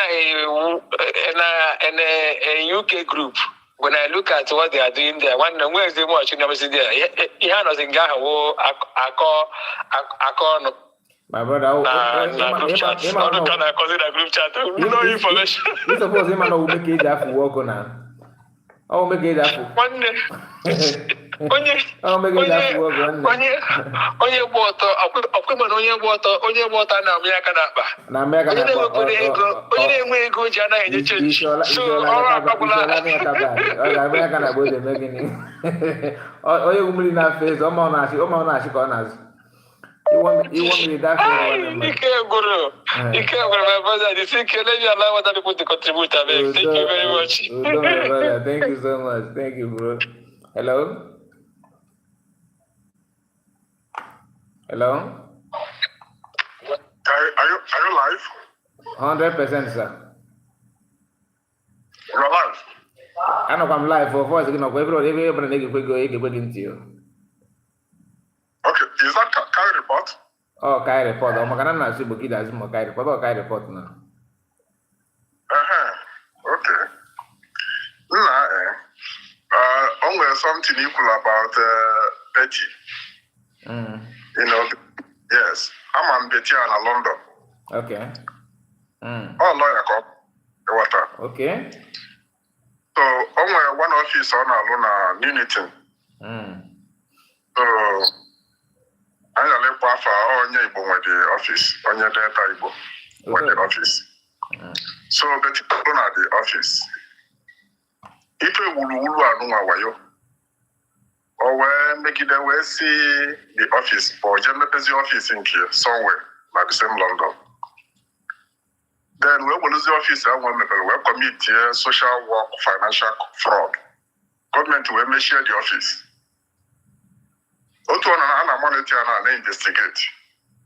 a UK group, when I look at what they are doing there, one Wednesday watch, you never see there. He has in Gaha, I call. My brother, group chat. How can I call it a group chat? No information. You suppose him will make it that for work on. I'll make it that for one day. I'll make it that for work on. Onye water na America na. Na America na. Onye enwe ego ji ana enye change. So all popular. America na boy dey making. Onye umuri na face, o ma na shi ko na. You want me that you can't go. My brother. You see, let me allow other people to contribute. Thank you very much. Brother. Thank you so much. Thank you, bro. Hello? Are you live? 100%, sir. You're live. I know I'm live for voice. You know, everybody go into you. Okay, is that Kai report? Oh, Kai report. Oh, makana na si bukida si mo Kai report. Oh, Kai report na. Okay. Only something equal about Betty. You know, yes. I'm on Betty in London. Okay. Oh, lawyer cop. Water. Okay. So, only one office on Alona Unity. So, I am on the office, on your data Igbo, the office. So the children at the office. If you will wayo. or where make it we see the office or general office in here somewhere like the same London. Then we will lose the office and we commit social work, financial fraud. Government will share the office. Otu na monitor and investigate.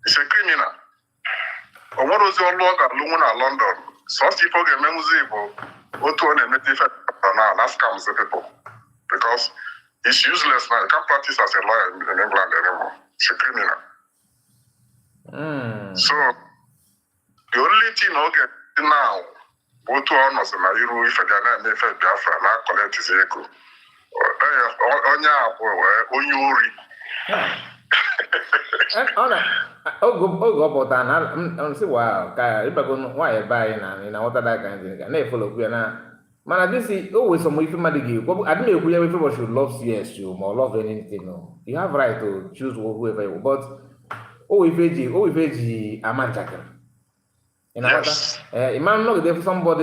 It's a criminal. Or what was your log at Lumina London? So people get memorable. Otu on a native now that scams the people. Because it's useless now. You can't practice as a lawyer in England anymore. It's a criminal. So the only thing I get now, Otu on us and I if I don't know if I now collect his echo. Ogo pụta na nsị wow ka ịbago nwaanyị be anyị na nghọta da ka ndị na-efolokwu ya na mana dịsi o wee some ife mmadụ ga-ekwu adị m ekwu ya if you should love CS you or love anything no you have right to choose whoever you but o ife ji ama njakịrị ị na-aghọta ịma nnọgide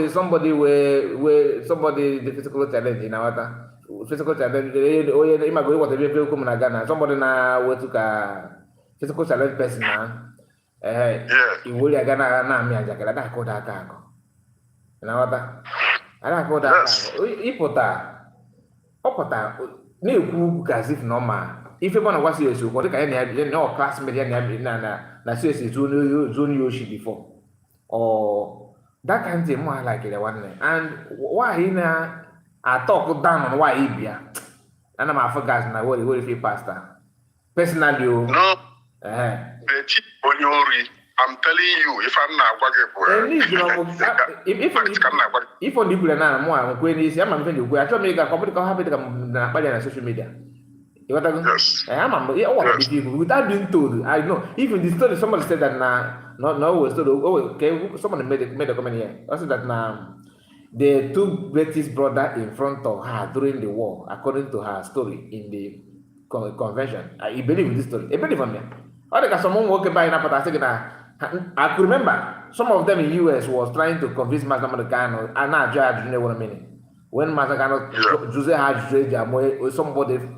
somebody wee somebody the physical challenge na-aghọta physical challenge onye ịmago ịghọta ebe okwu m na Ghana somebody na wetu ka physical challenge person na iwori aga na-amị ajakịrị ada akụda aka akụ na-aghọta ada akụda aka akụ ọpụta na-ekwu ukwu ka as if na ọma ife bụ na gwa CS okwu dịka ya na ọ classmate ya na CS zuo onye oshi before or that kind of thing more like it one and why na talk down on why ibia and I'm forgot na what if pastor personally no the chief onyori I'm telling you if I'm not if on people na mo am kwe ni si am mfe ndikwe acho me ga company ka have na pale na social media you want to am what people without being told I know even the story somebody said that no story okay somebody made a comment here also that now they took Betty's brother in front of her during the war according to her story in the convention. I believe in this story. I believe on me. Or like someone walking by na pata say I could remember some of them in US was trying to convince Master Americano and now judge you know what I mean. When Master Americano Jose had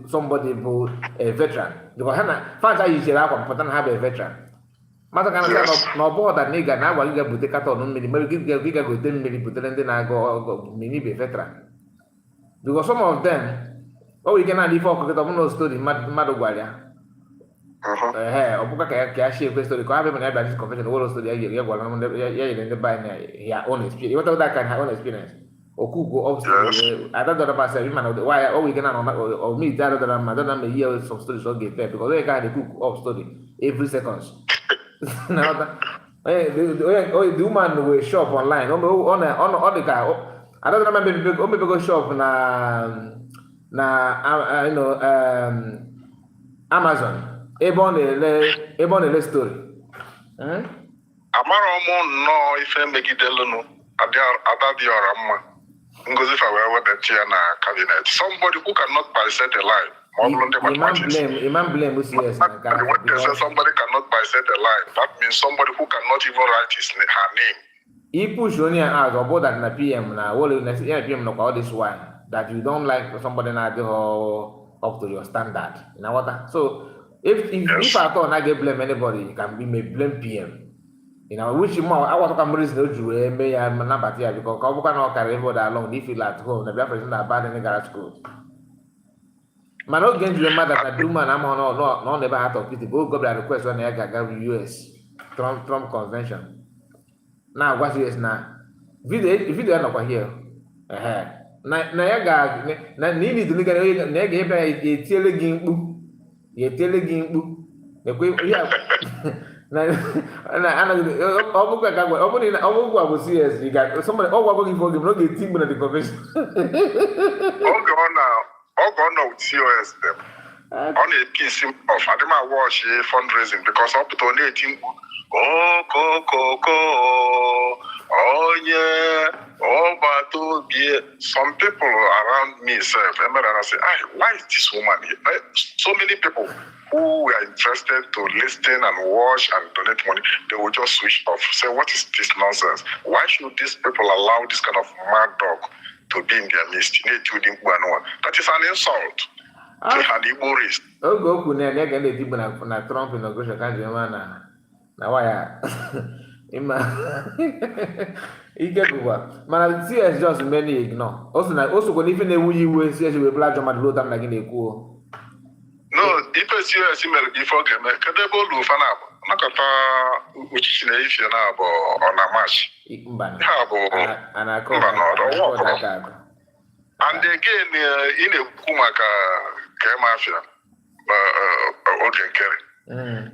somebody who a veteran because Hannah fans you should have a veteran. Master Americano no board that nigga now what you get cut on maybe give go 10 million put then I go mini be veteran. Because some of them we cannot leave for because no story Madogwalia. Obuka ka share question ko have me na this confession all story ya gwa na ya the buy na ya own experience what that can have own experience oku go up I don't know about say man why we cannot or me that other me hear some stories so get there because they can cook up story every seconds now the woman will shop online on the car I don't remember maybe go shop na you know Amazon ebe ọ na-ele story amara ụmụ nnọọ ife megidelụnụ adadị ọra mma ngozi fa wee webata ya na cabinet somebody who cannot bisect a line ma ọ bụrụ ndị mathematics imam blame CS somebody cannot bisect a line that means somebody who cannot even write her name push only out about that na PM na wole na PM no all this why that you don't like somebody na do up to your standard you know what so if I thought I get blame anybody, it can be me blame PM. You know, which more I want to come reason to do me and number here because I cannot carry everybody along if you at home, the person that bad in the garage school. Man, not against your mother that do man, I'm on no never had of pity. Go the request when I got US Trump convention. Now what is now? Video not here. Na ya ga na need to look at na ga ebe telegin ye telegin mkpu ekwe ya na obuka ka gwa obuni na obugwa bụ CS you got somebody ogwa gị for no get team na the convention ogo with COS them on a piece of adima watch fundraising because up to 18 oh yeah some people around me I say why is this woman here so many people who were interested to listen and watch and donate money they will just switch off say what is this nonsense why should these people allow this kind of mad dog to be in their midst that is an insult They had Igbo race. Go kuna na ga na-eti na Trump inauguration ka ji ma na waya ima ike gụwa mana CS just many ignore also go n'ife na-ewu iwe CS we black John Maduro tam na gị na-ekwu No, ife CS mere before game kedu ebe olu fa na-abụ nakọta uchichi na ife na-abụ ọ na march mba ha bụ and again ị na-ekwu maka kemafia oge nkere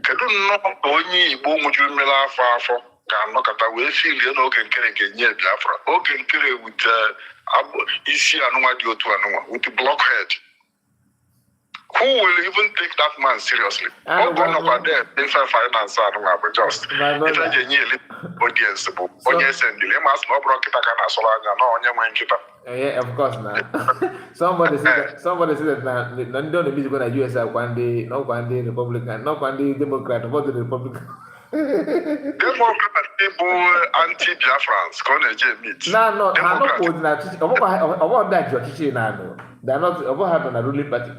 kedu nnọọ onye Igbo nwụjuru mmiri afọ ga-anọkọta wee filie n'oge nkere ga-enye Biafra oge nkere wute isi anụnwa dị otu anụnwa with blockhead. Who will even take that man seriously? All gonna there, if finance anụnwa bụ just if I get nye audience bụ onye sendile mas na ọ bụrụ nkịta ka na-asọrọ anya na onye nwe nkịta. Yeah, of course now. Somebody said that na ndị ọ na-ebizi na US kwa ndị Republican, not kwa ndị Democrat, but the Republican. Democrat people anti-Biafrans ka ọ na-eje meet. No, ha no quote na chichi. About that chichi na no. They are not about have na ruling party.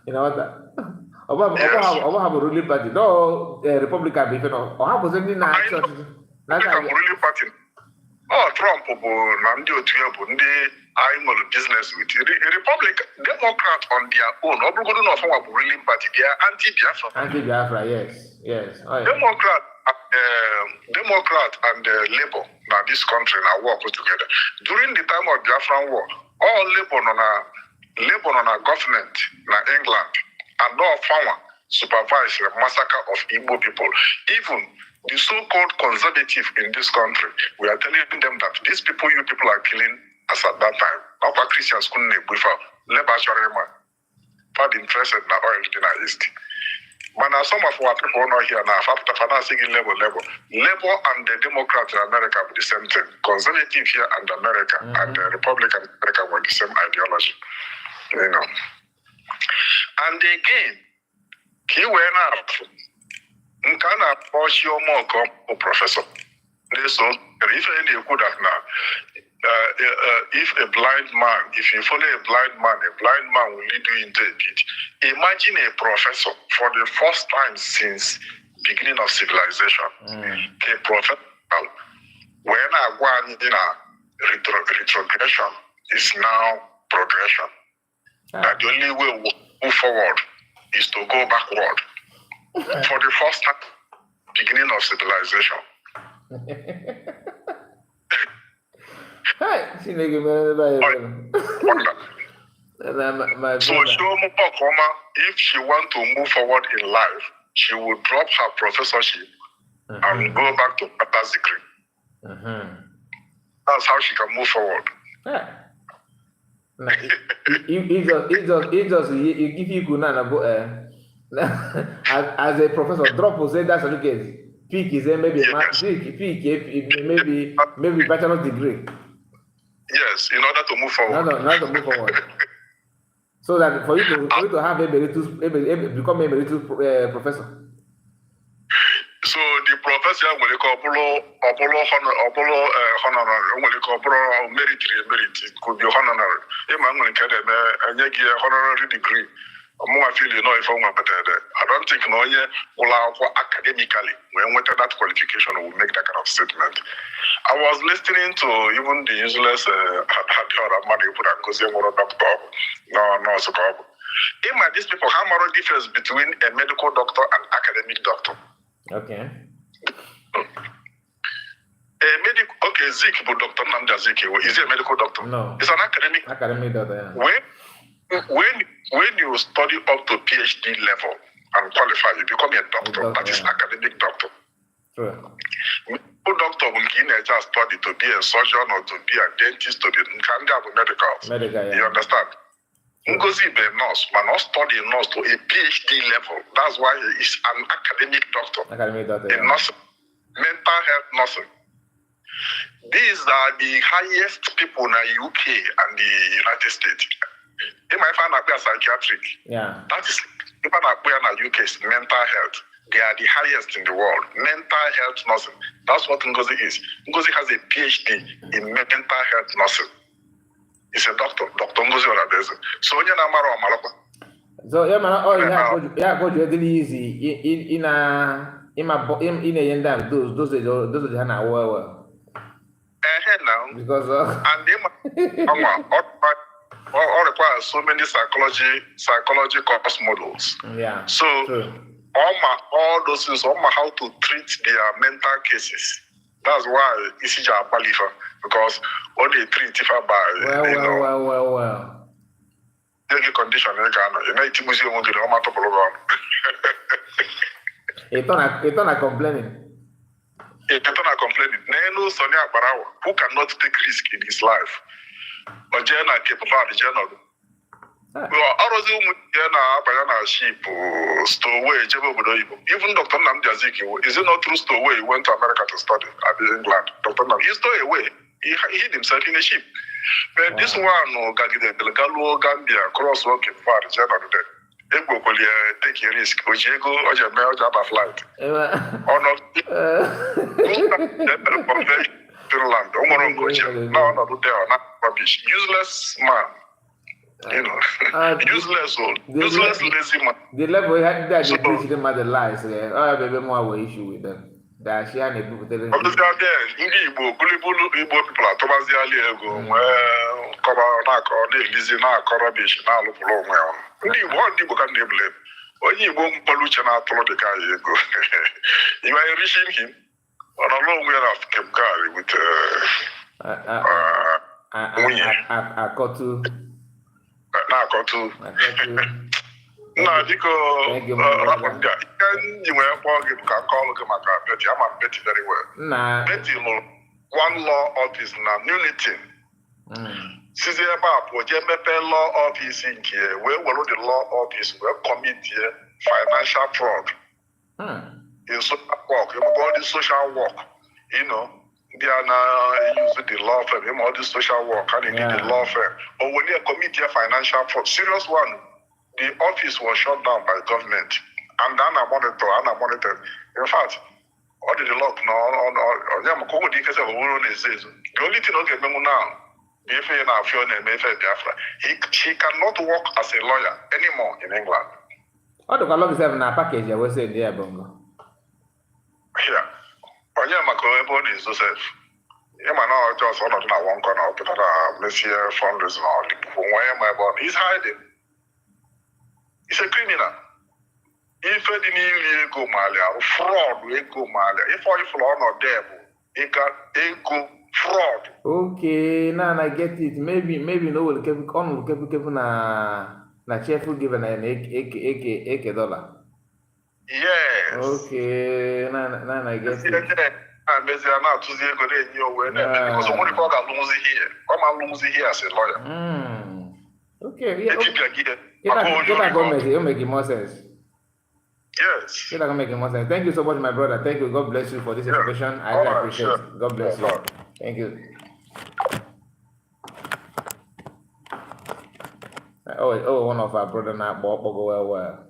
You know what? About have a ruling party. No Republican be no. Or have any na church. Na ruling party. Oh, Trump bụ na ndị otu ya bụ ndị anyị nwere business with Republican Democrat on their own. Ọ bụrụgodu na ọfanwa bụ ruling party, they are anti-Biafra. Anti-Biafra, yes. Oh, yeah. Democrat and Labour na this country na work together. During the time of Biafran war, all Labour on a government na England and all farmer supervise the massacre of Igbo people. Even the so-called conservative in this country, we are telling them that these people you people are killing as at that time. Our Christians couldn't prefer Labour had interested in oil in the East. But now some of our people not here now, after financing level. Labour and the Democrats in America were the same thing. Conservative here and America and the Republican America were the same ideology. You know. And again, he went up. Nkana Poshio Moko professor. So if any could have now if a blind man, if you follow a blind man will lead you into a pit. Imagine a professor for the first time since beginning of civilization. A professor when I went in a retrogression is now progression. That the only way we move forward is to go backward. For the first time, beginning of civilization. Hi, she nigga So if she want to move forward in life, she would drop her professorship and go back to master's degree. That's how she can move forward. It just give you good as a professor, drop or say that's the case. Peak is maybe maybe bachelor's degree. Yes, in order to move forward. Not to move forward. So that for you to have become a emeritus professor. So the professor will call merit. It could be honorary. Honorary degree. I feel if I don't think will academically when we that qualification will make that kind of statement. I was listening to even the useless these people have more difference between a medical doctor and academic doctor. Okay. Zeke, but Dr. Namda Zeke, is he a medical doctor? No. He's an academic doctor, yeah. When you study up to PhD level and qualify, you become a doctor. That is academic doctor. True. Medical doctor will just study to be a surgeon or to be a dentist, to be medical. You understand? Ngozi be a nurse, but not study nurse to a PhD level. That's why he is an academic doctor. In nursing, mental health nursing. These are the highest people in the UK and the United States. They might find a psychiatric. Yeah. That is people in the UK is mental health. They are the highest in the world. Mental health nursing. That's what Ngozi is. Ngozi has a PhD in mental health nursing. He's a doctor, Dr. Ngozi Oladeze. So when you're So yeah, man. Oh, yeah, go to really easy in a those are now well. Now, Because and they all require so many psychology course models. yeah. So True. all those things, how to treat their mental cases. That's why Isija Balifa, because all they treat if by Well. the condition It's not complaining. Sonia Barawa, who cannot take risk in his life. Or Jenna Kepapa, Jenna. Well, sheep, stowaway, even Dr. Namjaziki, is it not true stowaway? He went to America to study at England. Dr. Nam, he stowed away. He hid himself in a ship. But this one, Galo, Gambia, cross walking far, Jenna, they go take a risk. Ojego, Oja flight. Or not. Finland, no, not there, not rubbish. Useless man. You know, useless lazy man. The level that they teach them at the lies, I have a more issue with them. That she had a book with them. Obviously, Igbo people are Thomas Dialego, cover or lazy now, rubbish now, look for long. What Igbo can they blame? When you won't pollution out to the guy, you are reaching him on a long way of Cape Gary with I got to. No, because you were call Betty. I'm Betty very well. Nah. Betty one law office now, unity. Since about law office in here, where the law office will commit financial fraud. In social work, all this social work, they are now using the law firm, all this social work, and they need the law firm. But when they commit financial fraud, serious one, the office was shut down by government. And then I monitor. In fact, all the law now, the only thing I get now, she cannot work as a lawyer anymore in England. What do you have in a package? I was saying there, Bongo. Yeah. Everybody is Joseph. You might not just one of one corner of the Messiah fundraising or where he's hiding. He's a criminal. If he didn't go Malia, fraud will go Malia. If I floor not devil, he got go fraud. Okay, now I get it. Maybe no will keep na cheerful given an $8 dollar. Yes. Okay, now I get it. I'm busy now to see because somebody got losing here. I'm losing here as a lawyer. Okay, yeah. You're making more sense. Yes. You're making more sense. Thank you so much, my brother. Thank you. God bless you for this information. I really appreciate it. God bless you. Thank you. Oh, one of our brother now, well.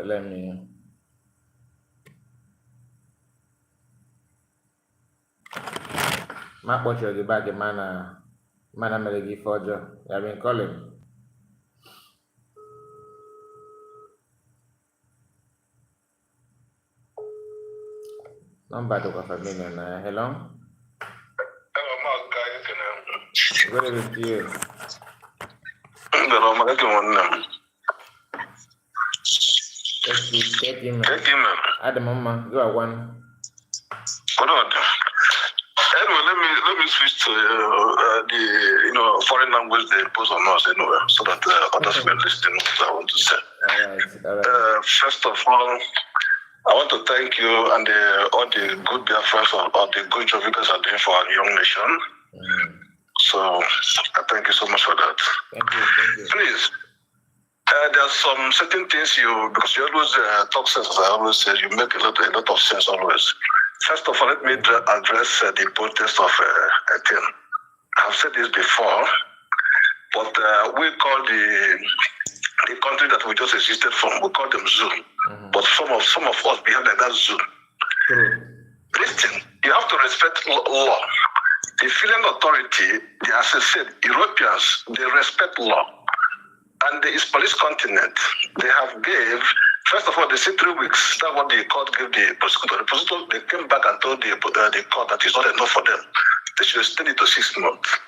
Let me. My butcher the back man Melody Forger. I've been calling. Number to family na hello. Hello, Mark. Good evening to you. Hello, Mark. Take him. At the moment, you are one. Good on. Anyway, let me switch to the foreign language they impose on us anyway, so that others will listen to what I want to say. All right. First of all, I want to thank you and all the good Biafrans or the good job you guys are doing for our young nation. So I thank you so much for that. Thank you. Please, there are some certain things because you always talk sense, as I always say, you make a lot of sense always. First of all, let me address the protest of Etienne. I've said this before, but we call the country that we just existed from, we call them zoo. But some of us behave like that zoo. Listen, you have to respect law. The Finland authority, as I said, Europeans, they respect law. And the East Police continent, they have gave, first of all, they said 3 weeks. That's what the court gave the prosecutor. The prosecutor, they came back and told the court that it's not enough for them. They should extend it to 6 months.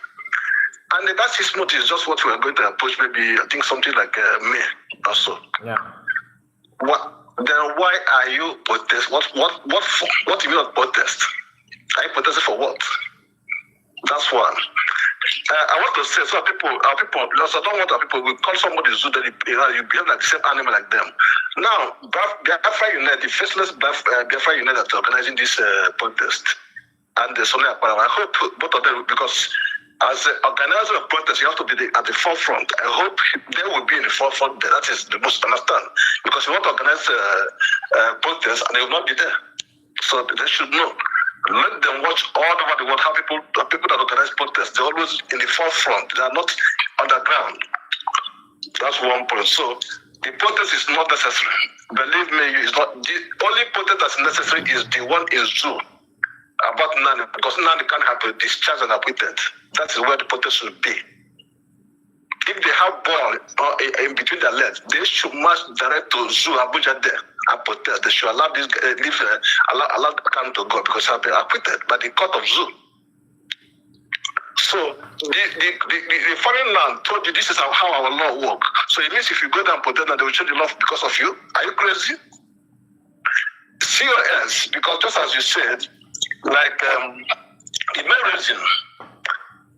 And that 6 months is just what we are going to approach, maybe, I think something like May or so. Yeah. Then why are you protest? What do you mean protest? Are you protesting for what? That's one. I want to say, so our people, because I don't want our people, we call somebody Zoo, that you behave like the same animal like them. Now, Biafra United, the faceless Biafra United that are organizing this protest, and the Sonny Akparawa, I hope both of them, because as an organizer of protest, you have to be at the forefront. I hope they will be in the forefront. That is the most understand. Because you want to organize protest and they will not be there. So they should know. Let them watch all over the world how people that organize protests, they're always in the forefront. They are not underground. That's one point. So the protest is not necessary. Believe me, it's not. The only protest that's necessary is the one in Zoo. About Nani, because Nani can't have a discharge and acquitted. That is where the protest should be. If they have ball in between their legs, they should march direct to Zoo Abuja there and protest. They should allow this allow the account to go because they have been acquitted by the court of Zoo. So the foreign land told you this is how our law works. So it means if you go down and protest, they will change the law because of you. Are you crazy? COS, because just as you said, like the main reason,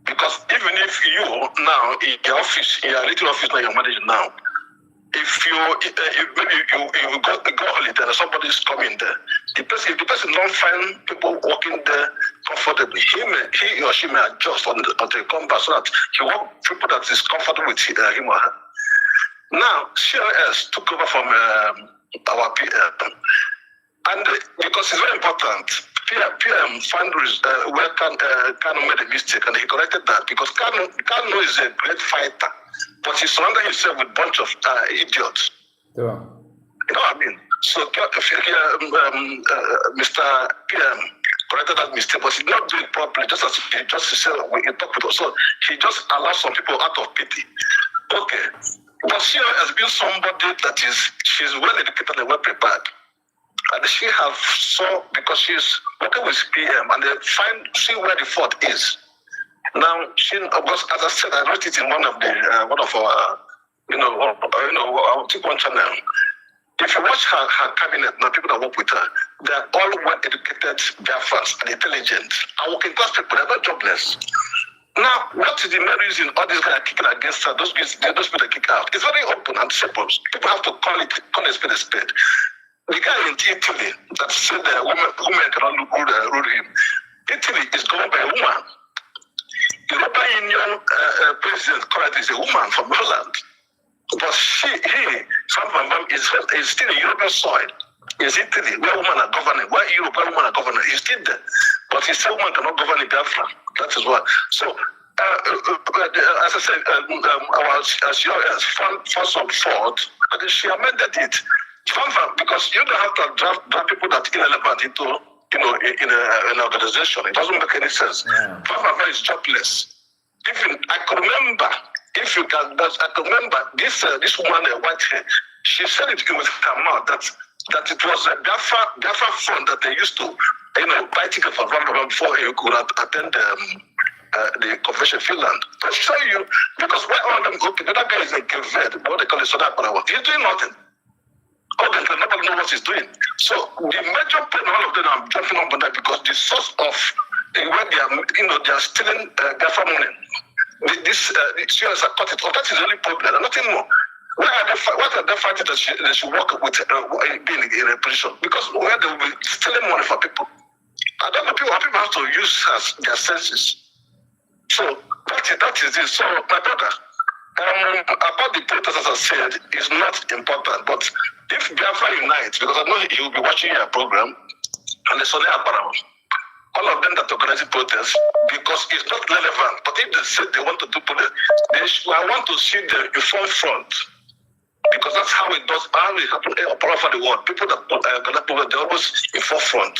because even if you now in your office, in your little office now you're managing now, if maybe you go holiday and somebody's coming there, if the person don't find people working there comfortably, he or she may adjust until they come back so that he want people that is comfortable with him or her. Now COS took over from our PM, and because it's very important. PM found where Kano made a mistake and he corrected that because Kano is a great fighter, but he surrounded himself with a bunch of idiots. Yeah. You know what I mean? So Mr. PM corrected that mistake, but he did not do it properly, just as he said when he talked with us. So he just allowed some people out of pity. Okay. But she has been somebody that she's well educated and well prepared. And she have saw because she's working with PM and they see where the fault is. Now because as I said, I wrote it in one of our I think one channel. If you watch her cabinet now, people that work with her, they're all well educated, Biafrans and intelligent and working class people, they're not jobless. Now, what is the main reason all these guys are kicking against her? Those people kick out. It's very open and simple. People have to call a spade a spade. The guy in Italy that said that women cannot rule him. Italy is governed by a woman. The European Union president currently is a woman from Holland. But some of them is still in European soil. It's Italy, where women are governing, where Europe, where women are governing. He's still there. But he said women cannot govern in Biafra. That is why. So, as I said, our COS found some fault, and she amended it. Because you don't have to draft people that are irrelevant into, in an organization. It doesn't make any sense. Yeah. Is jobless. I can remember, this woman, white hair, she said it with her mouth that it was a Biafra fund that they used to, buy tickets for Rambam before you could attend the convention in Finland. But she tell you, because why all of them go, the other guy is a Keved, what they call it, Soda Parawa. He's doing nothing. Obviously, nobody knows what he's doing. So the major point, all of them are jumping up on that because the source of where they are, they are stealing Biafra money. This COS are cut it off. That is the only problem, and nothing more. What are they fighting that they should work with being in a position? Because where they will be stealing money for people. I don't know, people have to use their senses. So that is it. So my brother, about the protest, as I said, is not important. But if Biafra unites, because I know he will be watching your program, and the Sonny Akparawa, all of them that organize protests, because it's not relevant. But if they say they want to do protest, I want to see the front. Because that's how it does, how it happens all over the world. People that connect people, they're always in forefront.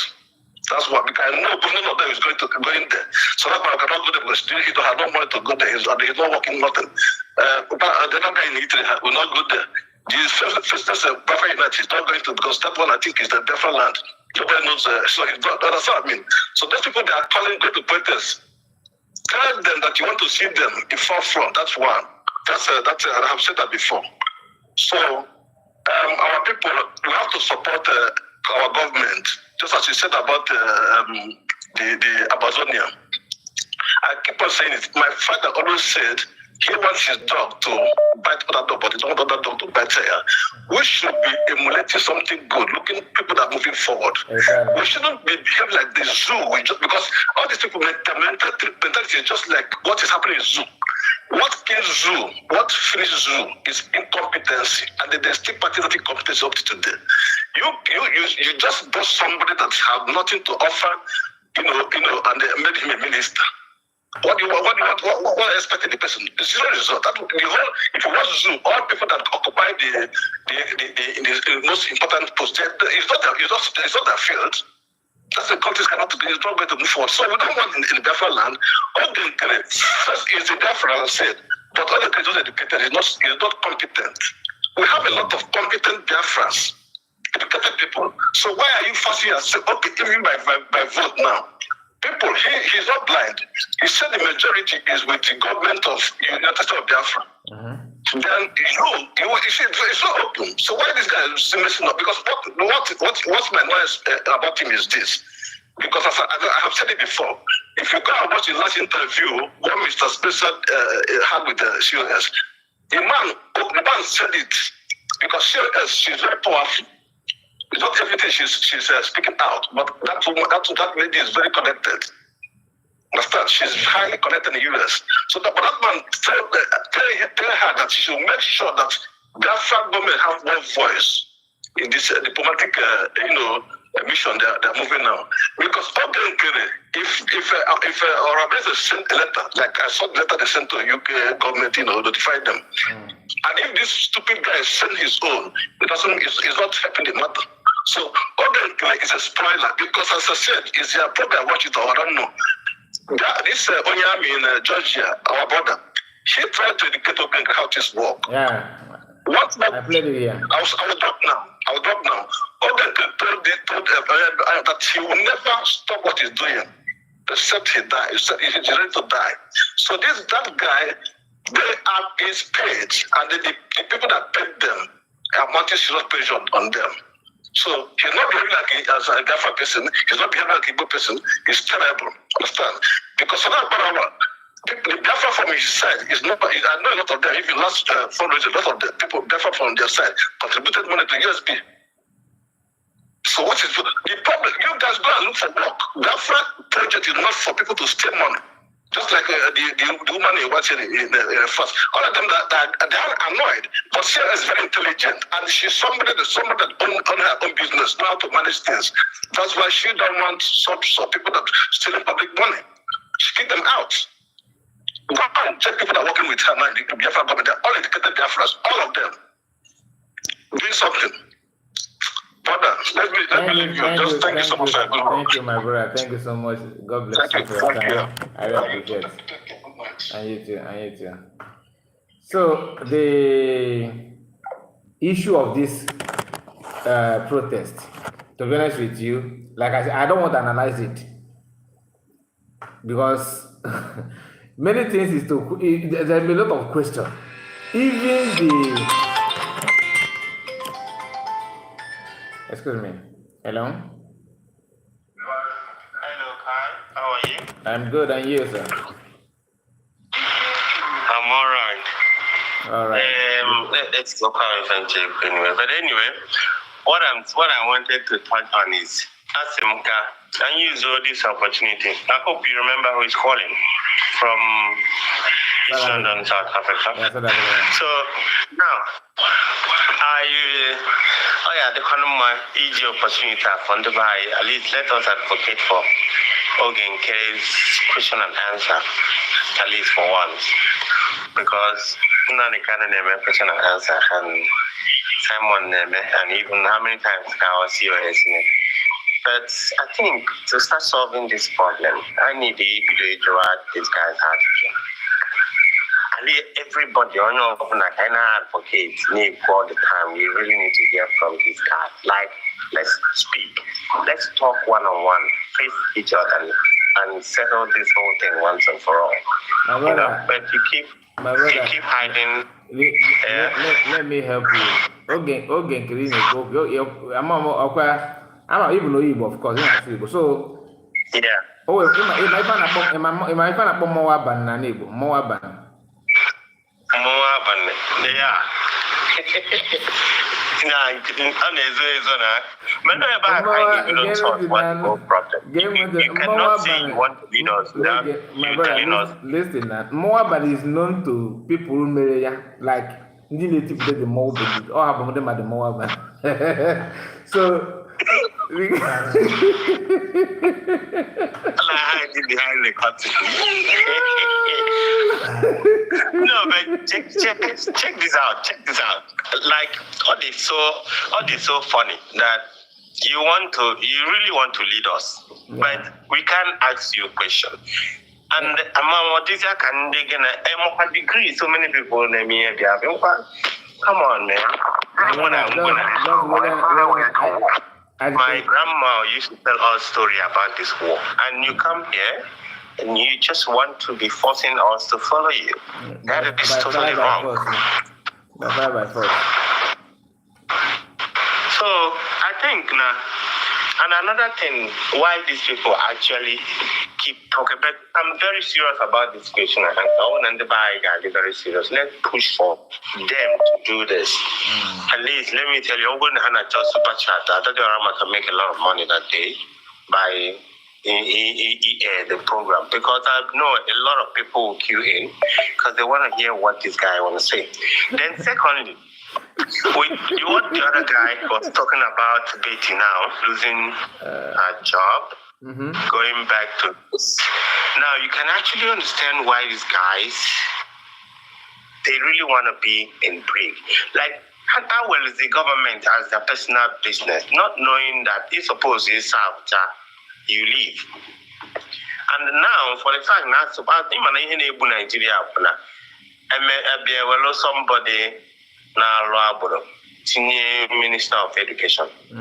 That's why, because I know none of them is going in there. So that's why I cannot go there because he don't have no money to go there. He's not working nothing. the other guy in Italy will not go there. The first Biafra United is not going to, because that one I think is the Biafra land. Nobody knows, so it's not, that's what I mean. So those people that are calling go to protest, tell them that you want to see them in forefront. That's one. That's I have said that before. So our people, we have to support our government, just as you said about the Amazonia. I keep on saying it. My father always said he wants his dog to bite other dog, but he don't want other dog to bite her. We should be emulating something good, looking people that are moving forward. Exactly. We shouldn't be behaving like the zoo. Because all these people mentality is just like what is happening in zoo. What kills zoo, what finishes zoo is incompetency, and they still practice that incompetence up to today. You just brought somebody that have nothing to offer, and they made him a minister. What expecting the person? The zero result. That the whole, if you watch zoo, all people that occupy the most important post, it's not their field. That's the countries cannot do. It's not going to move forward. So we don't want in the Biafra land. All the first is the Biafra, as I said, but all the creators educated is not competent. We have a lot of competent Biafrans, educated people. So why are you forcing us? Okay, even by vote now. People, he's not blind. He said the majority is with the government of United States of Biafra. Then you see, it's not open. So why this guy is messing up? Because what's my noise about him is this. Because as I have said it before, if you go and watch the last interview, what Mr. Spencer had with the COS, the man said it because COS, she's very powerful. It's not everything she's speaking out, but that lady is very connected. Understand? She's highly connected in the US. So that man tell her that she should make sure that Biafra government have one voice in this diplomatic, mission they're moving now. Because if Orabese sent a letter, like I saw the letter they sent to UK government, notified them. And if this stupid guy sent his own, it's not helping the matter. So Odenkirk is a spoiler because, as I said, is there probably I watch it or I don't know. This Onyami in Georgia, our brother, he tried to educate Odenkirk how this works. Yeah. I played it here. I will drop now. Odenkirk told that he will never stop what he's doing except he dies. He's ready to die. So that guy, they are his paid, and the people that paid them are mounting serious pressure on them. So he's not behaving like as a Biafra person. He's not behaving like a good person. He's terrible. Understand? Because the Biafra from his side is not. I know a lot of them. Even last fundraiser, a lot of the people Biafra from their side contributed money to USB. So what is the problem? You guys go and look for work. Biafra project is not for people to steal money. Just like the woman you watch in first. All of them they are annoyed. But she is very intelligent. And she's somebody that own her own business, know how to manage things. That's why she don't want some people that stealing public money. She keep them out. Go and check people that are working with her now in the Biafra government. They're all educated Biafras, all of them. Doing something. Brother, let me leave you. Just thank you so much. Thank you, my brother. Thank you so much. God bless you for your time. I really appreciate it. And you too. So the issue of this protest, to be honest with you, like I said, I don't want to analyze it because many things there's a lot of questions. Even excuse me. Hello? Hello, Kai. How are you? I'm good, and you, sir? I'm alright. Alright. Let's go anyway. But anyway, what I wanted to touch on is Asimka. Can you use all this opportunity? I hope you remember who is calling from London, South Africa. Yeah, South Africa. So now, the easy opportunity for Dubai. At least let us advocate for Ogenkirk's question and answer, at least for once, because the kind of question and answer and Simon and even how many times I was COS. But I think to start solving this problem, I need the individual these guys have to do. And every everybody on your kind of advocate need all the time. We really need to hear from this guy. Like, let's speak. Let's talk one-on-one, face each other, and settle this whole thing once and for all. My brother, But you keep hiding. Let me help you. Okay, Kilini, I'm even Igbo, of course, Igbo. So, Yeah. oh, if I find a Moaban and Igbo, Moaban. Moaban, yeah. You cannot say you want to lead us without you telling us. Listen, Moaban is known to people who marry like native to the Moaban. All of them are the Moaban. So. Behind the curtain. No, but check this out. Check this out. Like all this so funny that you really want to lead us, but we can't ask you a question. And this can degree. So many people name me. Come on, man. My grandma used to tell us a story about this war, and you come here and you just want to be forcing us to follow you. That is totally wrong. By force. So I think now, and another thing why these people actually keep talking, but I'm very serious about this question. And I want to be very serious. Let's push for them to do this. At least let me tell you, I'm going to have a super chat. I thought I can make a lot of money that day by the program, because I know a lot of people will queue in because they want to hear what this guy want to say. Then secondly, what the other guy was talking about Betty now, losing her job, going back to this. Now you can actually understand why these guys, they really want to be in break. Like, how well is the government as their personal business, not knowing that it's supposed to serve you leave. And now, for the fact that Nigeria, somebody now senior minister of education, a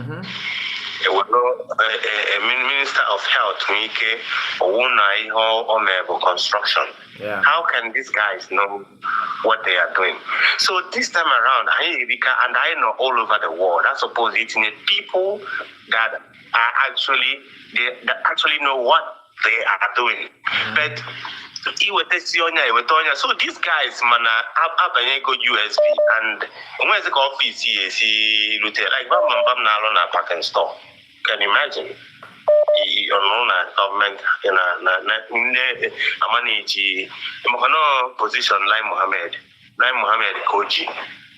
minister of health, or construction. Yeah. How can these guys know what they are doing? So this time around, I know all over the world, I suppose it's people that are actually know what they are doing. But so these guys, man, go USB and where's the office here? Like pack and store. Can you imagine? Government, position like Mohammed,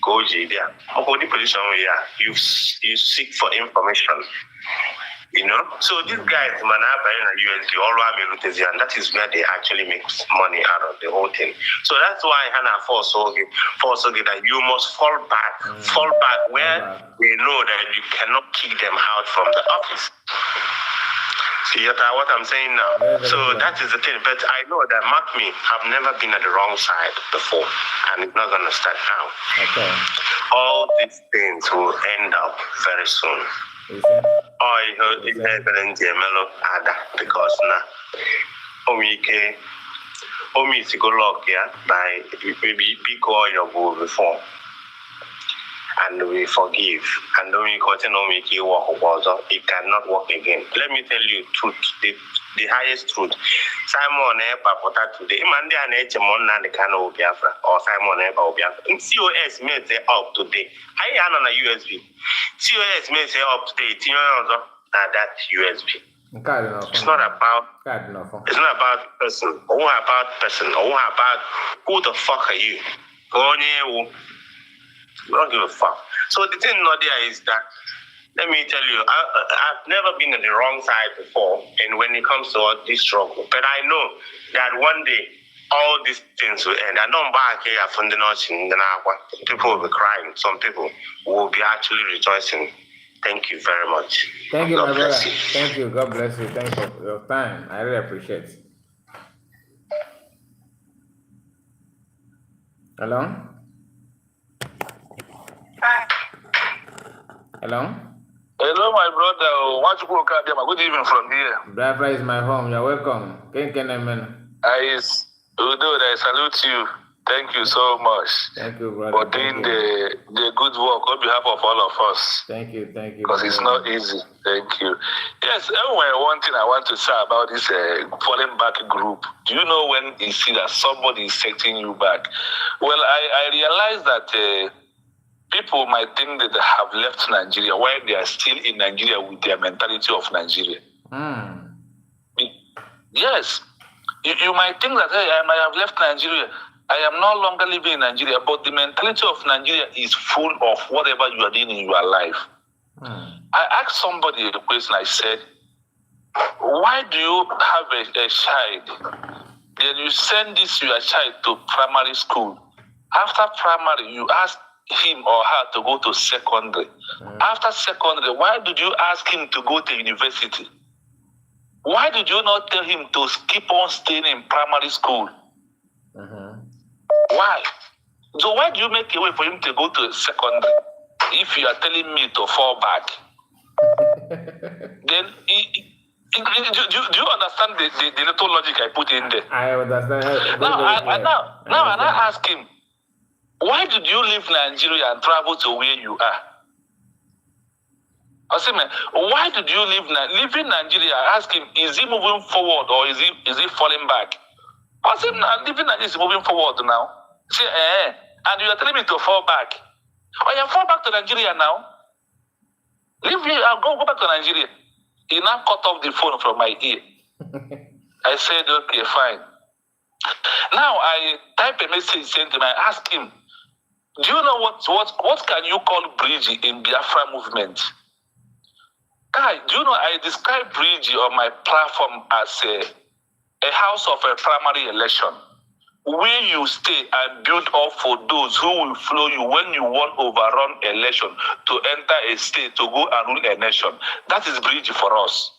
Koji there. The position where you seek for information. So these guys, man, are buying a USD all around and that is where they actually make money out of the whole thing. So that's why Hannah force that you must fall back where they know that you cannot kick them out from the office. See what I'm saying now? So that is the thing. But I know that, mark me, I've never been at the wrong side before, and it's not going to start now. Okay. All these things will end up very soon. Because now, Omi is go lock by maybe your goal before. And we forgive. And then we continue to walk over. It cannot work again. Let me tell you truth, the highest truth. Simon Epa today, Monday and H-Mon and the Kano Biafra, or Simon Epa Biafra. COS may say up today. I am on a USB. COS may say up today. That USB. It's not about person. Or about person. Or about who the fuck are you? We don't give a fuck. So the thing not there is that, let me tell you, I've never been on the wrong side before, and when it comes to all this struggle, but I know that one day all these things will end. I don't back here from the notion. People will be crying. Some people will be actually rejoicing. Thank you very much. Thank you, my brother. Thank you. God bless you. Thank you for your time. I really appreciate it. Hello? Hello? Hello, my brother. Good evening from here. Biafra is my home. You're welcome. I salute you. Thank you so much. Thank you, brother. For doing the good work on behalf of all of us. Thank you. Because it's not easy. Thank you. Yes, anyway, one thing I want to say about this falling back group. Do you know when you see that somebody is setting you back? Well, I realize that people might think that they have left Nigeria while they are still in Nigeria with their mentality of Nigeria. Yes. You might think that, hey, I might have left Nigeria. I am no longer living in Nigeria, but the mentality of Nigeria is full of whatever you are doing in your life. I asked somebody a question. I said, why do you have a child? Then you send your child to primary school. After primary, you ask him or her to go to secondary. After secondary, why did you ask him to go to university? Why did you not tell him to keep on staying in primary school? Why? So why do you make a way for him to go to secondary if you are telling me to fall back? Then, do you understand the little logic I put in there? I understand. Now I ask him, why did you leave Nigeria and travel to where you are? I said, man, why did you leaving Nigeria? I asked him, is he moving forward or is he falling back? I said, leaving Nigeria is moving forward now. He said, and you are telling me to fall back. I am fall back to Nigeria now. Leave here, I'll go back to Nigeria. He now cut off the phone from my ear. I said, okay, fine. Now I type a message, sent him, I asked him, do you know what can you call bridge in Biafra movement? Guy, do you know I describe bridge on my platform as a house of a primary election, where you stay and build up for those who will follow you when you want overrun election to enter a state to go and rule a nation. That is bridge for us.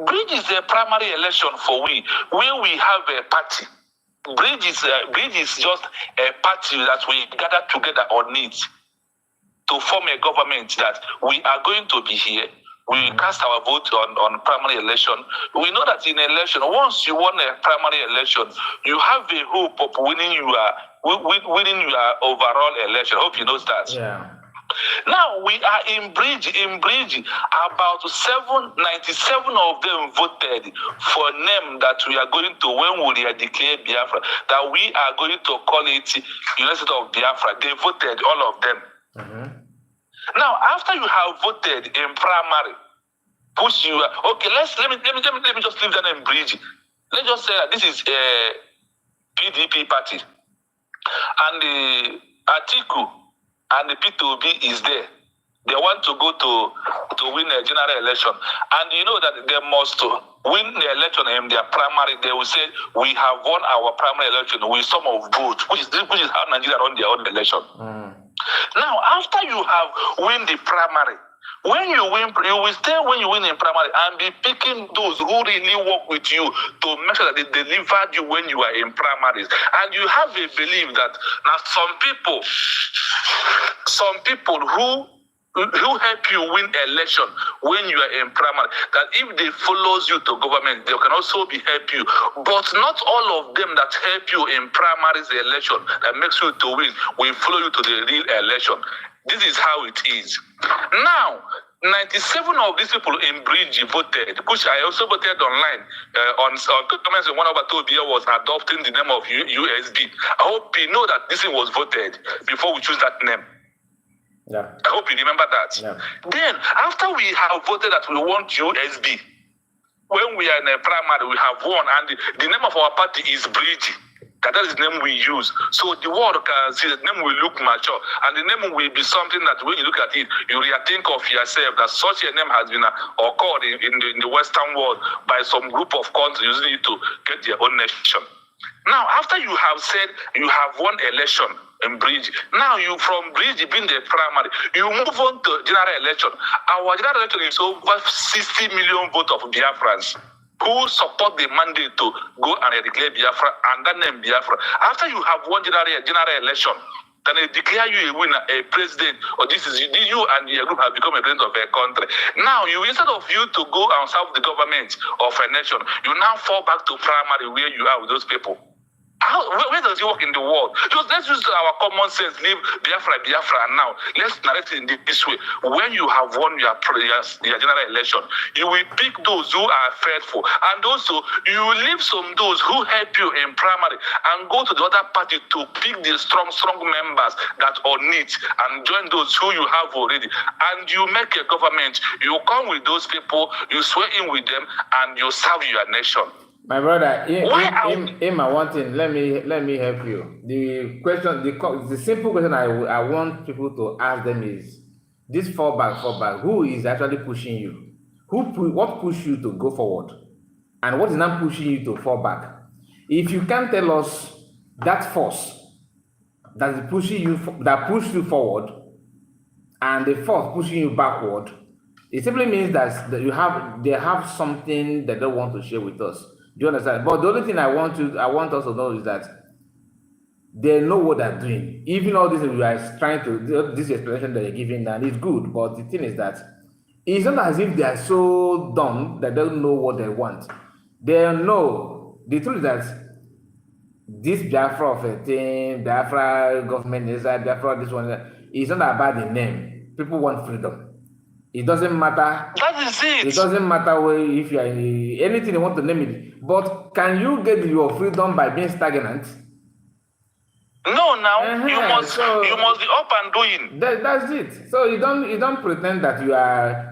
Bridge is a primary election for we, where we have a party. Bridge is just a party that we gather together on it to form a government that we are going to be here. We cast our vote on primary election. We know that in election, once you won a primary election, you have a hope of winning your overall election. I hope you know that. Yeah. Now we are in bridge. About 97 of them voted for name that we are going to, when we are declare Biafra, that we are going to call it University of Biafra. They voted, all of them. Now, after you have voted in primary, push you. Okay, let me just leave that in bridge. Let's just say that this is a PDP party, and the Atiku and the P2B is there. They want to go to win a general election, and you know that they must win the election in their primary. They will say, we have won our primary election with some of votes, which is how Nigeria run their own election. Now, after you have win the primary, when you win, you will stay when you win in primary and be picking those who really work with you to make sure that they delivered you when you are in primaries. And you have a belief that now some people who help you win election when you are in primary, that if they follows you to government, they can also be help you. But not all of them that help you in primaries election that makes you to win will follow you to the real election. This is how it is. Now, 97 of these people in Bridge voted, which I also voted online on comments when one of Tobia was adopting the name of USB. I hope you know that this was voted before we choose that name. Yeah. I hope you remember that. Yeah. Then, after we have voted that we want USB, when we are in a primary, we have won, and the name of our party is Bridge. That is the name we use. So the world can see the name will look mature, and the name will be something that when you look at it, you think of yourself that such a name has been occurred in the Western world by some group of countries using it to get their own nation. Now, after you have said you have won election in Bridge, now you from Bridge being the primary, you move on to general election. Our general election is over 60 million votes of Biafrans. who support the mandate to go and declare Biafra and that name Biafra. After you have won general election, then they declare you a winner, a president, or this is you and your group have become a president of a country. Now, instead of you to go and serve the government of a nation, you now fall back to primary where you are with those people. Where does it work in the world? Just let's use our common sense, leave Biafra now. Let's narrate it in this way. When you have won your general election, you will pick those who are faithful. And also, you will leave those who help you in primary and go to the other party to pick the strong members that are need and join those who you have already. And you make a government. You come with those people, you swear in with them, and you serve your nation. My brother, one thing, let me help you. The question, the simple question I want people to ask them is this fallback. Who is actually pushing you? What pushed you to go forward, and what is now pushing you to fall back? If you can tell us that force that is pushing you, that pushed you forward, and the force pushing you backward, it simply means that they have something that they want to share with us. Do you understand? But the only thing I want us to know is that they know what they're doing. Even all this we are trying to, this explanation that they're giving now is good, but the thing is that it's not as if they are so dumb that they don't know what they want. They know. The truth is that this Biafra of a thing, Biafra government is that Biafra this one, it's not about the name. People want freedom. It doesn't matter. That is it. It doesn't matter if you are anything you want to name it. But can you get your freedom by being stagnant? No, now you must be up and doing. That's it. So you don't pretend that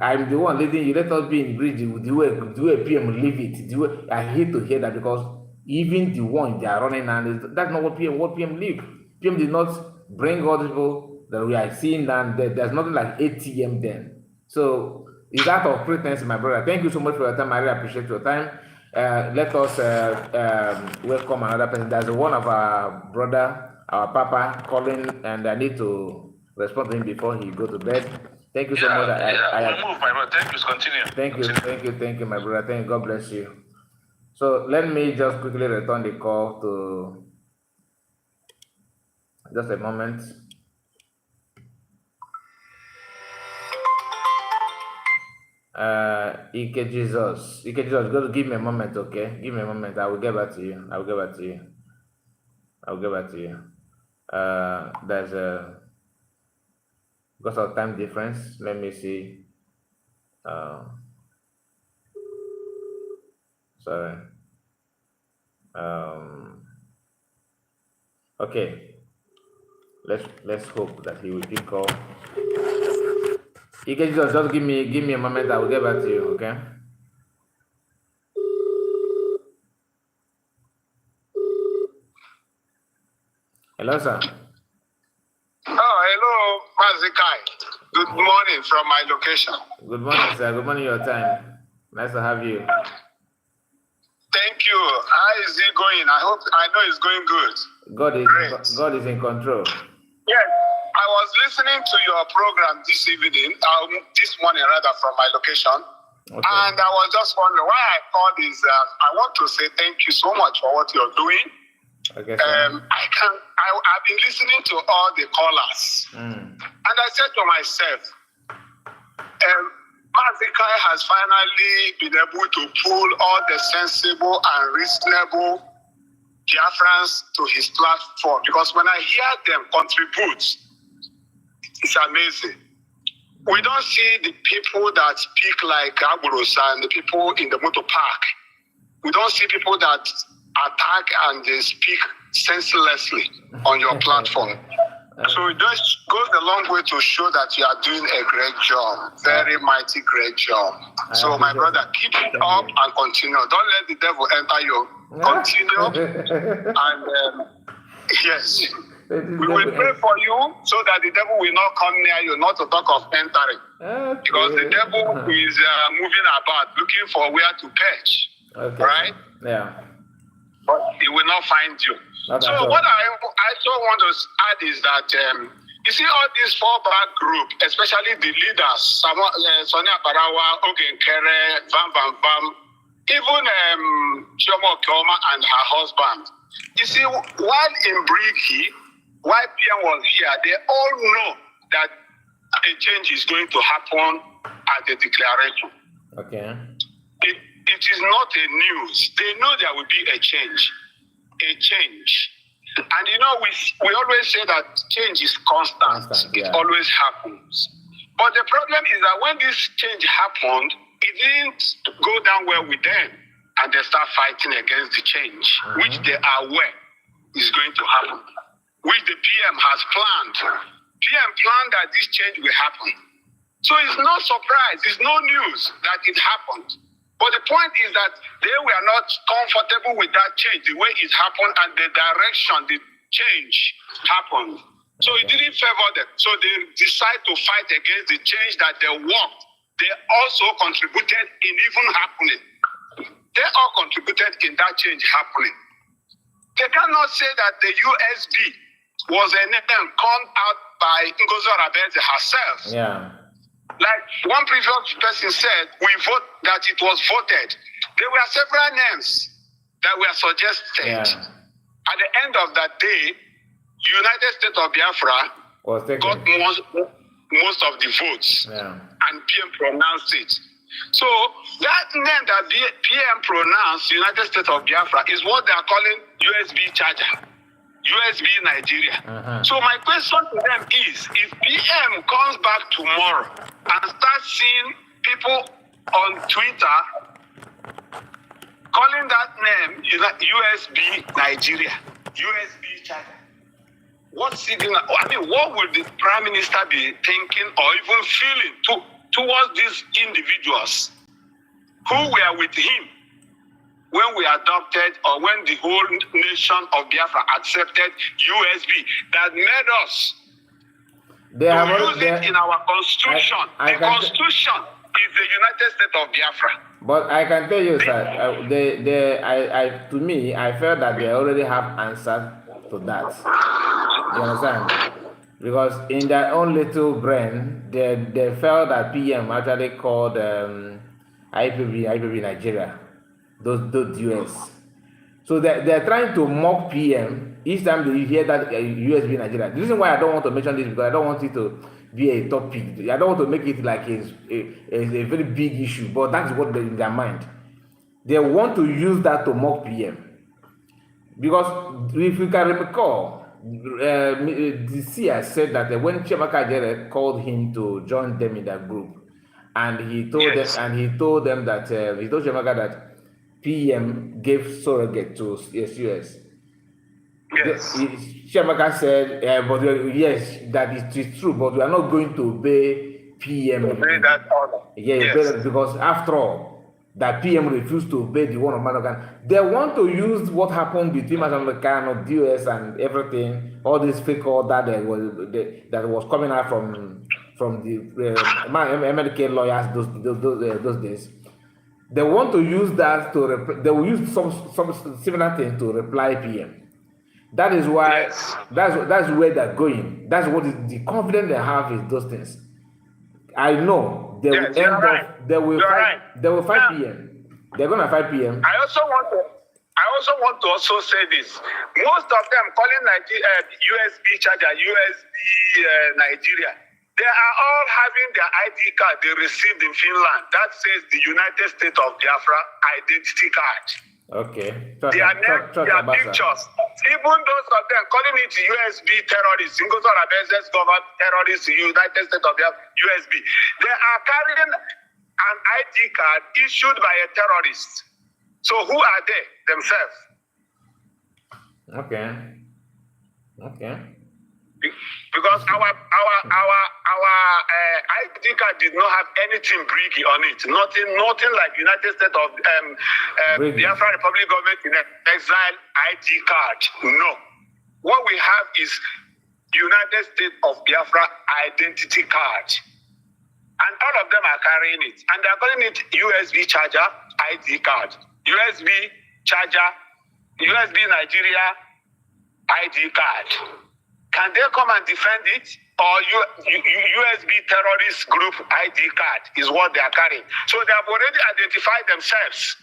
I'm the one leading you. Let us be in bridge. The way PM leave it. I hate to hear that because even the one they are running and that's not what PM leave. PM did not bring all the people that we are seeing and there's nothing like ATM then. So it's out of pretense, my brother. Thank you so much for your time. I really appreciate your time. Let us welcome another person. There's one of our brother, our papa, calling, and I need to respond to him before he go to bed. Thank you so much. I move, my brother. Thank you. Continue. Thank you, my brother. Thank you. God bless you. So let me just quickly return the call to just a moment. Ike Jesus, go give me a moment, okay? Give me a moment. I will get back to you. There's because of time difference. Let me see. Sorry. Okay. Let's hope that he will pick up. You can just give me a moment. I will get back to you. Okay. Hello, sir. Oh, hello, Mazikai. Good morning from my location. Good morning, sir. Good morning, your time. Nice to have you. Thank you. How is it going? I know it's going good. God is in control. Yes. I was listening to your program this morning from my location. Okay. And I was just wondering why I called is I want to say thank you so much for what you're doing. Okay, I've been listening to all the callers. And I said to myself, Mazikai has finally been able to pull all the sensible and reasonable Biafrans to his platform, because when I hear them contribute, it's amazing. We don't see the people that speak like Aburos and the people in the motor park. We don't see people that attack and they speak senselessly on your platform. So it just goes a long way to show that you are doing a great job, very mighty great job. So my brother, keep it up and continue. Don't let the devil enter you. Continue and yes. We will pray for you so that the devil will not come near you, not to talk of entering. Okay. Because the devil is moving about, looking for where to perch. Okay. Right? Yeah. But he will not find you. So what I also want to add is that you see all these fallback group, especially the leaders, Sonia Barawa, Ogenkere, Vam, even Chioma Okioma and her husband. You see, while in Brigi, while PM was here, they all know that a change is going to happen at the declaration. Okay. It is not a news. They know there will be a change. And you know, we always say that change is constant. It always happens. But the problem is that when this change happened, it didn't go down well with them. And they start fighting against the change, which they are aware is going to happen, which the PM has planned. PM planned that this change will happen. So it's no surprise, it's no news that it happened. But the point is that they were not comfortable with that change, the way it happened and the direction the change happened. So it didn't favor them. So they decided to fight against the change that they worked. They also contributed in even happening. They all contributed in that change happening. They cannot say that the USB was a name called out by Ngozi Arabeze herself. Yeah. Like one previous person said, we vote that it was voted. There were several names that were suggested. Yeah. At the end of that day, United States of Biafra got most of the votes, and PM pronounced it. So that name that PM pronounced, United States of Biafra, is what they are calling USB charger. USB Nigeria. So my question to them is, if PM comes back tomorrow and starts seeing people on Twitter calling that name USB Nigeria, USB charger, what would the Prime Minister be thinking or even feeling towards these individuals who were with him when we adopted or when the whole nation of Biafra accepted USB that made us use it in our constitution? The constitution is the United States of Biafra. But I can tell you, sir, to me, I felt that they already have answers to that. You understand? Because in their own little brain, they felt that PM actually called IPB Nigeria. Those US. So they're trying to mock PM each time they hear that USB Nigeria. The reason why I don't want to mention this because I don't want it to be a topic. I don't want to make it like a very big issue, but that's what in their mind. They want to use that to mock PM. Because if you can recall, the CIA said that when Chiamaka Jere called him to join them in that group, and he told them that he told Chiamaka that PM gave surrogate to SUS. Yes. Chiamaka said, but yes, that it is true, but we are not going to obey PM. Obey that order. Yes. Because after all, that PM refused to obey the one of Manokan. They want to use what happened between Manokan, US, and everything, all this fake order that was coming out from the American lawyers those days. They want to use that they will use some similar thing to reply PM. That is why that's where they're going. That's what the confidence they have is those things. I know they will end up. They will fight PM. They're gonna fight PM. I also want to also say this. Most of them calling USB charger USB Nigeria. They are all having their ID card they received in Finland that says the United States of Biafra identity card. Okay. Their pictures. Even those of them calling it USB terrorists, Ngozi Arabeze's government terrorists, United States of Biafra, USB. They are carrying an ID card issued by a terrorist. So who are they themselves? Okay. Because our ID card did not have anything briggy on it. Nothing like United States of Biafra Republic government in exile ID card. No. What we have is United States of Biafra identity card. And all of them are carrying it. And they're calling it USB charger ID card. USB charger, USB Nigeria ID card. Can they come and defend it? Or USB terrorist group ID card is what they are carrying. So they have already identified themselves.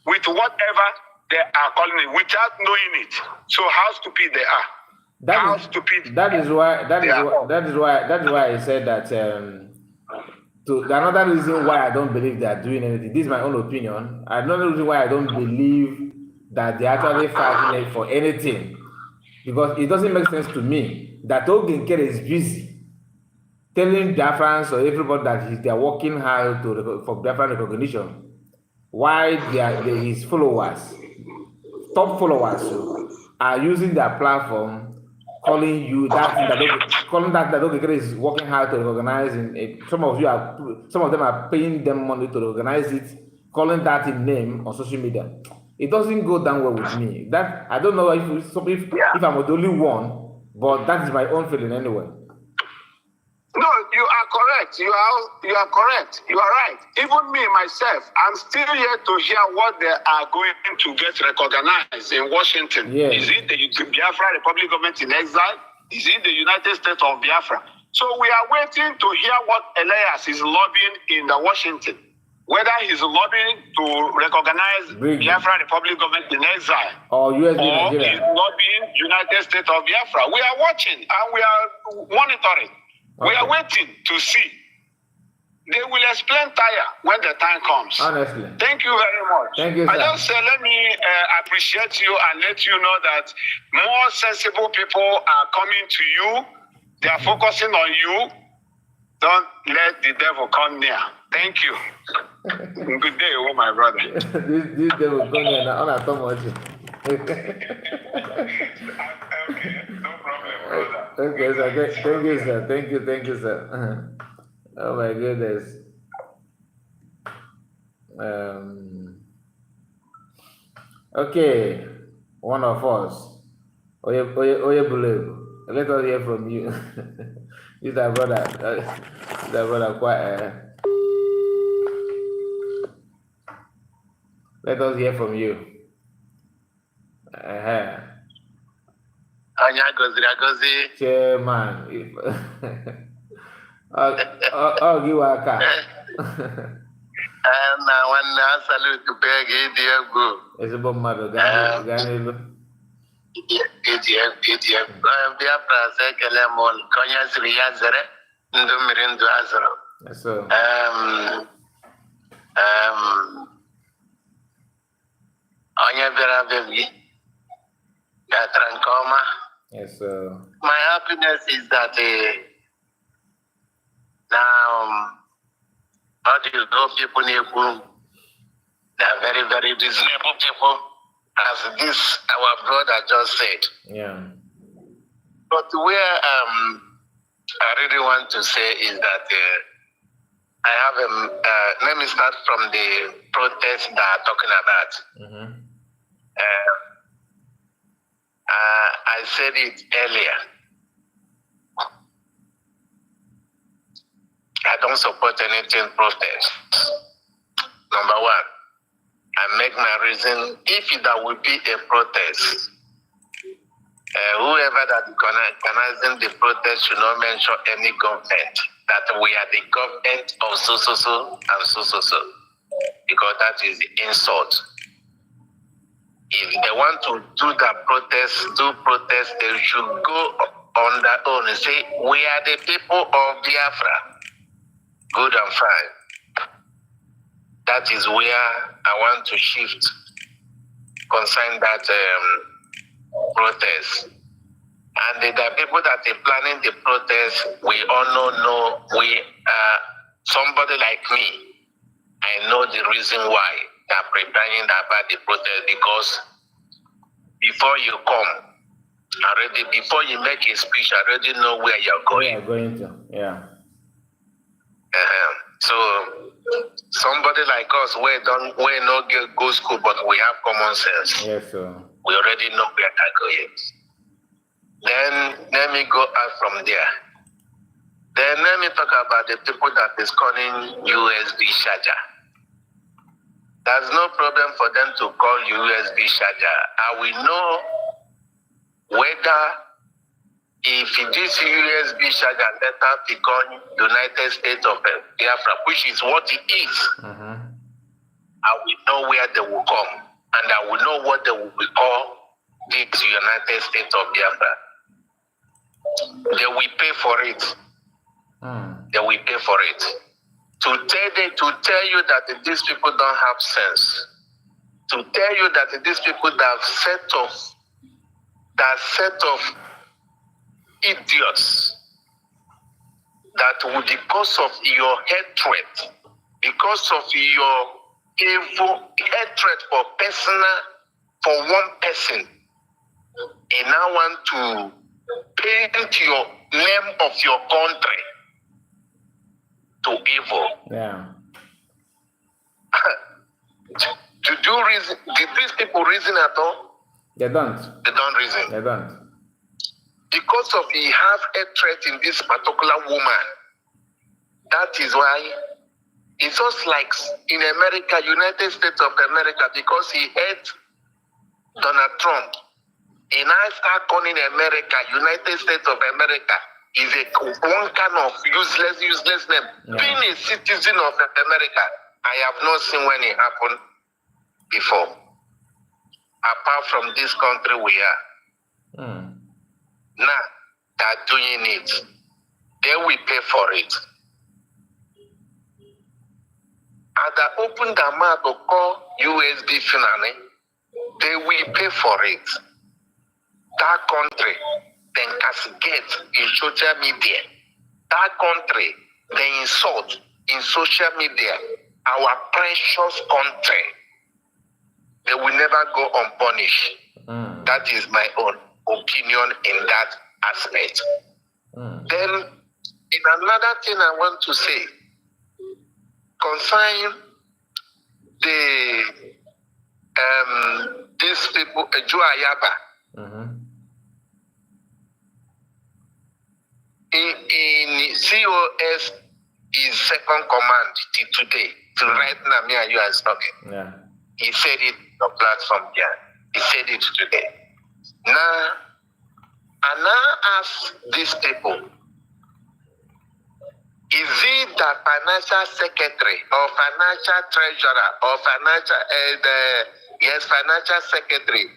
with whatever they are calling it without knowing it. So how stupid they are. That is why I said that another reason why I don't believe they are doing anything. This is my own opinion. Another reason why I don't believe that they're actually fighting it for anything, because it doesn't make sense to me that Oginkere is busy telling Biafrans or everybody that they are working hard for Biafran recognition, why his followers, top followers, are using their platform calling you that Oginkere is working hard to recognize. Some of them are paying them money to recognize it, calling that in name on social media. It doesn't go down well with me. That I don't know if I'm the only one, but that is my own feeling anyway. No, you are correct. You are correct. You are right. Even me, myself, I'm still here to hear what they are going to get recognized in Washington. Yeah. Is it the Biafra Republic government in exile? Is it the United States of Biafra? So we are waiting to hear what Elias is lobbying in the Washington. Whether he's lobbying to recognize Biafra Republic government in exile or he's lobbying United States of Biafra. We are watching and we are monitoring. Okay. We are waiting to see. They will explain tire when the time comes. Honestly. Thank you very much. Thank you, sir. I just say, let me appreciate you and let you know that more sensible people are coming to you. They are focusing on you. Don't let the devil come near. Thank you. Good day, oh my brother. this devil come near now. Not too much. Okay, no problem, brother. Okay, sir. Thank you, sir. Thank you, sir. Oh my goodness. Okay, one of us. Oye, believe. Let us hear from you. This is our brother. This is our brother. Quite. Let us hear from you. Anya gozi. Chairman. Oh, give a car. Na one salute to beg Diego. It's a bomb mother. Ganilo. Biafra sekele mon konya sriya zere ndu mirindu azro. So. Anya vera bebi. Trancoma. Yes, sir. My happiness is that now all the low people they are very, very reasonable people, as this our brother just said. Yeah. But where I really want to say is that I have let me start from the protest that I'm talking about. Mm-hmm. I said it earlier. I don't support anything protest. Number one, I make my reason if there will be a protest. Whoever that is organizing the protest should not mention any government, that we are the government of so and so, because that is the insult. If they want to do protest, they should go on their own and say, we are the people of Biafra. Good and fine. That is where I want to shift concerning that protest. And the people that are planning the protest, we all know somebody like me. I know the reason why they're preparing about the protest, because before you come, before you make a speech, I already know where you're going. Yeah, going to, yeah. So somebody like us, we not go school, but we have common sense. Yes, sir. We already know where they're going. Then let me go out from there. Then let me talk about the people that is calling USB charger. There's no problem for them to call USB charger. And we know whether if this USB charger later become United States of Biafra, which is what it is, I will know where they will come, and I will know what they will call this United States of Biafra. They will pay for it. They will pay for it. To tell you that these people don't have sense. To tell you that these people that set of idiots that will, because of your hatred, because of your evil hatred for one person, and now want to paint your name of your country to evil. Yeah. Did these people reason at all? They don't. They don't reason. They don't. Because of he have hatred in this particular woman. That is why it's just like in America, United States of America, because he hate Donald Trump. And I start calling America, United States of America, is one kind of useless name. Yeah. Being a citizen of America, I have not seen when it happened before. Apart from this country we are. Now, they're doing it. They will pay for it. And they open their mouth to call USB finale, they will pay for it. That country, then castigate in social media. That country, they insult in social media. Our precious country, they will never go unpunished. That is my own opinion in that aspect. Then, in another thing I want to say, concerning these people, Joayaba, in COS is second command till today. Till right now, me and you are talking. Yeah. He said it on the platform here. He said it today. Now, I now ask these people, is it the financial secretary or financial treasurer or financial secretary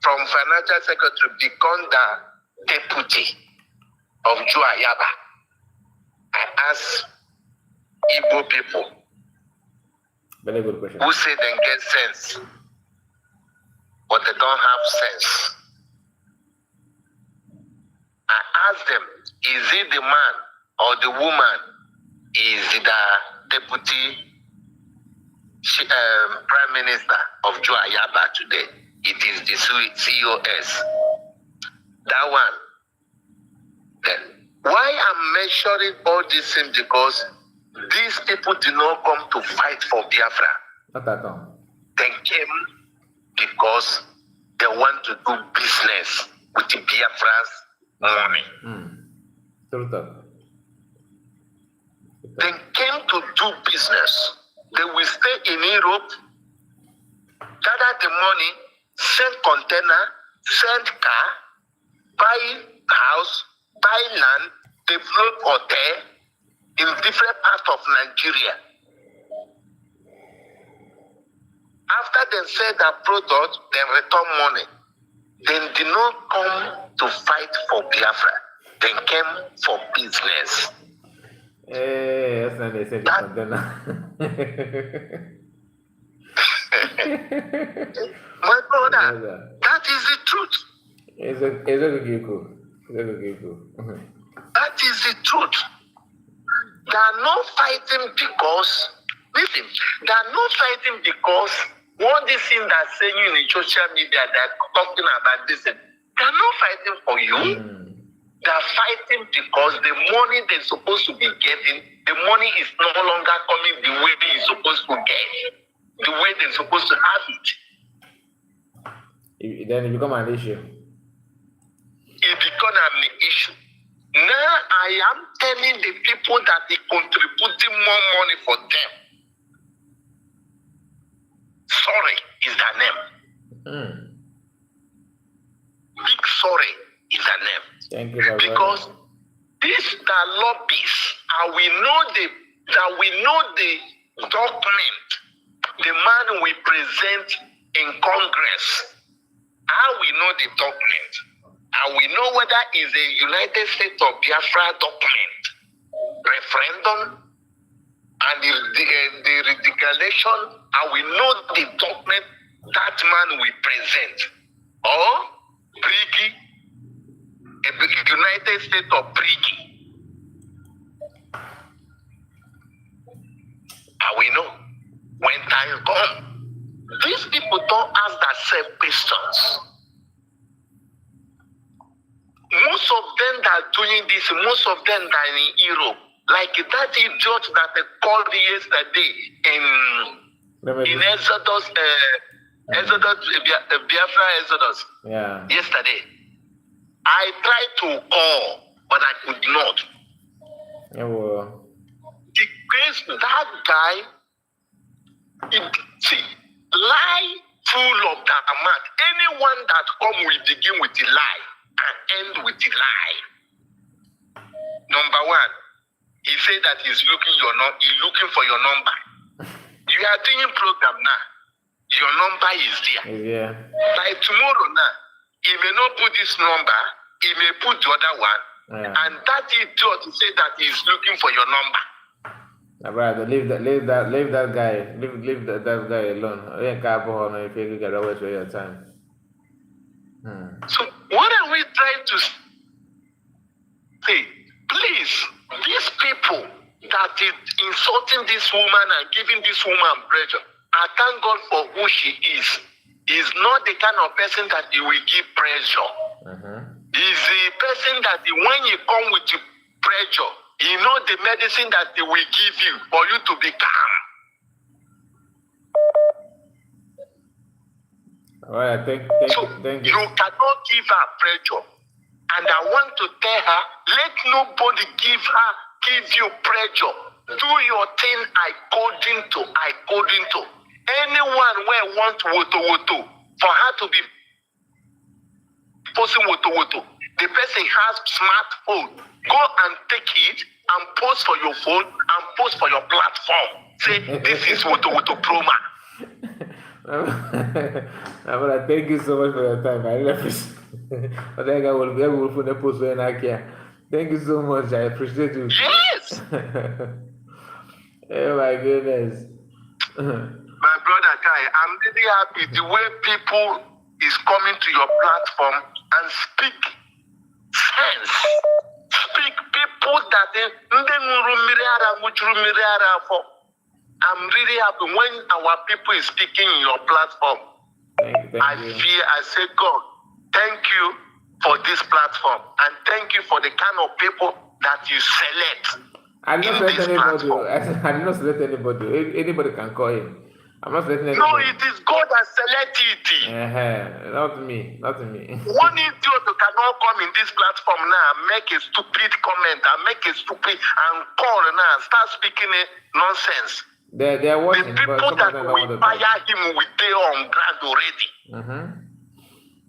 from financial secretary become the deputy of Joayaba? I ask Igbo people. Very good question. Who say they get sense, but they don't have sense. I ask them, is it the man or the woman is the deputy prime minister of Joayaba today? It is the COS. That one. Then, why I'm mentioning all these things? Because these people did not come to fight for Biafra. Not at all. They came because they want to do business with the Biafra's money. They came to do business. They will stay in Europe, gather the money, send container, send car, buy house, buy land, develop hotel in different parts of Nigeria. After they sell their product, they return money. They did not come to fight for Biafra. They came for business. That's not the same container. My brother, that is the truth. It's okay, cool. That is the truth. They are not fighting because, listen, they are not fighting because one this thing that's saying in the social media, they're talking about this. They are not fighting for you. They are fighting because the money they're supposed to be getting, the money is no longer coming the way they're supposed to get, the way they're supposed to have it. Then it becomes an issue. It becomes an issue. Now I am telling the people that they're contributing more money for them. Sorry is their name. Big sorry is their name. Thank you, brother. Because these are lobbies, and we know the document the man we present in Congress. How we know the document? And we know whether it's a United States of Biafra document, referendum, and the declaration, and we know the document that man will present, or Brigi, a United States of Brigi. And we know when time comes, these people don't ask themselves questions. Most of them that are doing this, most of them that are in Europe, like that idiot that they called yesterday in Exodus, Biafra Exodus. Yeah. Yesterday, I tried to call, but I could not. Yeah, well. Because that guy, see, lie full of that mouth. Anyone that come will begin with a lie and end with a lie. Number one, he said that he's looking for your number. You are doing program now. Your number is there. Yeah. By tomorrow now, he may not put this number, he may put the other one, and that idiot said that he's looking for your number. My brother, leave that guy, leave that guy alone. I ain't capable if you get away with your time. So what are we trying to say? Please, these people that is insulting this woman and giving this woman pressure, I thank God for who she is. He's not the kind of person that he will give pressure. He's the person that when you come with the pressure, you know the medicine that they will give you for you to be calm. All right, thank you. You cannot give her pressure. And I want to tell her, let nobody give you pressure. Do your thing according to. Anyone where want woto, for her to be posting woto, the person has smartphone. Go and take it and post for your phone and post for your platform. Say, this is woto Proma. But thank you so much for your time. I really appreciate it. I think I will put a post when I can. Thank you so much. I appreciate you. Yes. Oh my goodness. My brother Kai, I'm really happy the way people is coming to your platform and speak sense. Speak people that I'm really happy when our people is speaking in your platform. Thank you. I say, God, thank you for this platform and thank you for the kind of people that you select. I did not select anybody. I did not select anybody. Anybody can call him. I'm not selecting anybody. No, it is God that selected it. Not me. One idiot cannot come in this platform now and make a stupid comment and make a stupid and call now and start speaking nonsense. They are watching. The people that will fire him will stay on ground already.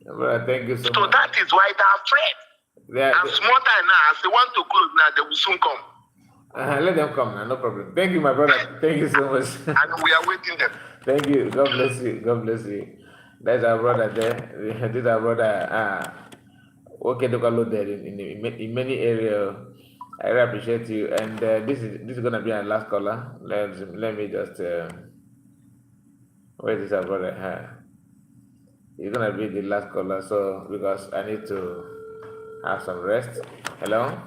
Well, thank you so much. So that is why they're afraid. And smarter now, as they want to close now, they will soon come. Let them come now, no problem. Thank you, my brother. Thank you so much. And we are waiting them. Thank you. God bless you. God bless you. That's our brother there. This is our brother. Okay, look there in many areas. I really appreciate you. And this is gonna be our last caller. Let me just where is our brother? He's gonna be the last caller. So because I need to have some rest. Hello.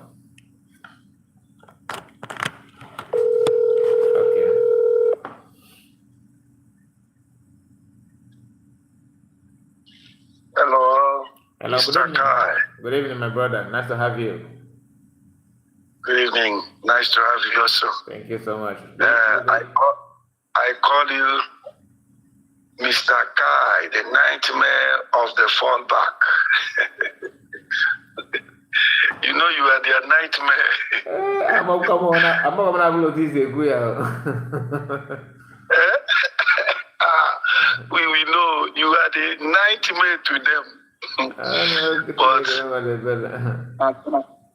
Hello, Mr. Kai. Good evening, my brother. Nice to have you. Good evening. Nice to have you also. Thank you so much. I call you Mr. Kai, the nightmare of the fallback. You know you are their nightmare. I'm going to upload this. We know you are the nightmare to them.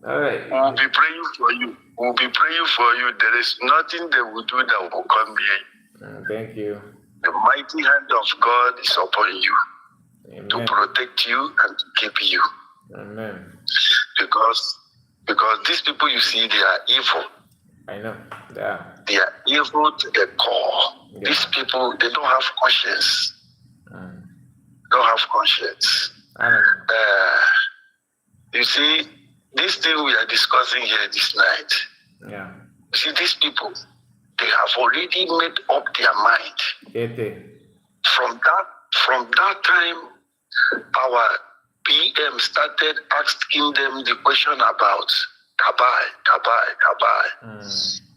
All right. We'll be praying for you. We'll be praying for you. There is nothing they will do that will come here. Thank you. The mighty hand of God is upon you. Amen. To protect you and to keep you. Amen. Because these people you see, they are evil. I know. Yeah. They are evil to the core. Yeah. These people, they don't have conscience. Don't have conscience. You see, this thing we are discussing here this night. Yeah. You see, these people, they have already made up their mind. From that time, our PM started asking them the question about Kabai.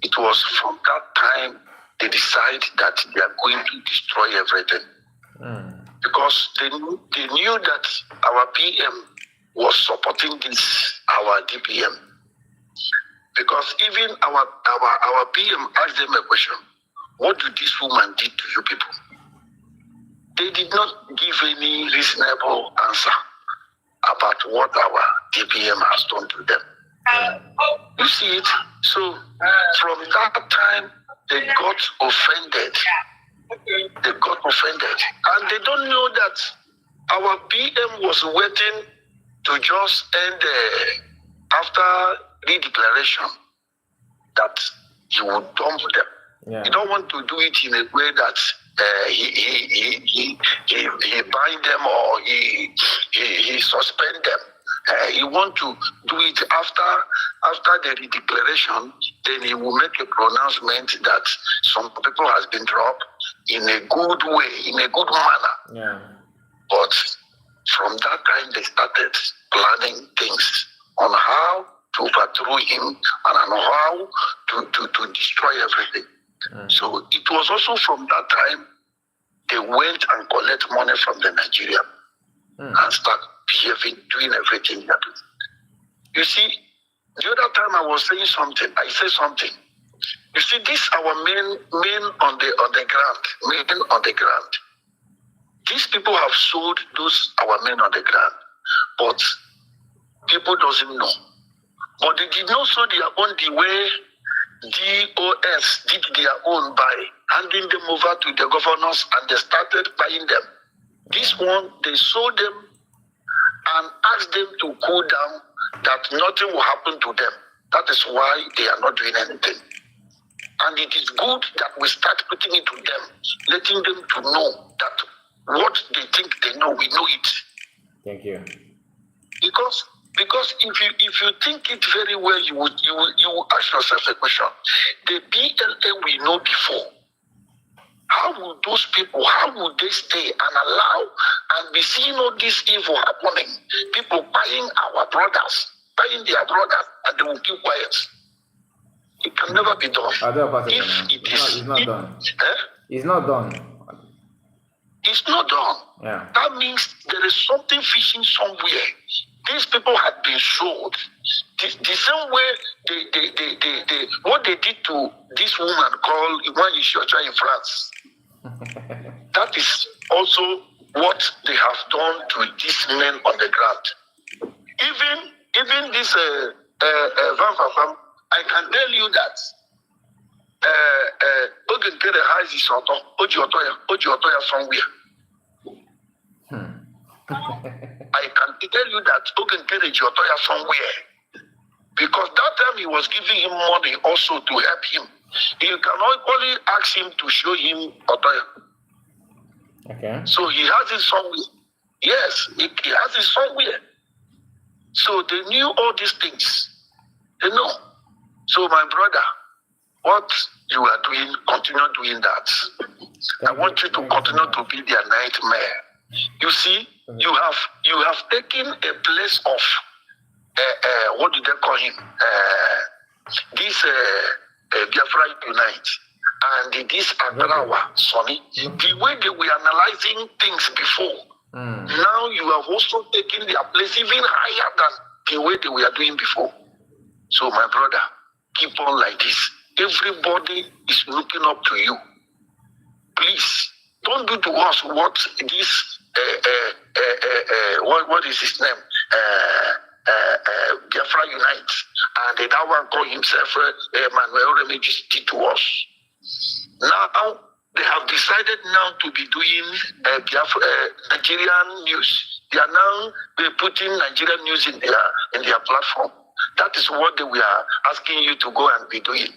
It was from that time they decided that they are going to destroy everything. Because they knew that our PM was supporting this, our DPM. Because even our PM asked them a question, what did this woman did to you people? They did not give any reasonable answer about what our DPM has done to them. You see it? So from that time, they got offended. And they don't know that our PM was waiting to just end after the declaration that he would dump them. Yeah. He don't want to do it in a way that he bind them or he suspend them. He want to do it after the declaration. Then he will make a pronouncement that some people has been dropped in a good way, in a good manner. Yeah. But from that time they started planning things on how to overthrow him and on how to destroy everything. So it was also from that time they went and collect money from the Nigerian and start behaving, doing everything that. You see, the other time I was saying something, I said something. You see, this our men on the ground. These people have sold those our men on the ground, but people doesn't know. But they did not sow their own the way DOS did their own by handing them over to the governors and they started buying them. This one, they sold them and asked them to cool down, that nothing will happen to them. That is why they are not doing anything. And it is good that we start putting it to them, letting them to know that what they think they know, we know it. Thank you. Because if you think it very well, you will ask yourself a question. The PLA we know before, how will those people, how will they stay and allow and be seeing all this evil happening? People buying our brothers, buying their brothers, and they will keep quiet. It can never be done. It's not done. It's not done. It's not done. Yeah. That means there is something fishing somewhere. These people had been sold. The same way they what they did to this woman called Iwan Ishocha in France. That is also what they have done to these men on the ground. Even this Van, I can tell you that Ogenkere has his Ojotoya somewhere. I can tell you that Ogenkere Ojotoya somewhere. Because that time he was giving him money also to help him. You can only ask him to show him Otoya. Okay. So he has it somewhere. Yes, he has it somewhere. So they knew all these things. They know. So my brother, what you are doing, continue doing that. I want you to continue to be their nightmare. You see, you have taken a place of what do they call him? This Biafra Unite and this Adrawa, Sonny. The way they were analyzing things before, now you have also taken their place even higher than the way they were doing before. So my brother, keep on like this. Everybody is looking up to you. Please, don't do to us what this what is his name? Biafra Unite, and that one called himself Emmanuel Remedies did to us. Now They have decided now to be doing Nigerian news. They are now putting Nigerian news in their platform. That is what we are asking you to go and be doing.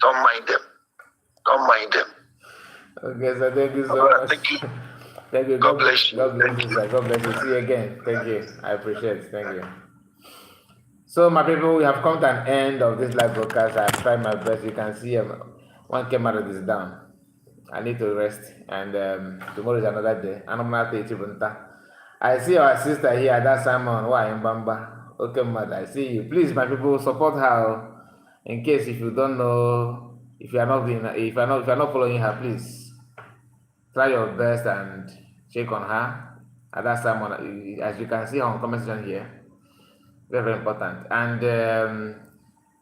Don't mind them. Don't mind them. Okay, so thank you so much. Thank you. Thank you. God bless you. God bless you, sir. God bless you. See you again. Thank you. I appreciate it. Thank you. So, my people, we have come to an end of this live broadcast. I've tried my best. You can see one camera is down. I need to rest, and tomorrow is another day. I see our sister here, that Simon. Why in Bamba? Okay, mother. I see you. Please, my people, support her. In case if you don't know, if you are not following her, please try your best and check on her. At that Simon, as you can see on comment section here, very, very important. And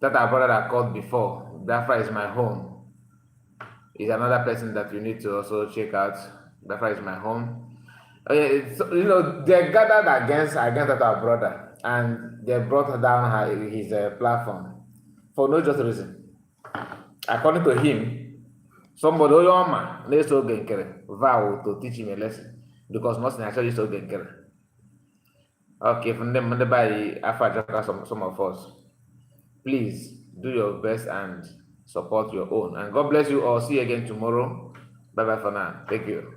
that our brother that called before, Biafra is my home, is another person that you need to also check out. Biafra is my home. They gathered against that our brother, and they brought down his platform for no just reason. According to him, somebody vow to teach him a lesson because most naturally so okay, from them by some of us. Please do your best and support your own. And God bless you all. See you again tomorrow. Bye bye for now. Thank you.